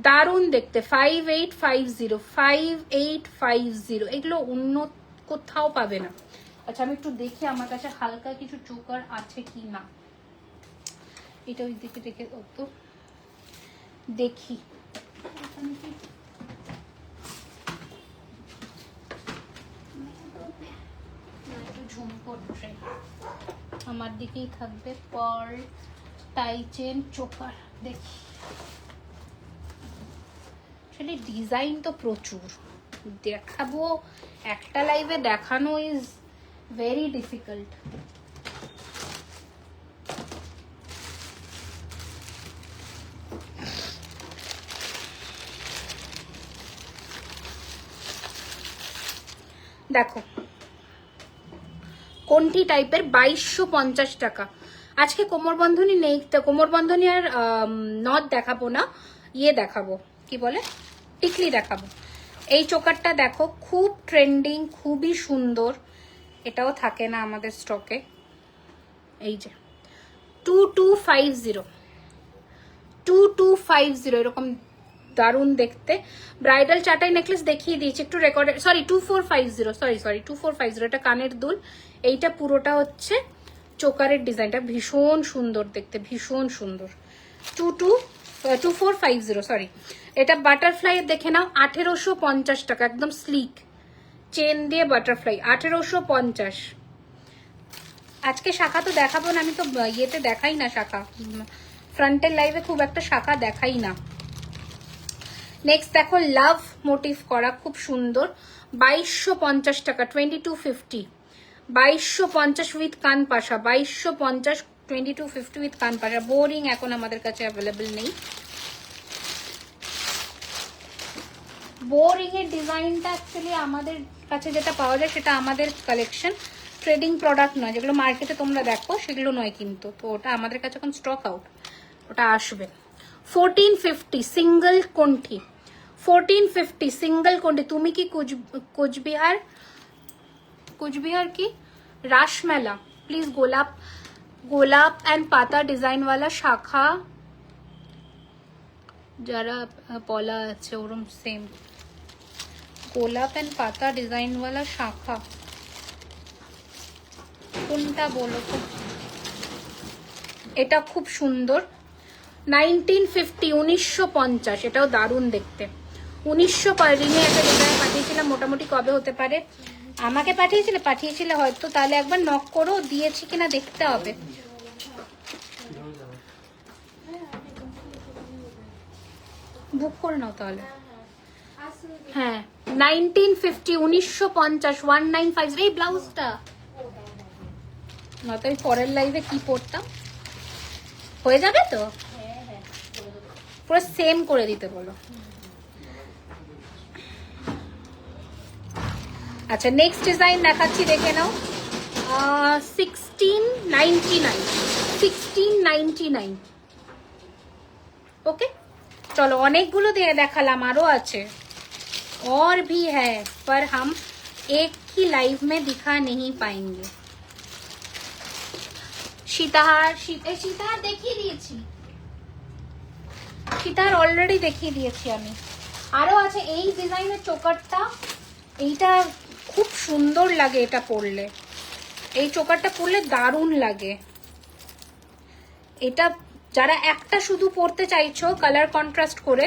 দারুণ দেখতে। 5850, 5850। এগুলো অন্য কোথাও পাবে না। আচ্ছা, আমি একটু দেখি আমার কাছে হালকা কিছু চোকার আছে কি না। এটা ওই দিকে রেখে তো দেখি। ঝুমকো ট্রেন আমার দিকেই থাকবে। পার্ল টাই চেন চোকার দেখি। আসলে ডিজাইন তো প্রচুর, দেখাবো একটা লাইভে দেখানো ইজ ভেরি ডিফিকাল্ট। দেখো কোনটি টাইপের, 2250 টাকা। আজকে কোমর বন্ধনী নেই, কোমর বন্ধনী আর নথ দেখাবো না, ইয়ে দেখাবো, কি বলে, টিকলি দেখাবো। এই চোকারটা দেখো, খুব ট্রেন্ডিং, খুবই সুন্দর। এটাও থাকে না আমাদের স্টকে। এই যে 2250, 2250 এরকম দারুণ দেখতে ব্রাইডাল চাটাই নেকলেস দেখিয়ে দিয়েছি একটু রেকর্ডে। Sorry 2450, sorry 2450। এটা কানের দুল। এইটা পুরোটা হচ্ছে চোকারের ডিজাইনটা, ভীষণ সুন্দর দেখতে, ভীষণ সুন্দর। 2450, সরি। এটা বাটারফ্লাই দেখে নাও, 1850 টাকা, একদম স্লিক চেন দিয়ে বাটারফ্লাই, 1850। আজকে শাখা তো দেখাবো না, আমি তো ইয়েতে দেখাই না শাখা, ফ্রন্টের লাইভে খুব একটা শাখা দেখাই না। নেক্সট দেখো, লাভ মোটিভ করা, খুব সুন্দর, 2250 টাকা, 2250, 2250 উইথ কান পাশা, 2250, 2250 উইথ কান পাশা। বোরিং এখন আমাদের কাছে অ্যাভেলেবেল নেই। বোরিং এর ডিজাইনটা অ্যাকচুয়ালি আমাদের কাছে যেটা পাওয়া যায় সেটা আমাদের কালেকশন, ট্রেডিং প্রোডাক্ট নয়। যেগুলো মার্কেটে তোমরা দেখো সেগুলো নয় কিন্তু, তো ওটা আমাদের কাছে এখন স্টক আউট, ওটা আসবে। 1450 সিঙ্গেল কোন্ঠি, 1450 সিঙ্গেল কোন্ঠি। তুমি কি কুচবিহার, কুচবিহার কি রাসমেলা, প্লিজ গোলাপ, গোলাপ এন্ড পাতা ডিজাইন वाला শাখা যারা পলা আছে ওরম সেম, গোলাপ এন্ড পাতা ডিজাইন वाला শাখা কোনটা বলো তো? এটা খুব সুন্দর, 1950, 1950। এটাও দারুণ দেখতে, 1900। রিমে একটা ডিজাইন পাঠিয়েছিলাম, মোটামুটি কবে হতে পারে, আমাকে পাঠিয়েছিলে হয়তো, তাহলে একবার নক করো, দিয়েছি কিনা দেখতে হবে। বুক করে নাও তাহলে। হ্যাঁ 1950, 1950, 1950। এই ব্লাউজটা নয়তো আমি পরের লাইভে কি পরতাম, হয়ে যাবে তো। পুরো সেম করে দিতে বলো। আচ্ছা নেক্সট ডিজাইন দেখাচ্ছি, দেখে নাও। 1699, 1699। ওকে চলো, অনেকগুলো দিয়ে দেখালাম, আরো আছে, और भी है पर हम एक ही लाइव में दिखा नहीं पाएंगे। সীতাহার, সীতাহার দেখিয়ে দিয়েছি, সীতাহার অলরেডি দেখিয়ে দিয়েছি আমি। আরো আছে এই ডিজাইনের চোকারটা, এইটা খুব সুন্দর লাগে, এটা পরলে, এই চোকারটা পরলে দারুণ লাগে। এটা যারা একটা শুধু পরতে চাইছো কালার কন্ট্রাস্ট করে,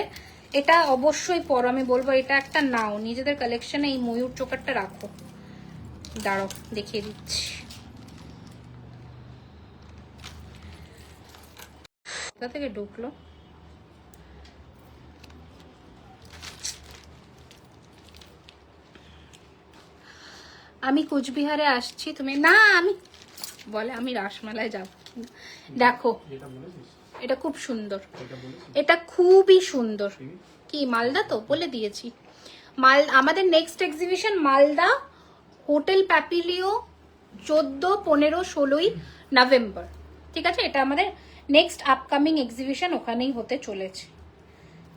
এটা অবশ্যই পরো, আমি বলবো এটা একটা নাও, নিজেদের কালেকশনে এই ময়ূর চোকারটা রাখো। দাঁড়াও দেখিয়ে দিচ্ছি। কোথা থেকে ঢুকলো? আমি কোচবিহারে আসছি, তুমি না, আমি বলে আমি রাসমেলায় যাব। দেখো এটা খুব সুন্দর, এটা খুবই সুন্দর। কি মালদা? তো বলে দিয়েছি আমাদের next exhibition Malda, hotel Papilio, 14, 15, 16 November. ঠিক আছে, এটা আমাদের নেক্সট আপকামিং এক্সিবিশন ওখানেই হতে চলেছে।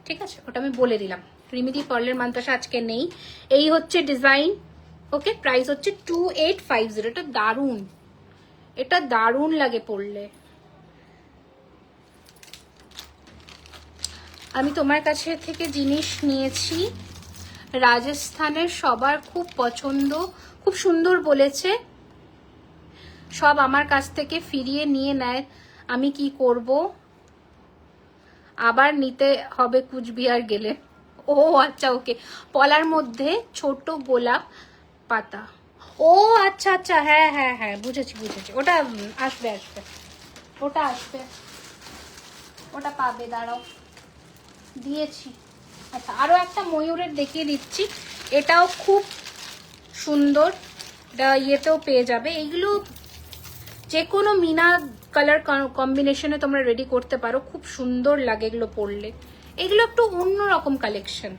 ঠিক আছে, ওটা আমি বলে দিলাম। রিমিদি পার্লের মান্তাসা আজকে নেই। এই হচ্ছে ডিজাইন। ওকে, প্রাইস হচ্ছে 2850। এটা দারুণ, এটা দারুণ লাগে পরলে। আমি তোমার কাছে থেকে জিনিস নিয়েছি, রাজস্থানের সবার খুব পছন্দ, খুব সুন্দর বলেছে, সব আমার কাছ থেকে ফিরিয়ে নিয়ে নেয়, আমি কি করব? আবার নিতে হবে কুচবিহার গেলে। ও আচ্ছা, ওকে, পলার মধ্যে ছোট গোলাপ পাতা। ও আচ্ছা আচ্ছা, হ্যাঁ হ্যাঁ হ্যাঁ, বুঝেছি বুঝেছি, ওটা আসবে আসবে, ওটা আসবে, ওটা পাবে, দাঁড়াও দিয়েছি। আচ্ছা আরো একটা ময়ূরের দেখিয়ে দিচ্ছি, এটাও খুব সুন্দর, এটা ইয়েতেও পেয়ে যাবে। এইগুলো যে কোনো মিনা কালার কম্বিনেশনে তোমরা রেডি করতে পারো, খুব সুন্দর লাগে এগুলো পরলে। এগুলো একটু অন্যরকম কালেকশন,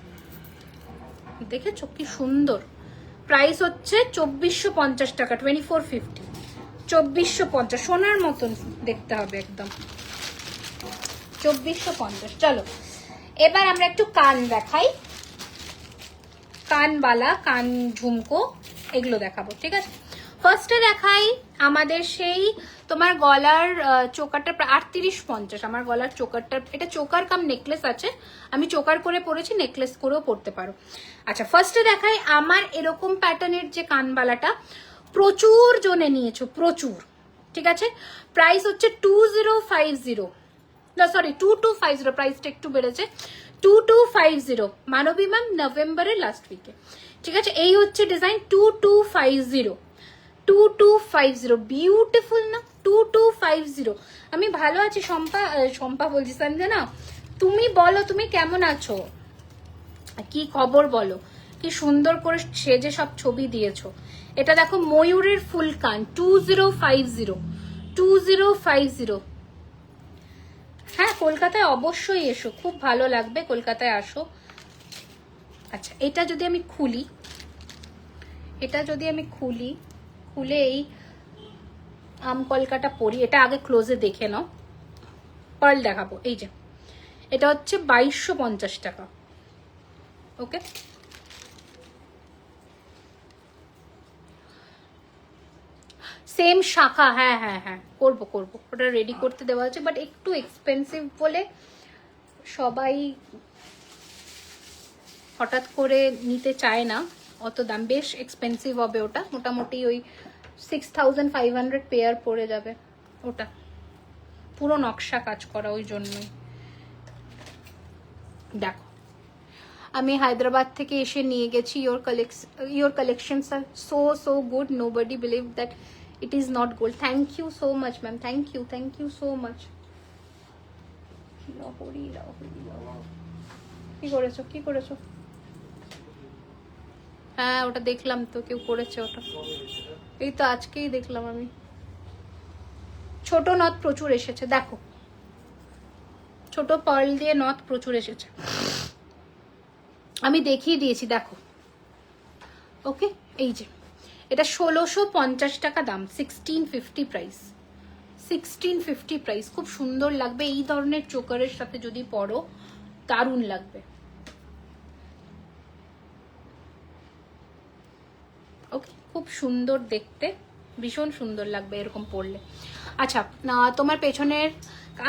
দেখেছো কি সুন্দর। প্রাইস হচ্ছে 2450 টাকা, 2450, 2450, সোনার মতন দেখতে হবে একদম, 2450। চলো এবার আমরা একটু কান দেখাই, কানবালা, কান ঝুমকো, এগুলো দেখাবো। ঠিক আছে, ফার্স্টে দেখাই আমাদের সেই তোমার গলার চোকারটা 3850। আমার গলার চোকারটা, এটা চোকার কাম নেকলেস আছে, আমি চোকার করে পরেছি, নেকলেস করেও পরতে পারো। আচ্ছা ফার্স্টে দেখাই আমার এরকম প্যাটার্নের যে কানবালাটা, প্রচুর জনে নিয়েছো, প্রচুর। ঠিক আছে, প্রাইস হচ্ছে 2050, না সরি 2250, প্রাইসটা একটু বেড়েছে, 2250। মানবী ম্যাম নভেম্বরের লাস্ট উইকে। ঠিক আছে, এই হচ্ছে ডিজাইন 2250, 2250, বিউটিফুল না? 2250। আমি ভালো আছি শম্পা, শম্পা বলছি সঞ্জনা, তুমি বলো তুমি কেমন আছো, কি খবর বলো, কি সুন্দর করে সেজে সব ছবি দিয়েছো। এটা দেখো ময়ূরের ফুল কান, 2050, 2050। হ্যাঁ কলকাতায় অবশ্যই এসো, খুব ভালো লাগবে, কলকাতায় আসো। আচ্ছা এটা যদি আমি খুলি, এটা যদি আমি খুলি, খুলে এই আম কলকাতা পরি, এটা আগে ক্লোজে দেখে নাও, পার্ল দেখাবো। এই যে এটা হচ্ছে 2250 টাকা। ওকে, সেম শাখা, হ্যাঁ হ্যাঁ হ্যাঁ, করবো করবো, ওটা রেডি করতে দেওয়া আছে, বাট একটু এক্সপেন্সিভ বলে সবাই হঠাৎ করে নিতে চায় না, অত দাম, বেশ এক্সপেন্সিভ হবে ওটা, মোটামুটি ওই 6500 পেয়ার পড়ে যাবে ওটা, পুরো নকশা কাজ করা, ওই জন্যই। দেখো আমি হায়দ্রাবাদ থেকে এসে নিয়ে গেছি, your collections are so good, nobody believe that it is not gold. Thank you so much ma'am, thank you so much. কি করেছো, কি করেছো? হ্যাঁ ওটা দেখলাম তো, কেউ করেছে ওটা, এই তো আজকেই দেখলাম আমি। ছোট নথ প্রচুর এসেছে, দেখো ছোট পার্ল দিয়ে নথ প্রচুর এসেছে, আমি দেখিয়ে দিয়েছি দেখো। ওকে, এই যে এটা 1650 টাকা দাম, 1650 প্রাইস, 1650 প্রাইস। খুব সুন্দর লাগবে এই ধরনের চোকারের সাথে যদি পরো, দারুণ লাগবে। ওকে, খুব সুন্দর দেখতে, ভীষণ সুন্দর লাগবে এরকম পরলে। আচ্ছা, না তোমার পেছনের,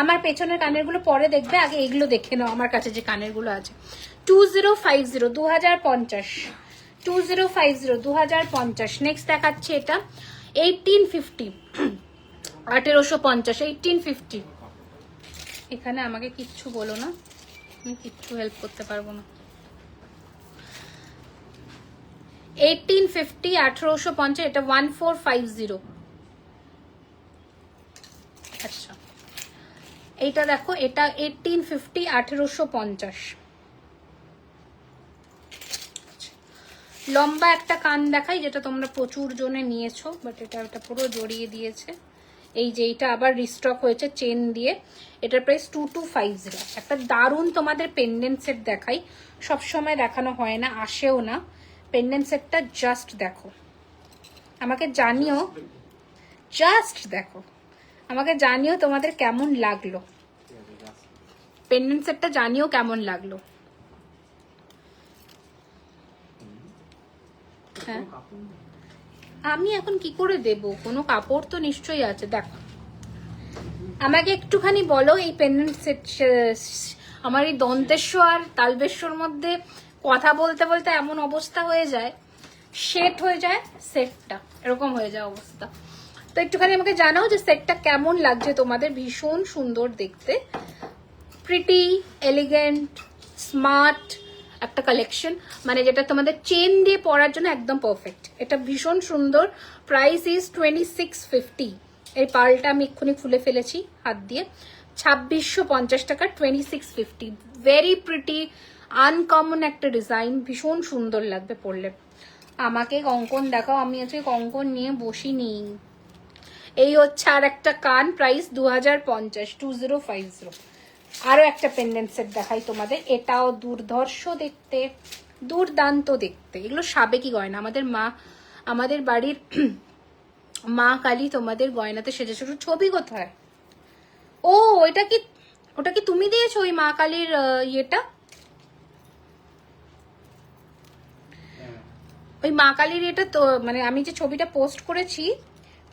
আমার পেছনের কানেরগুলো পরে দেখবে, আগে এগুলো দেখে নাও আমার কাছে যে কানেরগুলো আছে। 2050, 2050, 2050, 2050। নেক্সট দেখাচ্ছে এটা 1850, 1850, 1850। এখানে আমাকে কিচ্ছু বলো না, আমি কিচ্ছু হেল্প করতে পারবো না। 1850, 1850, এটা 1450। আচ্ছা, এইটা দেখো, এটা 1850, 1850। লম্বা একটা কান দেখাই, যেটা তোমরা প্রচুর জনে নিয়েছো, বাট এটা পুরো জড়িয়ে দিয়েছে। এই যে এটা আবার রিস্টক হয়েছে চেন দিয়ে, এটার প্রাইস 2250। একটা দারুণ তোমাদের পেন্ডেন্ট সেট দেখাই, সবসময় দেখানো হয় না, আসেও না। পেন্ডেন্ট সেটটা জাস্ট দেখো, আমাকে জানিও, জাস্ট দেখো, আমাকে জানিও তোমাদের কেমন লাগলো পেন্ডেন্ট সেটটা, জানিও কেমন লাগলো। হ্যাঁ, আমি এখন কি করে দেব, কোনো কাপড় তো নিশ্চয়ই আছে। দেখো, আমাকে একটুখানি বলো এই পেন্ডেন্ট সেট, আমার এই দন্তেশ্বর আর তালবেশ্বর মধ্যে কথা বলতে বলতে এমন অবস্থা হয়ে যায়, সেট হয়ে যায় সেটটা, এরকম হয়ে যায় অবস্থা। তো একটুখানি আমাকে জানাও যে সেটটা কেমন লাগছে তোমাদের। ভীষণ সুন্দর দেখতে, প্রিটি, এলিগেন্ট, স্মার্ট একটা কালেকশন, মানে যেটা তোমাদের চেন দিয়ে পরার জন্য একদম পারফেক্ট। এটা ভীষণ সুন্দর। Price is 2650। এই পার্লটা আমি এক্ষুনি খুলে ফেলেছি হাত দিয়ে, 2650 টাকা, 2650। ভেরি প্রিটি, আনকমন একটা ডিজাইন, ভীষণ সুন্দর লাগবে পরলে। আমাকে কঙ্কন দেখাও, আমি আজকে কঙ্কন নিয়ে বসিনি। এই হচ্ছে আর একটা কান, প্রাইস 2050, 2050। আরো একটা পেন্ডেন্ট সেট দেখাই তোমাদের, এটাও দুর্ধর্ষ দেখতে, দুর্দান্ত দেখতে। এগুলো সাবেকি গয়না, আমাদের বাড়ির মা কালী তোমাদের গয়নাতে সেজেছে। ছবি কোথায়? ও, ওটা কি তুমি দিয়েছো ওই মা কালীর ইয়েটা? ওই মা কালীর এটা তো, মানে আমি যে ছবিটা পোস্ট করেছি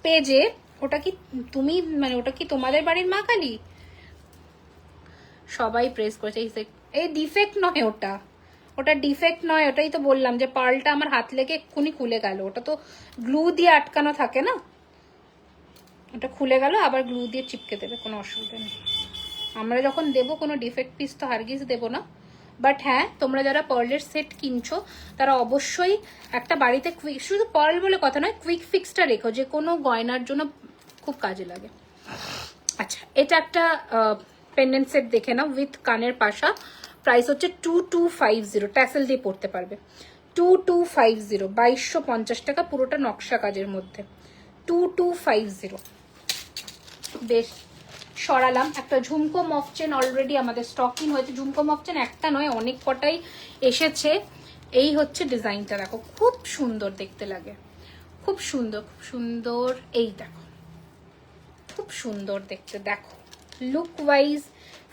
পেজে, ওটা কি তুমি, মানে ওটা কি তোমাদের বাড়ির মা কালী? সবাই প্রেস করেছে। এই ডিফেক্ট নয়, ওটা ডিফেক্ট নয়, ওটাই তো বললাম যে পার্লটা আমার হাত লেগে এক্ষুনি খুলে গেল। ওটা তো গ্লু দিয়ে আটকানো থাকে না, ওটা খুলে গেল, আবার গ্লু দিয়ে চিপকে দেবে, কোনো অসুবিধা নেই। আমরা যখন দেবো কোনো ডিফেক্ট পিস তো হারগিজ দেবো না। বাট হ্যাঁ, তোমরা যারা পার্লের সেট কিনছো তারা অবশ্যই একটা বাড়িতে শুধু পার্ল বলে কথা নয়, কুইক ফিক্সটা রেখো, যে কোনো গয়নার জন্য খুব কাজে লাগে। আচ্ছা, এটা একটা পেন্ডেন্ট সেট দেখে নাও, উইথ কানের পাশা। প্রাইস হচ্ছে 2250, ট্যাসেল দিয়ে পড়তে পারবে। 2250, 2250 টাকা, পুরোটা নকশা কাজের মধ্যে। 2250। বেশ, সরালাম। একটা ঝুমকো মক চেন অলরেডি আমাদের স্টকিং হয়েছে। ঝুমকো মক চেন একটা নয়, অনেক কটাই এসেছে। এই হচ্ছে ডিজাইনটা, দেখো খুব সুন্দর দেখতে লাগে, খুব সুন্দর, খুব সুন্দর। এই দেখো, খুব সুন্দর দেখতে, দেখো লুক ওয়াইজ,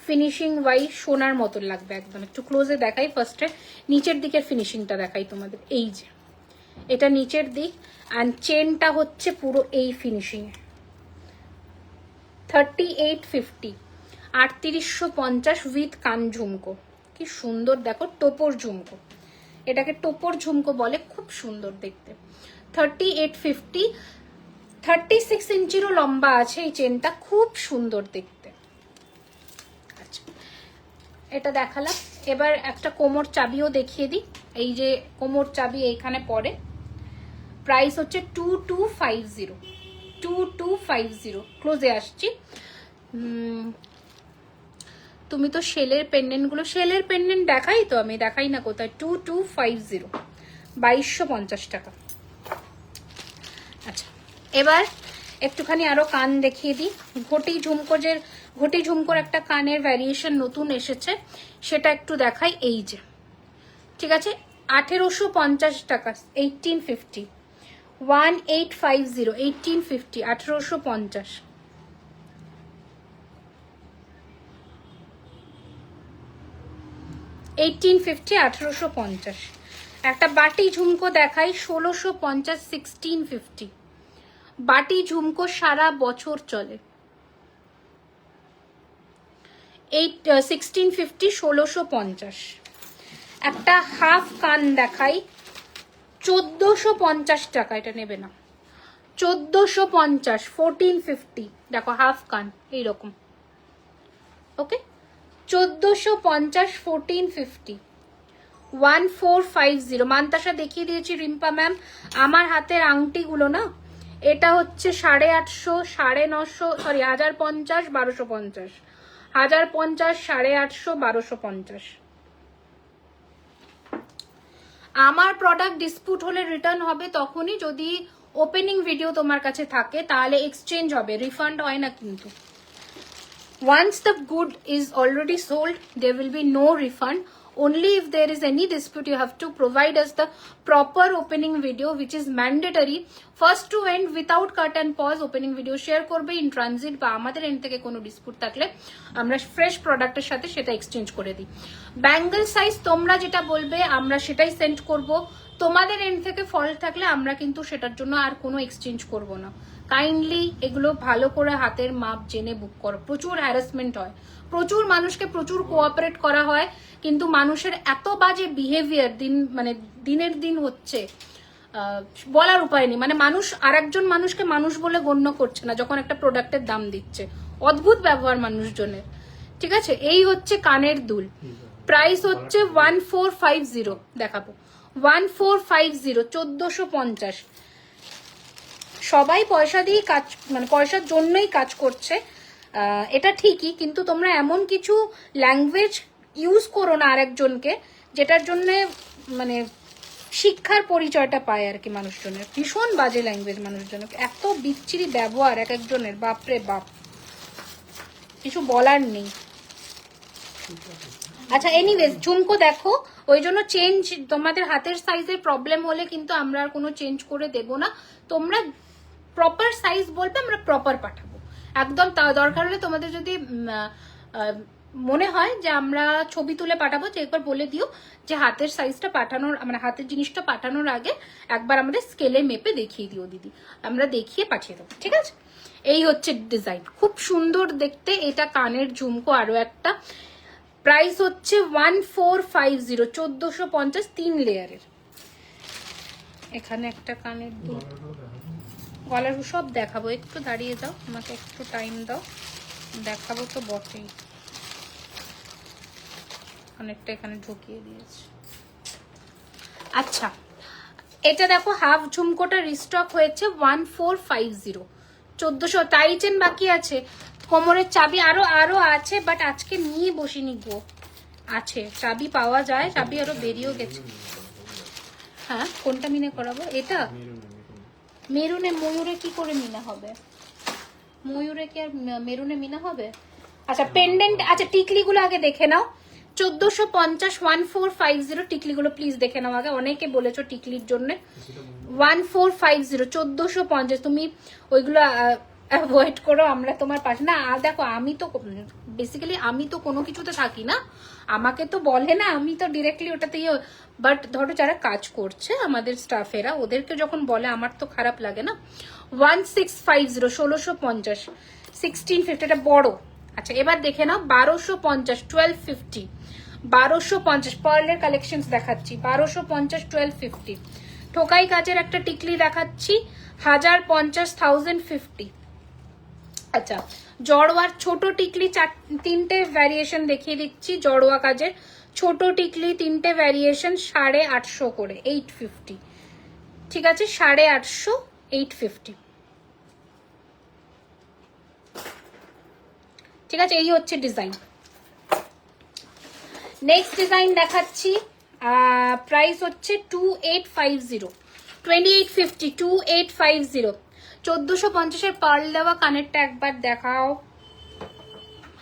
ফিনিশিং ওয়াইজ সোনার মতন লাগবে একদম। একটু ক্লোজে দেখাই, ফার্স্টে নিচের দিকের ফিনিশিংটা দেখাই তোমাদের। এই যে এটা নিচের দিক, অ্যান্ড চেনটা হচ্ছে পুরো এই ফিনিশিং। 3850, 3850 উইথ কান ঝুমকো। কি সুন্দর দেখো, টোপর ঝুমকো, এটাকে টোপর ঝুমকো বলে, খুব সুন্দর দেখতে। 3850, 36 ইঞ্চিরও লম্বা আছে এই চেনটা, খুব সুন্দর দেখতে। আচ্ছা, এটা দেখালাম। এবার একটা কোমর চাবিও দেখিয়ে দিই। এই যে কোমর চাবি এইখানে পড়ে, প্রাইস হচ্ছে 2250, 2250। ক্লোজে আসছি। তুমি তো শেলের পেন্ডেন্টগুলো, শেলের পেন্ডেন্ট দেখাই তো, আমি দেখাই না কোথায়। 2250, 2250 টাকা। আচ্ছা, এবার একটুখানি আরো কান দেখিয়ে দিই। ঘটি ঝুমকোর একটা কানের ভ্যারিয়েশন নতুন এসেছে, সেটা একটু দেখাই। এই যে, ঠিক আছে, 1850 টাকা, 1850, 1850, 1850, 1850। একটা বাটি ঝুমকো দেখাই, 1650, 1650। বাটি ঝুমকো সারা বছর চলে। 1650, 1650। একটা হাফ কান দেখাই, 1450 টাকা। এটা নেবে না, 1450, 1450। দেখো হাফ কান এইরকম, ওকে, 1450, 1450, 1450। মান্তাসা দেখিয়ে দিয়েছি রিম্পা ম্যাম। আমার হাতের আংটিগুলো না, এটা হচ্ছে 850, 950, সরি 1050, 1250, 1050, 850, 1250। আমার প্রোডাক্ট ডিসপুট হলে রিটার্ন হবে তখনই, যদি ওপেনিং ভিডিও তোমার কাছে থাকে তাহলে এক্সচেঞ্জ হবে, রিফান্ড হয় না কিন্তু। Once the good is already sold, there will be no refund. Only if there is any dispute, you have to provide us the proper opening video, which is mandatory. First to end, without cut and pause, opening video share করবে in transit, বা আমাদের and থেকে কোনো dispute থাকলে আমরা fresh প্রোডাক্টের সাথে সেটা এক্সচেঞ্জ করে দিই। ব্যাঙ্গল সাইজ তোমরা যেটা বলবে আমরা সেটাই সেন্ড করব। তোমাদের এন্ড থেকে ফল্ট থাকলে আমরা কিন্তু সেটার জন্য আর কোনো এক্সচেঞ্জ করব না। কাইন্ডলি এগুলো ভালো করে হাতের মাপ জেনে বুক করো। প্রচুর হ্যারাসমেন্ট হয়, প্রচুর মানুষকে প্রচুর কোঅপারেট করা হয়, কিন্তু মানুষের এত বাজে বিহেভিয়ার দিনের দিন হচ্ছে, বলার উপায় নেই। মানুষ আর একজন মানুষকে মানুষ বলে গণ্য করছে না যখন একটা প্রোডাক্টের দাম দিচ্ছে। অদ্ভুত ব্যবহার মানুষজনের, ঠিক আছে। এই হচ্ছে কানের দুল, প্রাইস হচ্ছে 1450, দেখাবো 1450, 1450। সবাই পয়সা দিয়ে কাজ, পয়সার জন্যই কাজ করছে, এটা ঠিকই, কিন্তু তোমরা এমন কিছু ল্যাঙ্গুয়েজ ইউজ করো না আরেকজনকে, যেটার জন্য শিক্ষার পরিচয়টা পায় আর কি মানুষজনের। ভীষণ বাজে ল্যাঙ্গুয়েজ মানুষজনের, এত বিচ্ছিরি ব্যবহার এক একজনের, বাপরে বাপ, কিছু বলার নেই। আচ্ছা, এনিওয়েজ ঝুমকো দেখো, ওই জন্য চেঞ্জ, তোমাদের হাতের সাইজের প্রবলেম হলে কিন্তু আমরা আর কোনো চেঞ্জ করে দেব না। তোমরা প্রপার সাইজ বলবে, আমরা প্রপার পাঠাবো একদম। দরকার হলে তোমাদের যদি মনে হয় যে আমরা ছবি তুলে পাঠাবো, যে একবার বলে দিও যে হাতের সাইজটা পাঠানোর, হাতের জিনিসটা পাঠানোর আগে একবার আমাদের স্কেলে মেপে দেখিয়ে দিও দিদি, আমরা দেখিয়ে পাঠিয়ে দেবো, ঠিক আছে। এই হচ্ছে ডিজাইন, খুব সুন্দর দেখতে। এটা কানের ঝুমকো আরো একটা, প্রাইস হচ্ছে 1450, 1450, 3 লেয়ারের। এখানে একটা কানের দুল, গলার সব দেখাবো। একটু দাঁড়িয়ে যাও, আমাকে একটু টাইম দাও, দেখাবো তো বটেই। অনেকটা এখানে ঢুকিয়ে দিয়েছি। আচ্ছা, এটা দেখো হাফ ঝুমকোটা রিস্টক হয়েছে 1450, 1400। তাই চেন বাকি আছে, কোমরের চাবি আরো আছে, বাট আজকে নিয়ে বসিনি গো। আছে চাবি, পাওয়া যায় চাবি, আরো বেরিয়েও গেছে। হ্যাঁ, কোনটা মিনে করাবো? এটা মেরুনে, ময়ূরে কি করে মিনা হবে? ময়ূরে কি আর মেরুনে মিনা হবে? আচ্ছা, পেন্ডেন্ট, আচ্ছা টিকলিগুলো আগে দেখে নাও। 1450, 1450 টিকলিগুলো প্লিজ দেখে নাও আগে। অনেকে বলেছো টিকলির জন্য। 1450, 1450। তুমি ওইগুলো অ্যাভয়েড করো, আমরা তোমার পাশে না। দেখো, আমি তো বেসিক্যালি আমি তো কোনো কিছুতে থাকি না, আমাকে তো বলে না, আমি তো ডিরেক্টলি ওটাতেই। বাট ধরো যারা কাজ করছে আমাদের স্টাফেরা, ওদেরকে যখন বলে আমার তো খারাপ লাগে না। 1650, 1650, 1650, এটা বড়। আচ্ছা, এবার দেখে নাও 1250, 1250, 1250 পার্লের কালেকশন দেখাচ্ছি। 1250, 1250। ঠোকাই কাজের একটা টিকলি দেখাচ্ছি, 1050, 1050। আচ্ছা, জড়োয়ার ছোট টিকলি 3টে ভ্যারিয়েশন দেখিয়ে দিচ্ছি। জড়োয়া কাজের ছোট টিকলি 3টে ভ্যারিয়েশন 850 করে, 850। ঠিক আছে, 850, 850। ঠিক আছে, এই হচ্ছে ডিজাইন। নেক্সট ডিজাইন দেখাচ্ছি, প্রাইস হচ্ছে 2850, 2850, 2850। 1450-এর পার্ল দেওয়া কানেরটা একবার দেখাও।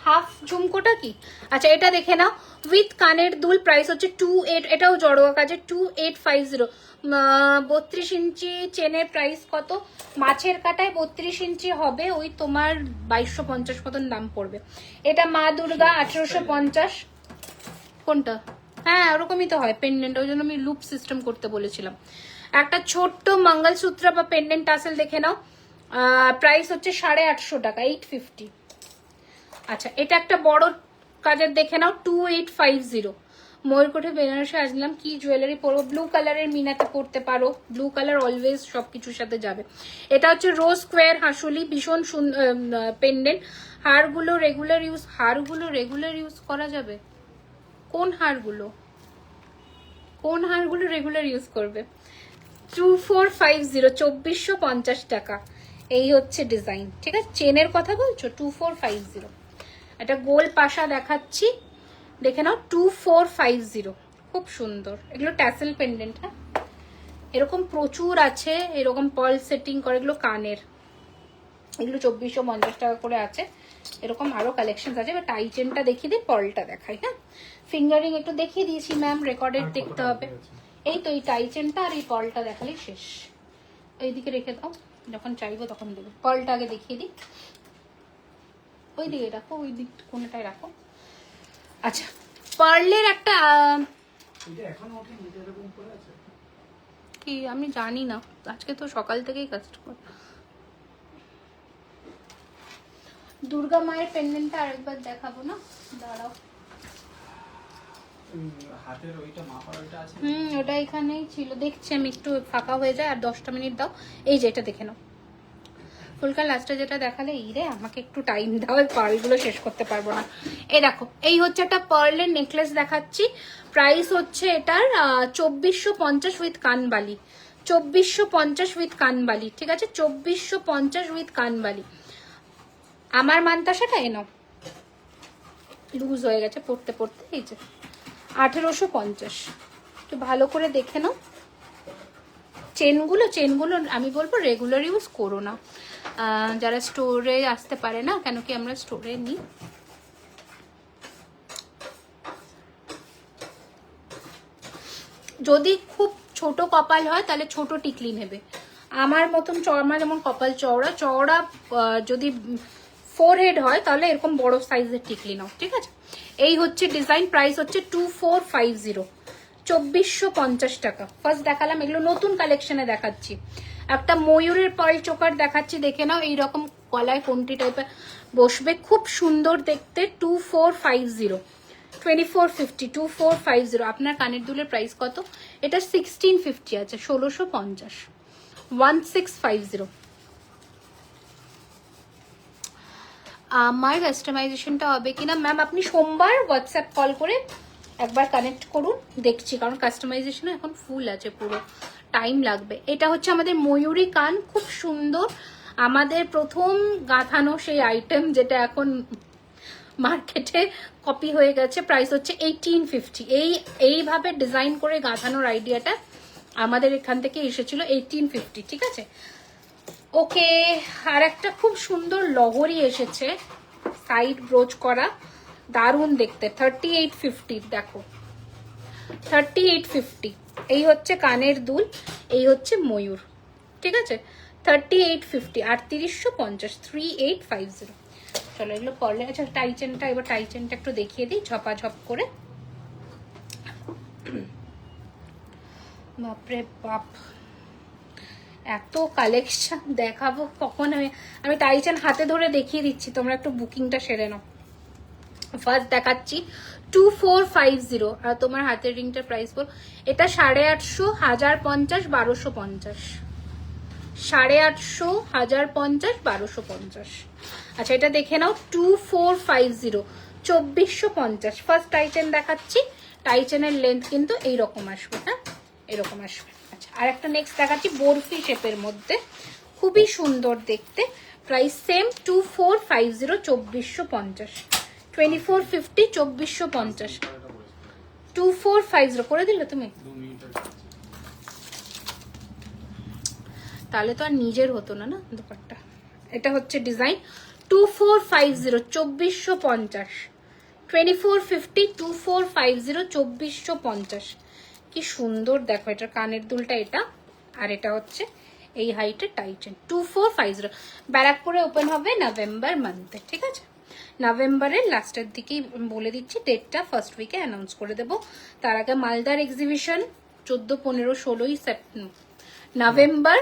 হাফ ঝুমকোটা কি? আচ্ছা এটা দেখে নাও, উইথ কানের দুল, প্রাইস হচ্ছে 28, এটাও জড়োয়া কাজের 2850। 32 ইঞ্চি চেনের প্রাইস কত? মাছের কাটায় 32 ইঞ্চি হবে ওই তোমার 2250 মতন দাম পড়বে। এটা মা দুর্গা 1850। কোনটা? হ্যাঁ ওরকমই তো হয় পেন্ডেন্ট, ওই জন্য আমি লুপ সিস্টেম করতে বলেছিলাম। একটা ছোট্ট মঙ্গলসূত্র বা পেন্ডেন্ট টাসেল দেখে নাও, প্রাইস হচ্ছে 850 টাকা, 850। আচ্ছা এটা একটা বড় কাজের দেখে নাও, 2850। ময়ূরকোটে বেনারসে আসলাম, কি জুয়েলারি পরবো? ব্লু কালারের মিনাতে পরতে পারো, ব্লু কালার অলওয়েজ সবকিছুর সাথে যাবে। এটা হচ্ছে রোজ স্কোয়ার হাসুলি, ভীষণ পেন্ডেন্ট। হারগুলো রেগুলার ইউজ করা যাবে? কোন হারগুলো রেগুলার ইউজ করবে? 2450, 2450 টাকা। এই হচ্ছে ডিজাইন, ঠিক আছে? চেনের কথা বলছো? 2450। একটা গোল পাশা দেখাচ্ছি, দেখে নাও, 2450, খুব সুন্দর। এগুলো ট্যাসেল পেন্ডেন্ট। হ্যাঁ এরকম প্রচুর আছে, এরকম পার্ল সেটিং করে, এগুলো কানের, এগুলো 2450 টাকা করে আছে। এরকম আরো কালেকশন আছে। এবার টাই চেনটা দেখিয়ে দিই, পার্লটা দেখাই। হ্যাঁ ফিঙ্গারিং একটু দেখিয়ে দিয়েছি ম্যাম, রেকর্ডেড দেখতে হবে। এই তো এই টাই চেনটা আর এই পার্লটা দেখালেই শেষ। এইদিকে রেখে দাও, যখন চাইবো তখন দেবো। পার্লটা আগে দেখিয়ে দিই, ওই দিকে রাখো, ওই দিক কোনটায় রাখো। আচ্ছা পার্লের একটা কি আমি জানি না, আজকে তো সকাল থেকেই কাস্টমার। দুর্গা মায়ের পেন্ডেন্টটা আরেকবার দেখাবো না, দাঁড়াও। হাতের ওইটা মাপার ওইটা আছে। ওটা এখানেই ছিল, দেখছি আমি, একটু ফাঁকা হয়ে যায়, আর 10টা মিনিট দাও। এই যে এটা দেখে নাও, ফুলকা লাস্টে যেটা দেখালে, এই রে আমাকে একটু টাইম দাও, পার্লগুলো শেষ করতে পারবো না। এই দেখো, এই হচ্ছে একটা পার্লের নেকলেস দেখাচ্ছি, প্রাইস হচ্ছে এটার 2450 উইথ কানবালি। 2450 উইথ কানবালি, ঠিক আছে? 2450 উইথ কানবালি। আমার মানতাসাটা এনো লুজ হয়ে গেছে পড়তে পড়তে, এই যে 1850। একটু ভালো করে দেখে নাও। চেনগুলো আমি বলবো রেগুলার ইউজ করো না, যারা স্টোরে আসতে পারে না, কেন কি আমরা স্টোরে নিই। যদি খুব ছোট কপাল হয় তাহলে ছোট টিকলি নেবে। আমার মতন আমার যেমন কপাল চওড়া যদি ফোরহেড হয় তাহলে এরকম বড় সাইজের টিকলি নাও, ঠিক আছে? এই হচ্ছে ডিজাইন, প্রাইস হচ্ছে 2450, 2450 টাকা। ফার্স্ট দেখালাম, এগুলো নতুন কালেকশনে দেখাচ্ছি। একটা ময়ূরের পার্ল চোকার দেখাচ্ছি, দেখে নাও, এইরকম গলায় কোনটি টাইপের বসবে, খুব সুন্দর দেখতে। 2450, 2450, 2450। আপনার কানের দুলের প্রাইস কত? এটা 1650 আছে, 1650, 1650। আমার কাস্টমাইজেশনটা হবে কিনা ম্যাম, আপনি সোমবার হোয়াটসঅ্যাপ কল করে একবার কানেক্ট করুন, দেখছি, কারণ কাস্টমাইজেশন এখন ফুল আছে, পুরো টাইম লাগবে। এটা হচ্ছে আমাদের ময়ূরী কান, খুব সুন্দর, আমাদের প্রথম গাঁথানো সেই আইটেম, যেটা এখন মার্কেটে কপি হয়ে গেছে। প্রাইস হচ্ছে 1850। এইভাবে ডিজাইন করে গাঁথানোর আইডিয়াটা আমাদের এখান থেকে এসেছিল, 1850, ঠিক আছে? ওকে, আর একটা খুব সুন্দর লহরি এসেছে, সাইড ব্রোচ করা, দারুণ দেখতে, 3850। দেখো 3850। এই হচ্ছে কানের দুল, এই হচ্ছে ময়ূর, ঠিক আছে? 3850, 3850, 3850। চলো এগুলো পরলে। আচ্ছা টাই চেনটা, এবার টাই চেনটা একটু দেখিয়ে দিই ঝপাঝপ করে। বাপরে বাপ, এত কালেকশন দেখাবো কখন? আমি টাই চেন হাতে ধরে দেখিয়ে দিচ্ছি, তোমরা একটু বুকিংটা সেরে নাও। ফার্স্ট দেখাচ্ছি 2450, আর তোমার হাতের রিংটার প্রাইস বল। এটা 850, 1050, 1250, 850, 1050, 1250। আচ্ছা এটা দেখে নাও, 2450, 2450। ফার্স্ট টাই চেন দেখাচ্ছি, টাই চেনের লেন্থ কিন্তু এইরকম আসবে। হ্যাঁ এরকম আসবে। আচ্ছা আর একটা নেক্সট দেখাচ্ছি বরফি শেপের মধ্যে, খুবই সুন্দর দেখতে, প্রাইস সেম 2450, 2450, 2450, 2450, 2450 করে দিলে তুমি। তাহলে তো আর নিজের হতো না না দোপাট্টা। এটা হচ্ছে ডিজাইন 2450 2450 2450 2450 2450। কি সুন্দর দেখো, এটা কানের দুলটা এটা, আর এটা হচ্ছে এই হাইটের টাইটেন 2450। ব্যারাকপুরে ওপেন হবে নভেম্বর মান্থে, ঠিক আছে? নভেম্বরের লাস্টের দিকেই বলে দিচ্ছি, ডেটটা ফার্স্ট উইকে অ্যানাউন্স করে দেবো। তার আগে মালদার এক্সিবিশন 14, 15, 16 নভেম্বর,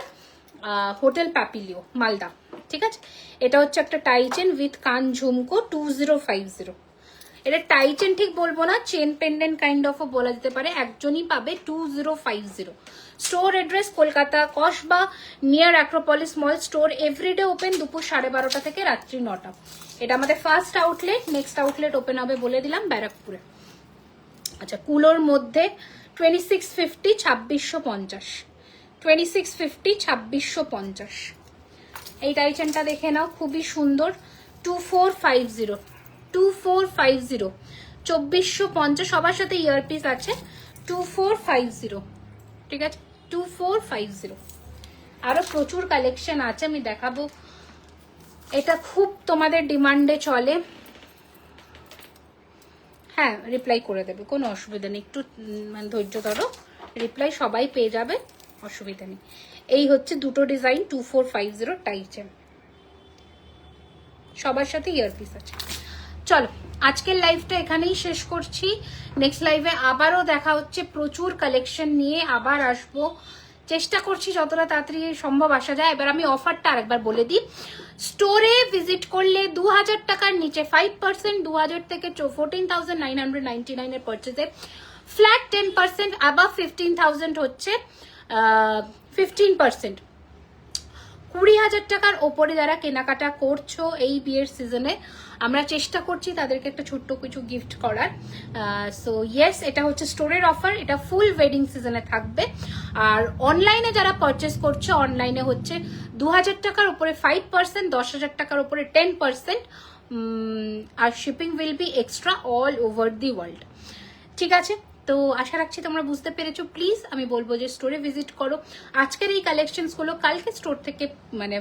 হোটেল প্যাপিলিও মালদা, ঠিক আছে? এটা হচ্ছে একটা টাইচেন উইথ কান ঝুমকো 2050। এটা টাইচেন ঠিক বলবো না, চেন পেন্ডেন্ট কাইন্ড অফ বলা যেতে পারে, একজনই পাবে 2050। Store address Kolkata Kasba near Acropolis mall. Store everyday open দুপুর 12:30 থেকে রাত্রি 9টা। এটা আমাদের first outlet, next outlet open হবে বলে দিলাম ব্যারাকপুরে। আচ্ছা, কুলোর মধ্যে 2650 2650 2650 2650। এই টাইচেনটা দেখে নাও, খুবই সুন্দর 2450 2450 2450। সবার সাথে ইয়ারপিস আছে 2450, ঠিক আছে? 2450। আরো প্রচুর কালেকশন আছে, আমি দেখাবো। এটা খুব তোমাদের ডিমান্ডে চলে। হ্যাঁ, রিপ্লাই করে দেবে, কোনো অসুবিধা নেই, একটু মানে ধৈর্য ধরো, রিপ্লাই সবাই পেয়ে যাবে, অসুবিধা নেই। এই হচ্ছে দুটো ডিজাইন 2450 টাইচেন, সবার সাথে ইয়ারপিস আছে। চলো, আজকের লাইভটা এখানেই শেষ করছি। নেক্সট লাইভে আবারও দেখা হচ্ছে, প্রচুর কালেকশন নিয়ে আবার আসবো। চেষ্টা করছি যতটা তাড়াতাড়ি সম্ভব আসা যায়। এবার আমি অফারটা আরেকবার বলে দিই। স্টোরে ভিজিট করলে 2000 টাকার নিচে 5%, 2000 থেকে 14,999 এর পারচেজে ফ্ল্যাট 10%, অ্যাবাভ 15,000 হচ্ছে 15%। 20,000 টাকার ওপরে যারা কেনাকাটা করছো এই বিয়ের সিজনে, আমরা চেষ্টা করছি তাদেরকে একটা ছোট্ট কিছু গিফট করার। সো ইয়েস, এটা হচ্ছে স্টোরের অফার, এটা ফুল ওয়েডিং সিজনে থাকবে। আর অনলাইনে যারা পারচেস করছে, অনলাইনে হচ্ছে 2000 টাকার উপরে 5%, 10,000 টাকার উপরে 10%, আর shipping will be extra all over the world, ঠিক আছে? তো আশা রাখছি তোমরা বুঝতে পেরেছো। প্লিজ আমি বলবো যে স্টোরে ভিজিট করো। আজকের এই কালেকশনসগুলো কালকে স্টোর থেকে মানে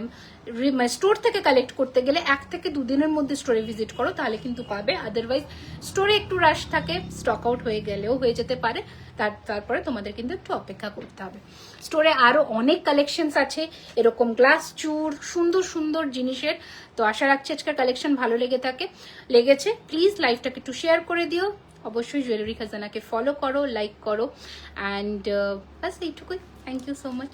স্টোর থেকে কালেক্ট করতে গেলে 1 থেকে 2 দিনের মধ্যে স্টোরে ভিজিট করো, তাহলে কিন্তু পাবে। আদারওয়াইজ স্টোরে একটু রাশ থাকে, স্টক আউট হয়ে গেলেও হয়ে যেতে পারে, তারপরে তোমাদের কিন্তু একটু অপেক্ষা করতে হবে। স্টোরে আরো অনেক কালেকশনস আছে এরকম গ্লাস চুর, সুন্দর সুন্দর জিনিসের। তো আশা রাখছি আজকের কালেকশন ভালো লেগেছে। প্লিজ লাইভটাকে একটু শেয়ার করে দিও। অবশ্যই জুয়েলারি খাজানাকে ফলো করো, লাইক করো, অ্যান্ড বাস এইটুকুই। Thank you so much.